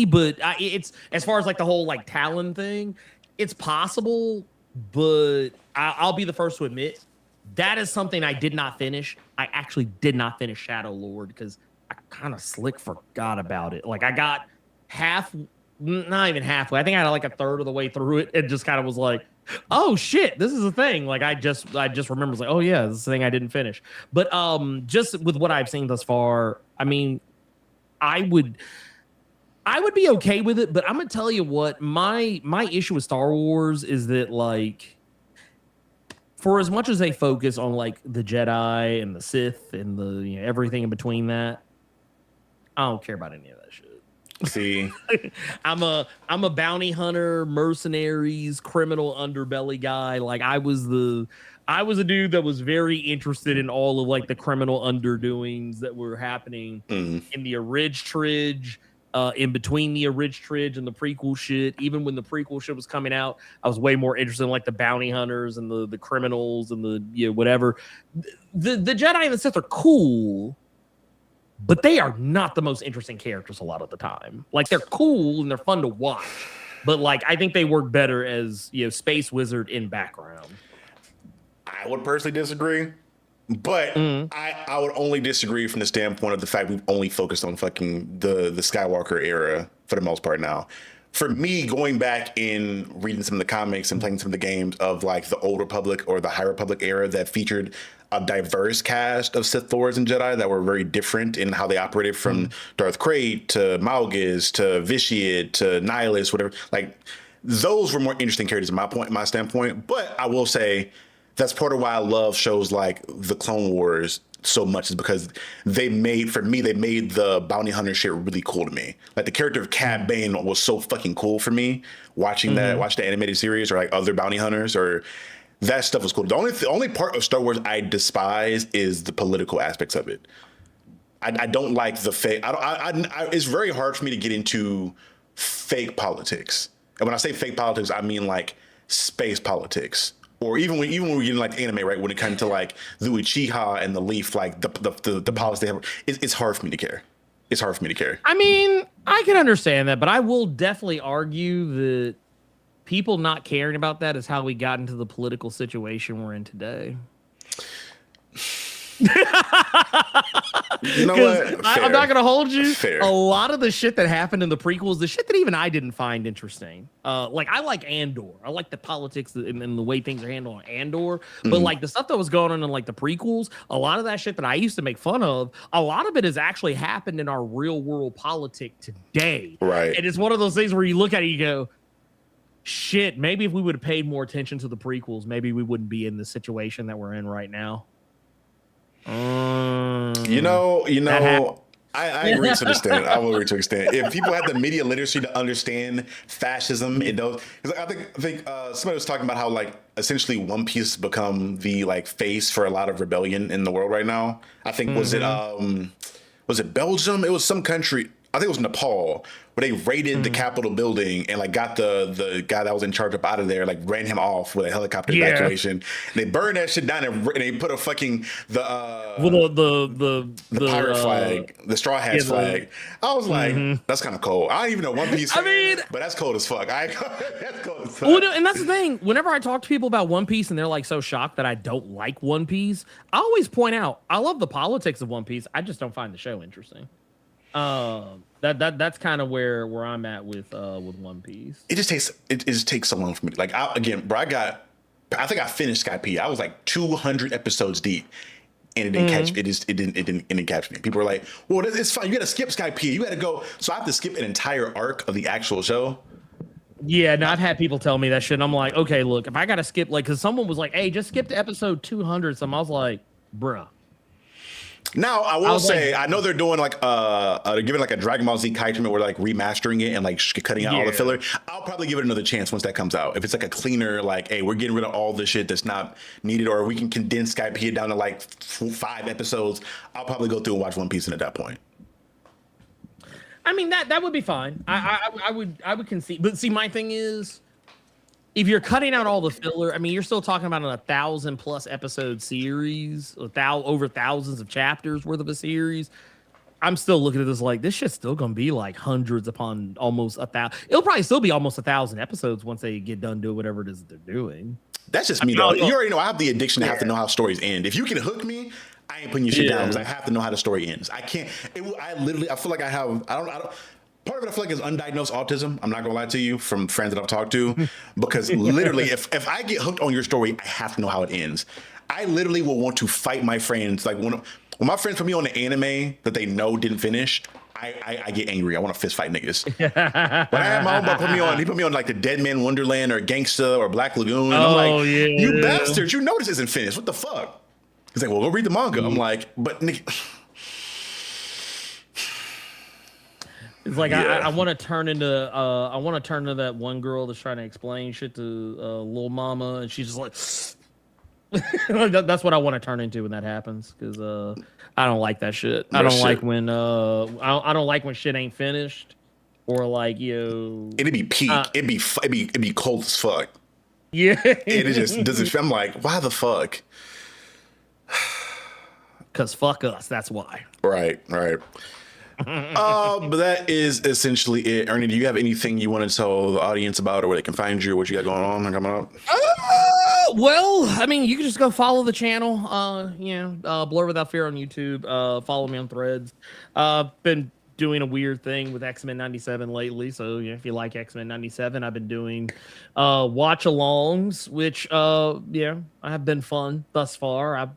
but it's, as far as like the whole like Talon thing, it's possible, but I'll be the first to admit that is something I did not finish. I actually did not finish Shadow Lord because I kind of slick forgot about it. Like I got not even halfway. I think I had like a third of the way through it and just kind of was like, oh shit, this is a thing. Like I just remember like, oh yeah, this is the thing I didn't finish. But just with what I've seen thus far, I mean, I would be okay with it, but I'm gonna tell you what, my issue with Star Wars is that, like, for as much as they focus on like the Jedi and the Sith and the, you know, everything in between that, I don't care about any of that shit. See, I'm a bounty hunter, mercenaries, criminal underbelly guy. Like I was a dude that was very interested in all of like the criminal underdoings that were happening in the Tridge, in between the Tridge and the prequel shit. Even when the prequel shit was coming out, I was way more interested in like the bounty hunters and the criminals and the, you know, whatever. The Jedi and the Sith are cool, but they are not the most interesting characters a lot of the time. Like they're cool and they're fun to watch, but like I think they work better as, you know, space wizard in background. I would personally disagree, but I would only disagree from the standpoint of the fact we've only focused on fucking the Skywalker era for the most part now. For me, going back in reading some of the comics and playing some of the games of like the Old Republic or the High Republic era that featured a diverse cast of Sith Lords and Jedi that were very different in how they operated, from Darth Krayt to Malgus to Vitiate to Nihilus, whatever. Like those were more interesting characters in my standpoint. But I will say that's part of why I love shows like the Clone Wars so much, is because they made the bounty hunter shit really cool to me. Like the character of Cad Bane was so fucking cool for me watching watch the animated series or like other bounty hunters, or that stuff was cool. The only part of Star Wars I despise is the political aspects of it. I don't like the fake. It's very hard for me to get into fake politics. And when I say fake politics, I mean like space politics. Or even when we get in like anime, right? When it comes to like the Uchiha and the Leaf, like the policy they have, it's hard for me to care. It's hard for me to care. I mean, I can understand that, but I will definitely argue that people not caring about that is how we got into the political situation we're in today. You know what? I'm not gonna hold you. Fair. A lot of the shit that happened in the prequels, the shit that even I didn't find interesting. Like I like Andor. I like the politics and the way things are handled on Andor. But like the stuff that was going on in like the prequels, a lot of that shit that I used to make fun of, a lot of it has actually happened in our real world politic today. Right. And it's one of those things where you look at it, you go, shit, maybe if we would have paid more attention to the prequels, maybe we wouldn't be in the situation that we're in right now. You know, I agree to an extent. I will agree to an extent. If people had the media literacy to understand fascism in those, because I think somebody was talking about how like essentially One Piece has become the like face for a lot of rebellion in the world right now. I think was it Belgium? It was some country. I think it was Nepal, where they raided the Capitol building and like got the guy that was in charge up out of there, like ran him off with a helicopter evacuation. And they burned that shit down and they put a fucking the pirate flag, the Straw Hats flag. I was like, that's kind of cold. I don't even know One Piece. I mean, but that's cold as fuck. That's cold as fuck. Well, and that's the thing. Whenever I talk to people about One Piece and they're like so shocked that I don't like One Piece, I always point out I love the politics of One Piece. I just don't find the show interesting. That's kind of where I'm at with One Piece. It just takes so long for me. Like I got I think I finished Sky P. I was like 200 episodes deep. And it didn't catch it didn't catch me. People were like, well, it's fine. You got to skip Sky P. You got to go. So I have to skip an entire arc of the actual show. Yeah, no, I've had people tell me that shit. And I'm like, okay, look, if I got to skip, like, because someone was like, hey, just skip to episode 200. Something. I was like, bruh. Now I will say, I know they're doing like they're giving like a Dragon Ball Z Kai treatment where like remastering it and like cutting out all the filler. I'll probably give it another chance once that comes out. If it's like a cleaner, like, hey, we're getting rid of all the shit that's not needed, or we can condense Skype here down to like 5 episodes, I'll probably go through and watch One Piece at that point. I mean, that would be fine. I would concede. But see, my thing is, if you're cutting out all the filler, I mean, you're still talking about a 1,000+ episode series, over thousands of chapters worth of a series. I'm still looking at this like, this shit's still gonna be like hundreds upon almost 1,000. It'll probably still be almost 1,000 episodes once they get done doing whatever it is that they're doing. That's just me though. You already know I have the addiction to have to know how stories end. If you can hook me, I ain't putting your shit down because I have to know how the story ends. I can't. I feel like I don't. Part of it I feel like is undiagnosed autism. I'm not gonna lie to you from friends that I've talked to, because literally if I get hooked on your story, I have to know how it ends. I literally will want to fight my friends. Like when my friends put me on the anime that they know didn't finish, I get angry. I want to fist fight niggas. When I had my homeboy he put me on like the Dead Man Wonderland or Gangsta or Black Lagoon. And I'm like, you bastards, you know this isn't finished. What the fuck? He's like, well, go read the manga. I'm like, but nigga. It's like I want to turn into that one girl that's trying to explain shit to Lil Mama, and she's just like, that's what I want to turn into when that happens, because I don't like that shit. I don't like when I don't like when shit ain't finished, or like, it'd be peak. It'd be cold as fuck. Yeah, it just doesn't. I'm like, why the fuck? Because fuck us. That's why. Right. But that is essentially it. Ernie, do you have anything you want to tell the audience about, or where they can find you, or what you got going on and coming up? Well, I mean, you can just go follow the channel. Blur Without Fear on YouTube. Follow me on Threads. Been doing a weird thing with X-Men 97 lately. So if you like X-Men 97, I've been doing watch-alongs, which have been fun thus far. I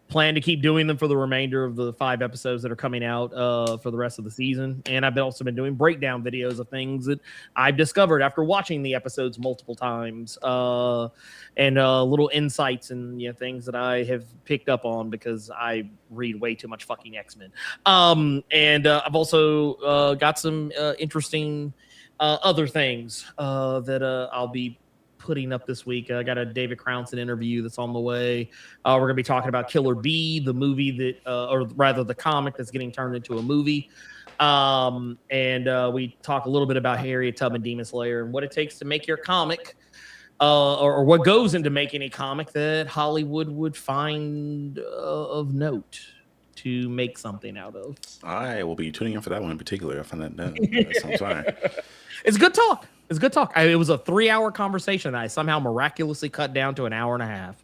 plan to keep doing them for the remainder of the 5 episodes that are coming out for the rest of the season. And I've also been doing breakdown videos of things that I've discovered after watching the episodes multiple times, and little insights and things that I have picked up on because I read way too much fucking X-Men. And I've also got some interesting other things that I'll be putting up this week. I got a David Crownson interview that's on the way. We're going to be talking about Killer Bee, the movie that, or rather the comic that's getting turned into a movie. And we talk a little bit about Harriet Tubman Demon Slayer and what it takes to make your comic, or what goes into making a comic that Hollywood would find of note to make something out of. I will be tuning in for that one in particular. I find that sounds fine. It's good talk. It's good talk. It was a 3-hour conversation that I somehow miraculously cut down to an hour and a half.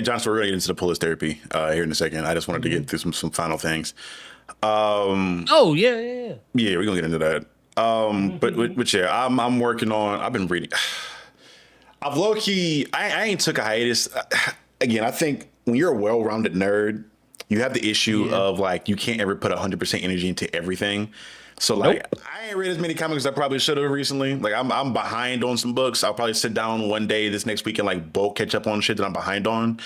John, so we're gonna get into the police therapy here in a second. I just wanted to get through some final things. Yeah, we're gonna get into that. But yeah, I'm working on. I've been reading. I've low key. I ain't took a hiatus. Again, I think when you're a well-rounded nerd, you have the issue of like you can't ever put 100% energy into everything. So like I ain't read as many comics as I probably should have recently. Like I'm behind on some books. I'll probably sit down one day this next week and like bulk catch up on shit that I'm behind on.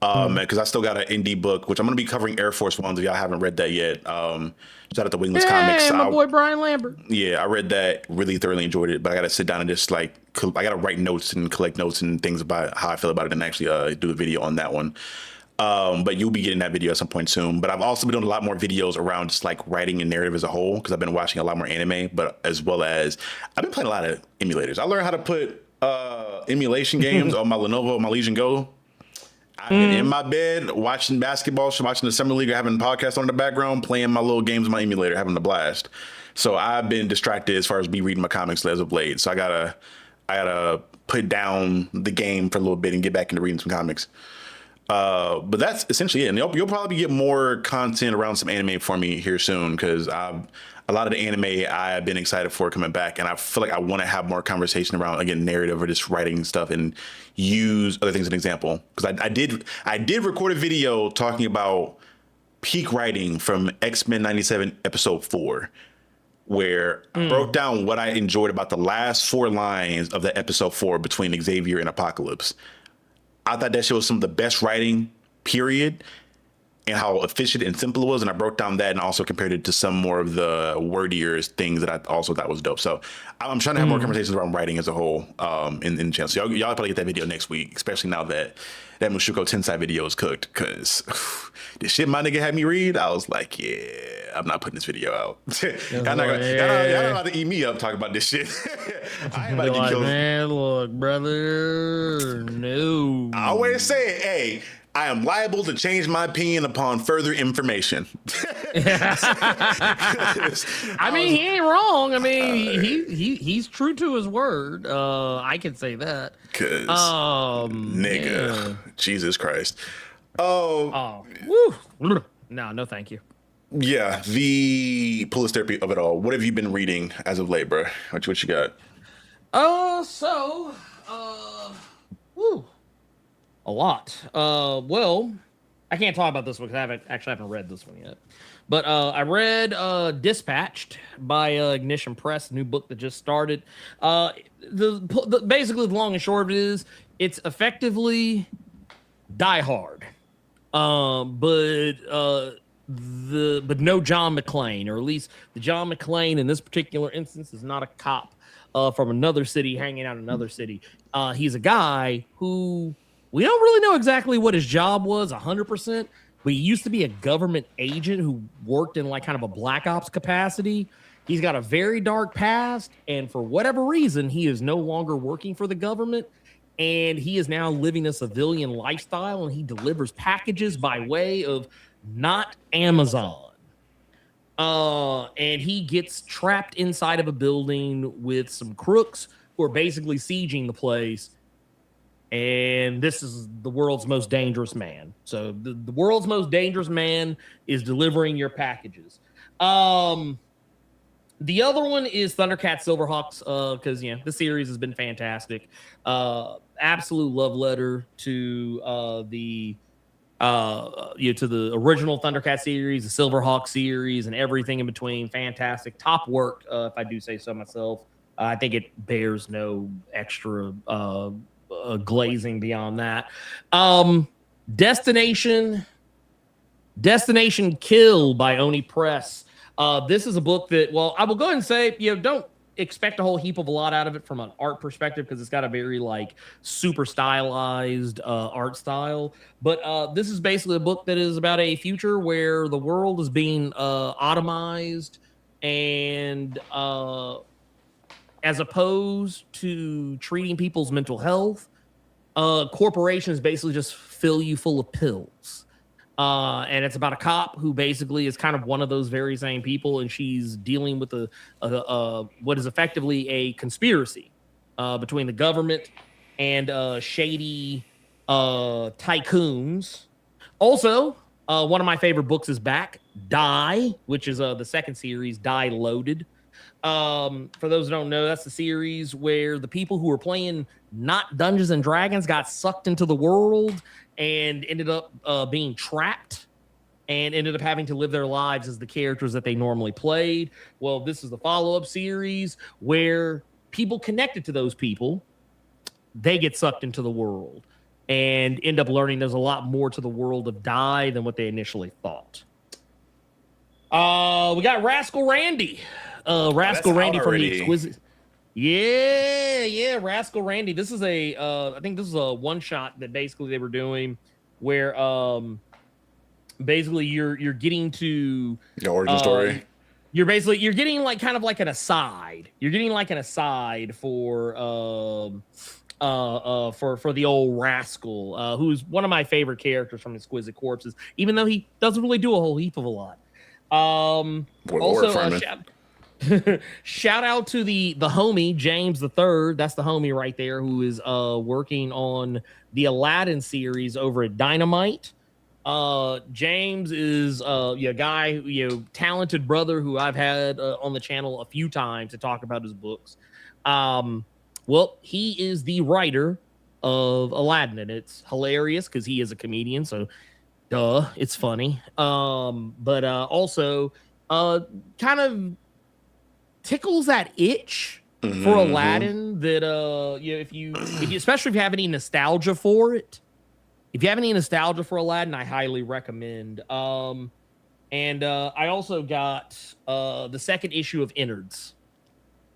Because I still got an indie book, which I'm gonna be covering Air Force Ones if y'all haven't read that yet. Shout out to Wingless Comics. My boy Brian Lambert. Yeah, I read that, really thoroughly enjoyed it, but I gotta sit down and just like I gotta write notes and collect notes and things about how I feel about it and actually do a video on that one. But you'll be getting that video at some point soon. But I've also been doing a lot more videos around just like writing and narrative as a whole, because I've been watching a lot more anime, but as well as I've been playing a lot of emulators. I learned how to put emulation games on my Lenovo, my Legion Go. I've been in my bed watching basketball, watching the Summer League, or having a podcast on in the background, playing my little games on my emulator, having a blast. So I've been distracted as far as me reading my comics as of late. So I gotta put down the game for a little bit and get back into reading some comics. But that's essentially it. And you'll probably get more content around some anime for me here soon because a lot of the anime I've been excited for coming back, and I feel like I want to have more conversation around again narrative or just writing stuff and use other things as an example. Because I did record a video talking about peak writing from X-Men '97 episode 4, where I broke down what I enjoyed about the last 4 lines of that episode 4 between Xavier and Apocalypse. I thought that shit was some of the best writing, period, and how efficient and simple it was. And I broke down that and also compared it to some more of the wordier things that I also thought was dope. So I'm trying to have more conversations around writing as a whole in the channel. So y'all probably get that video next week, especially now that that Mushoku Tensei video is cooked. Because the shit my nigga had me read, I was like, yeah, I'm not putting this video out. Y'all not about to eat me up talking about this shit. I ain't about to get killed. Man, look, brother, no. I always say, hey, I am liable to change my opinion upon further information. I mean, he ain't wrong. I mean, he's true to his word. I can say that. Cause nigga, yeah. Jesus Christ. Woo. No, thank you. Yeah, the police therapy of it all. What have you been reading as of late, bro? What you got? Woo. A lot. Well, I can't talk about this one because I haven't read this one yet. But I read Dispatched by Ignition Press, new book that just started. Basically, the long and short of it is, it's effectively Die Hard, but no John McClane, or at least the John McClane in this particular instance is not a cop from another city hanging out in another city. He's a guy who we don't really know exactly what his job was 100%, but he used to be a government agent who worked in like kind of a black ops capacity. He's got a very dark past, and for whatever reason, he is no longer working for the government, and he is now living a civilian lifestyle, and he delivers packages by way of not Amazon. And he gets trapped inside of a building with some crooks who are basically sieging the place. And this is the world's most dangerous man. So the world's most dangerous man is delivering your packages. The other one is Thundercat Silverhawks, because the series has been fantastic. Absolute love letter to the original Thundercat series, the Silverhawk series, and everything in between. Fantastic, top work, if I do say so myself. I think it bears no extra glazing beyond that. Destination Kill by Oni Press. This is a book that, well, I will go ahead and say, don't expect a whole heap of a lot out of it from an art perspective, because it's got a very like super stylized art style. But this is basically a book that is about a future where the world is being automized, and as opposed to treating people's mental health, corporations basically just fill you full of pills. And it's about a cop who basically is kind of one of those very same people, and she's dealing with what is effectively a conspiracy between the government and shady tycoons. Also, one of my favorite books is back, Die, which is the second series, Die Loaded. For those who don't know, that's the series where the people who were playing not Dungeons and Dragons got sucked into the world and ended up being trapped and ended up having to live their lives as the characters that they normally played. Well, this is the follow-up series where people connected to those people, they get sucked into the world and end up learning there's a lot more to the world of Die than what they initially thought. We got Rascal Randy. Rascal Randy from the Exquisite. Yeah, Rascal Randy. This is I think this is a one shot that basically they were doing where basically you're getting to the origin story. You're getting like kind of like an aside. You're getting like an aside for the old Rascal, who's one of my favorite characters from Exquisite Corpses, even though he doesn't really do a whole heap of a lot. Also, Shout out to the homie James the Third. That's the homie right there who is working on the Aladdin series over at Dynamite. James is guy, talented brother who I've had on the channel a few times to talk about his books. Well, he is the writer of Aladdin, and it's hilarious because he is a comedian, so duh, it's funny. But also kind of tickles that itch for Aladdin that if you especially if you have any nostalgia for it. If you have any nostalgia for Aladdin, I highly recommend. And I also got the second issue of Innards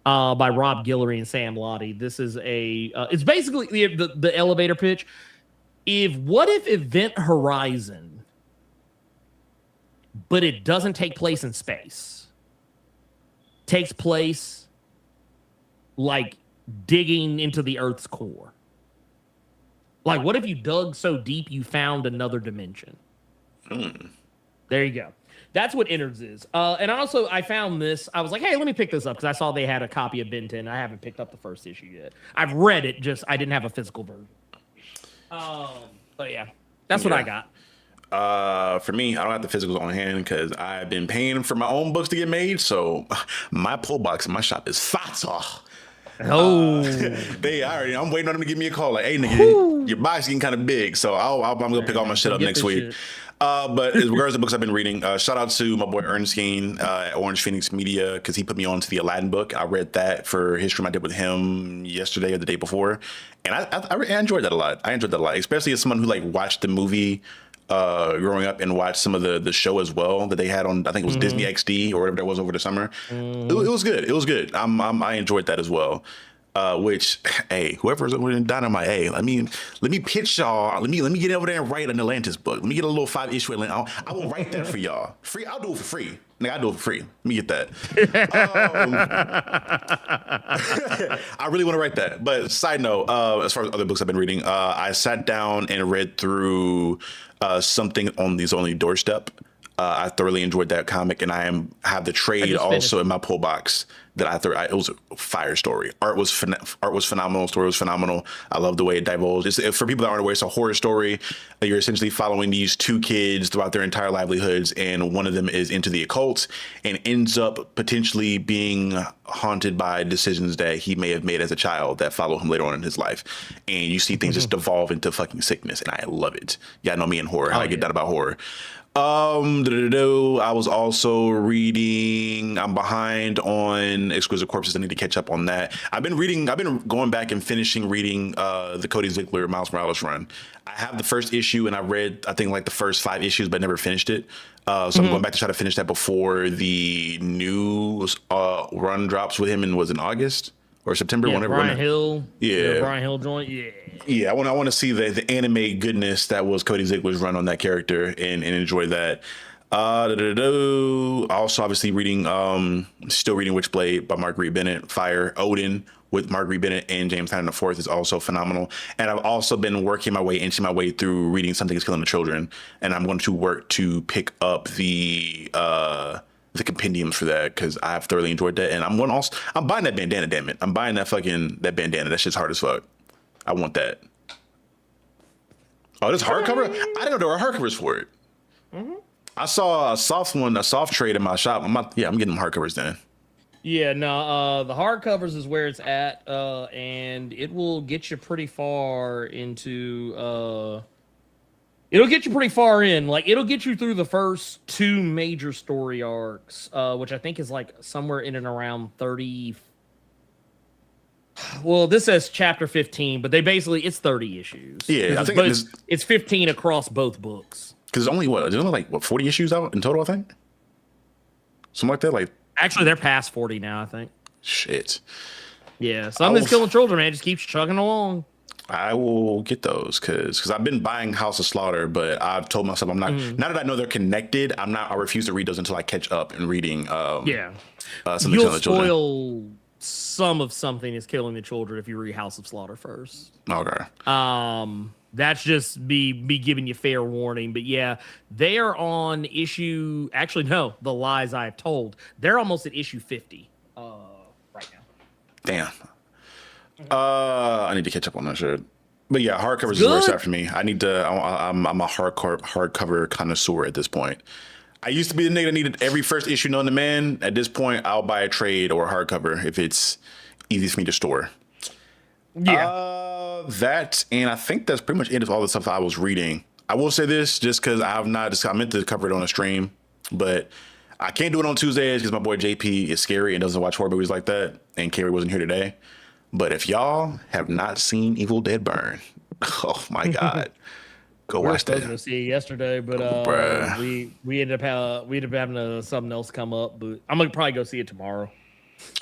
by Rob Guillory and Sam Lottie. This is it's basically the elevator pitch. What if Event Horizon, but it doesn't take place in space? Takes place like digging into the Earth's core. Like, what if you dug so deep you found another dimension? There you go. That's what Innards is. And also, I found this. I was like, hey, let me pick this up because I saw they had a copy of Ben 10. I haven't picked up the first issue yet. I've read it, just I didn't have a physical version. But yeah, that's what I got. For me, I don't have the physicals on hand because I've been paying for my own books to get made. So my pull box in my shop is fat. I'm waiting on them to give me a call. Like, hey, nigga, your box getting kind of big. So I'm going to pick all my shit up next week. But as regards to the books I've been reading, shout out to my boy Ernestine at Orange Phoenix Media because he put me on to the Aladdin book. I read that for his stream I did with him yesterday or the day before. And I enjoyed that a lot. Especially as someone who like watched the movie growing up and watched some of the show as well that they had on, I think it was Disney XD or whatever that was over the summer. It was good. I enjoyed that as well. Which, hey, whoever's in Dynamite, hey, let me pitch y'all. Let me get over there and write an Atlantis book. Let me get a little 5-issue Atlantis. I will write that for y'all. Free. I'll do it for free. Nigga, I'll do it for free. Let me get that. I really want to write that. But side note, as far as other books I've been reading, I sat down and read through Something on His Only Doorstep. I thoroughly enjoyed that comic, and I have the trade also in my pull box that it was a fire story. Art was phenomenal. Story was phenomenal. I love the way it divulged. For people that aren't aware, it's a horror story. You're essentially following these two kids throughout their entire livelihoods, and one of them is into the occult and ends up potentially being haunted by decisions that he may have made as a child that follow him later on in his life. And you see things just devolve into fucking sickness, and I love it. Y'all know me in horror. How I get that about horror. I was also reading. I'm behind on Exquisite Corpses. I need to catch up on that. I've been going back and finishing reading the Cody Ziegler Miles Morales run. I have the first issue and I read, I think, like the first 5 issues, but never finished it. So I'm going back to try to finish that before the new run drops with him. And was in August or September? Brian Hill. Yeah. Brian Hill joint. Yeah. Yeah, I want to see the anime goodness that was Cody Ziegler's run on that character and enjoy that. Also, obviously still reading Witchblade by Marguerite Bennett. Fire Odin with Marguerite Bennett and James Tynion IV is also phenomenal. And I've also been working my way through reading Something Is Killing the Children, and I'm going to work to pick up the compendiums for that because I've thoroughly enjoyed that. And I'm buying that bandana. Damn it, I'm buying that bandana. That shit's hard as fuck. I want that. Oh, this hardcover? I didn't know there were hardcovers for it. I saw a soft trade in my shop. I'm getting them hardcovers then. Yeah, no, the hardcovers is where it's at, and it will get you pretty far into. It'll get you pretty far in. Like, it'll get you through the first 2 major story arcs, which I think is like somewhere in and around 30. Well, this says chapter 15, but it's 30 issues. Yeah, I think it's 15 across both books. Because there's only 40 issues out in total, I think? Something like that? Like, actually, they're past 40 now, I think. Shit. Yeah, Something's Killing Children, man. Just keeps chugging along. I will get those because I've been buying House of Slaughter, but I've told myself I'm not. Now that I know they're connected, I refuse to read those until I catch up and reading. You'll spoil some of Something Is Killing the Children if you read House of Slaughter first. Okay. That's just me giving you fair warning. But yeah, they are on issue. Actually, no, the lies I have told. They're almost at issue 50 Damn. I need to catch up on that shit. But yeah, hardcovers is where it's at for me. I need to. I'm a hardcover connoisseur at this point. I used to be the nigga that needed every first issue known to man. At this point, I'll buy a trade or a hardcover if it's easy for me to store. Yeah. That, and I think that's pretty much it of all the stuff that I was reading. I will say this just because I meant to cover it on a stream, but I can't do it on Tuesdays because my boy JP is scary and doesn't watch horror movies like that. And Carrie wasn't here today. But if y'all have not seen Evil Dead Burn, oh my God, go We were watch supposed that. to see it yesterday, but Bruh. we ended up having something else come up. But I'm gonna probably go see it tomorrow,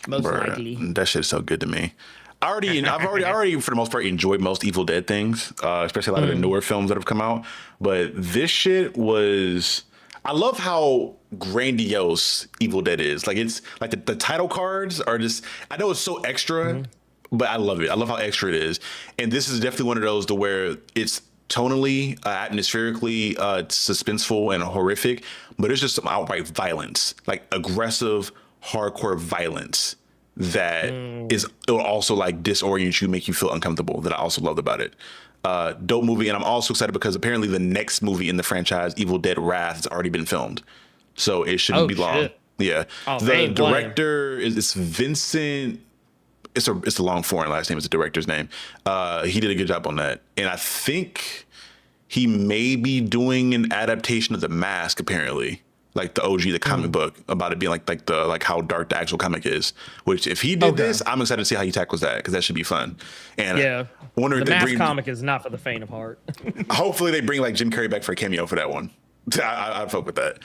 most likely. That shit is so good to me. I've already for the most part enjoyed most Evil Dead things, especially a lot of the newer films that have come out. But this shit was. I love how grandiose Evil Dead is. Like it's like the title cards are just. I know it's so extra, but I love it. I love how extra it is. And this is definitely one of those to where it's tonally, atmospherically, suspenseful and horrific, but it's just some outright violence, like aggressive, hardcore violence that it'll also like disorient you, make you feel uncomfortable. That I also loved about it. Dope movie, and I'm also excited because apparently the next movie in the franchise, Evil Dead Wrath, has already been filmed, so it shouldn't be long. Shit. Yeah, the director is Vincent. It's a long foreign last name. It's the director's name. He did a good job on that, and I think he may be doing an adaptation of The Mask. Apparently, like the OG, the comic book about it being like how dark the actual comic is. Which if he did this, I'm excited to see how he tackles that because that should be fun. And Yeah, I wonder if the they Mask bring. comic is not for the faint of heart. Hopefully, they bring like Jim Carrey back for a cameo for that one. I'd fuck with that.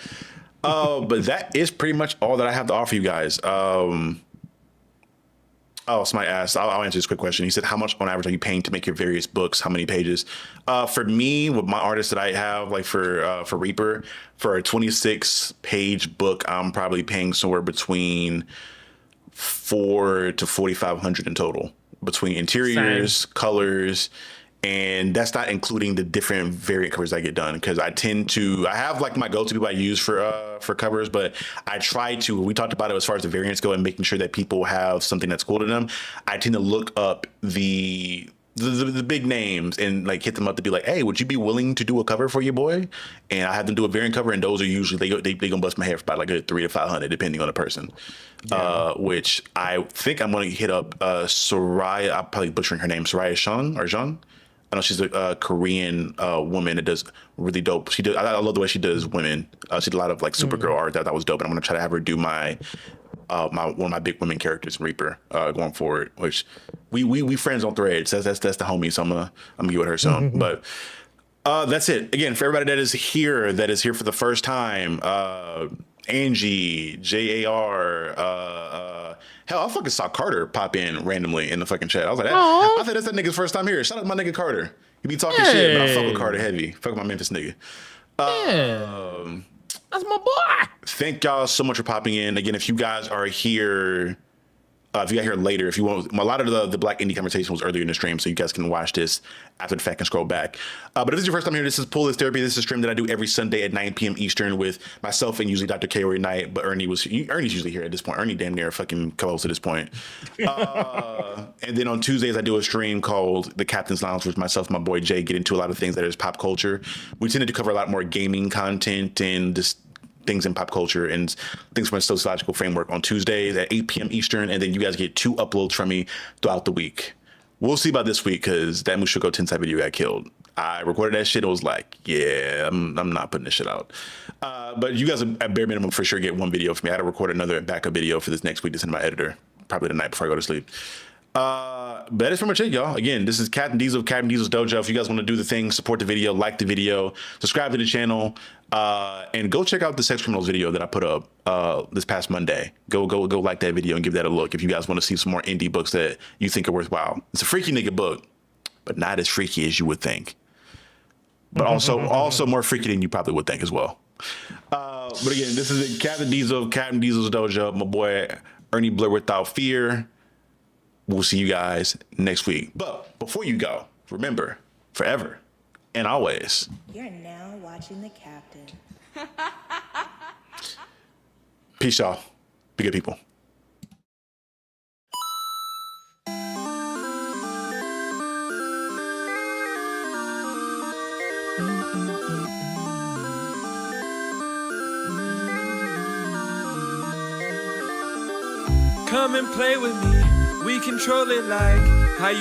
But that is pretty much all that I have to offer you guys. Oh, somebody asked. I'll answer this quick question. He said, "How much on average are you paying to make your various books? How many pages?" For me, with my artists that I have, like for Reaper, for a 26-page book, I'm probably paying somewhere between $400 to $4,500 in total between interiors, colors, and that's not including the different variant covers I get done because I have like my go-to people I use for covers, but I try to. We talked about it as far as the variants go and making sure that people have something that's cool to them. I tend to look up the big names and like hit them up to be like, hey, would you be willing to do a cover for your boy? And I have them do a variant cover, and those are usually they gonna bust my hair for about like a $300 to $500 depending on the person. Which I think I'm gonna hit up Soraya. I'm probably butchering her name, Soraya Jean. I know she's a Korean woman that does really dope. I love the way she does women. She did a lot of like Supergirl art that was dope. And I'm gonna try to have her do my one of my big women characters in Reaper going forward. Which we friends on Threads. That's the homie. So I'm gonna get with her soon. But that's it. Again, for everybody that is here for the first time, Angie, JAR, hell, I fucking saw Carter pop in randomly in the fucking chat. I was like, I thought that's that nigga's first time here. Shout out to my nigga Carter. He be talking shit, but I fuck with Carter heavy. Fuck with my Memphis nigga. That's my boy. Thank y'all so much for popping in. Again, if you guys are here, if you got here later, if you want, a lot of the Black Indie conversation was earlier in the stream, so you guys can watch this after the fact and scroll back. But if this is your first time here, this is Pull List Therapy. This is a stream that I do every Sunday at 9 p.m. Eastern with myself and usually Dr. K every night. But Ernie's usually here at this point. Ernie damn near fucking co-host at this point. And then on Tuesdays, I do a stream called The Captain's Lounge, with myself and my boy Jay get into a lot of things that is pop culture. We tended to cover a lot more gaming content and just things in pop culture and things from a sociological framework on Tuesdays at 8 p.m. Eastern, and then you guys get 2 uploads from me throughout the week. We'll see about this week because that Mushoku Tensei video got killed. I recorded that shit. It was like, yeah, I'm not putting this shit out. But you guys at bare minimum for sure get 1 video from me. I had to record another backup video for this next week to send to my editor, probably the night before I go to sleep. But that is pretty much it, y'all. Again, this is Captain Diesel, Captain Diesel's Dojo. If you guys want to do the thing, support the video, like the video, subscribe to the channel, and go check out the Sex Criminals video that I put up this past Monday. Go like that video and give that a look if you guys want to see some more indie books that you think are worthwhile. It's a freaky nigga book, but not as freaky as you would think. But also more freaky than you probably would think as well. But again, this is Captain Diesel, Captain Diesel's Dojo. My boy Ernie Blur Without Fear. We'll see you guys next week. But before you go, remember, forever and always. You're now watching the Captain. Peace, y'all. Be good people. Come and play with me, we control it like how you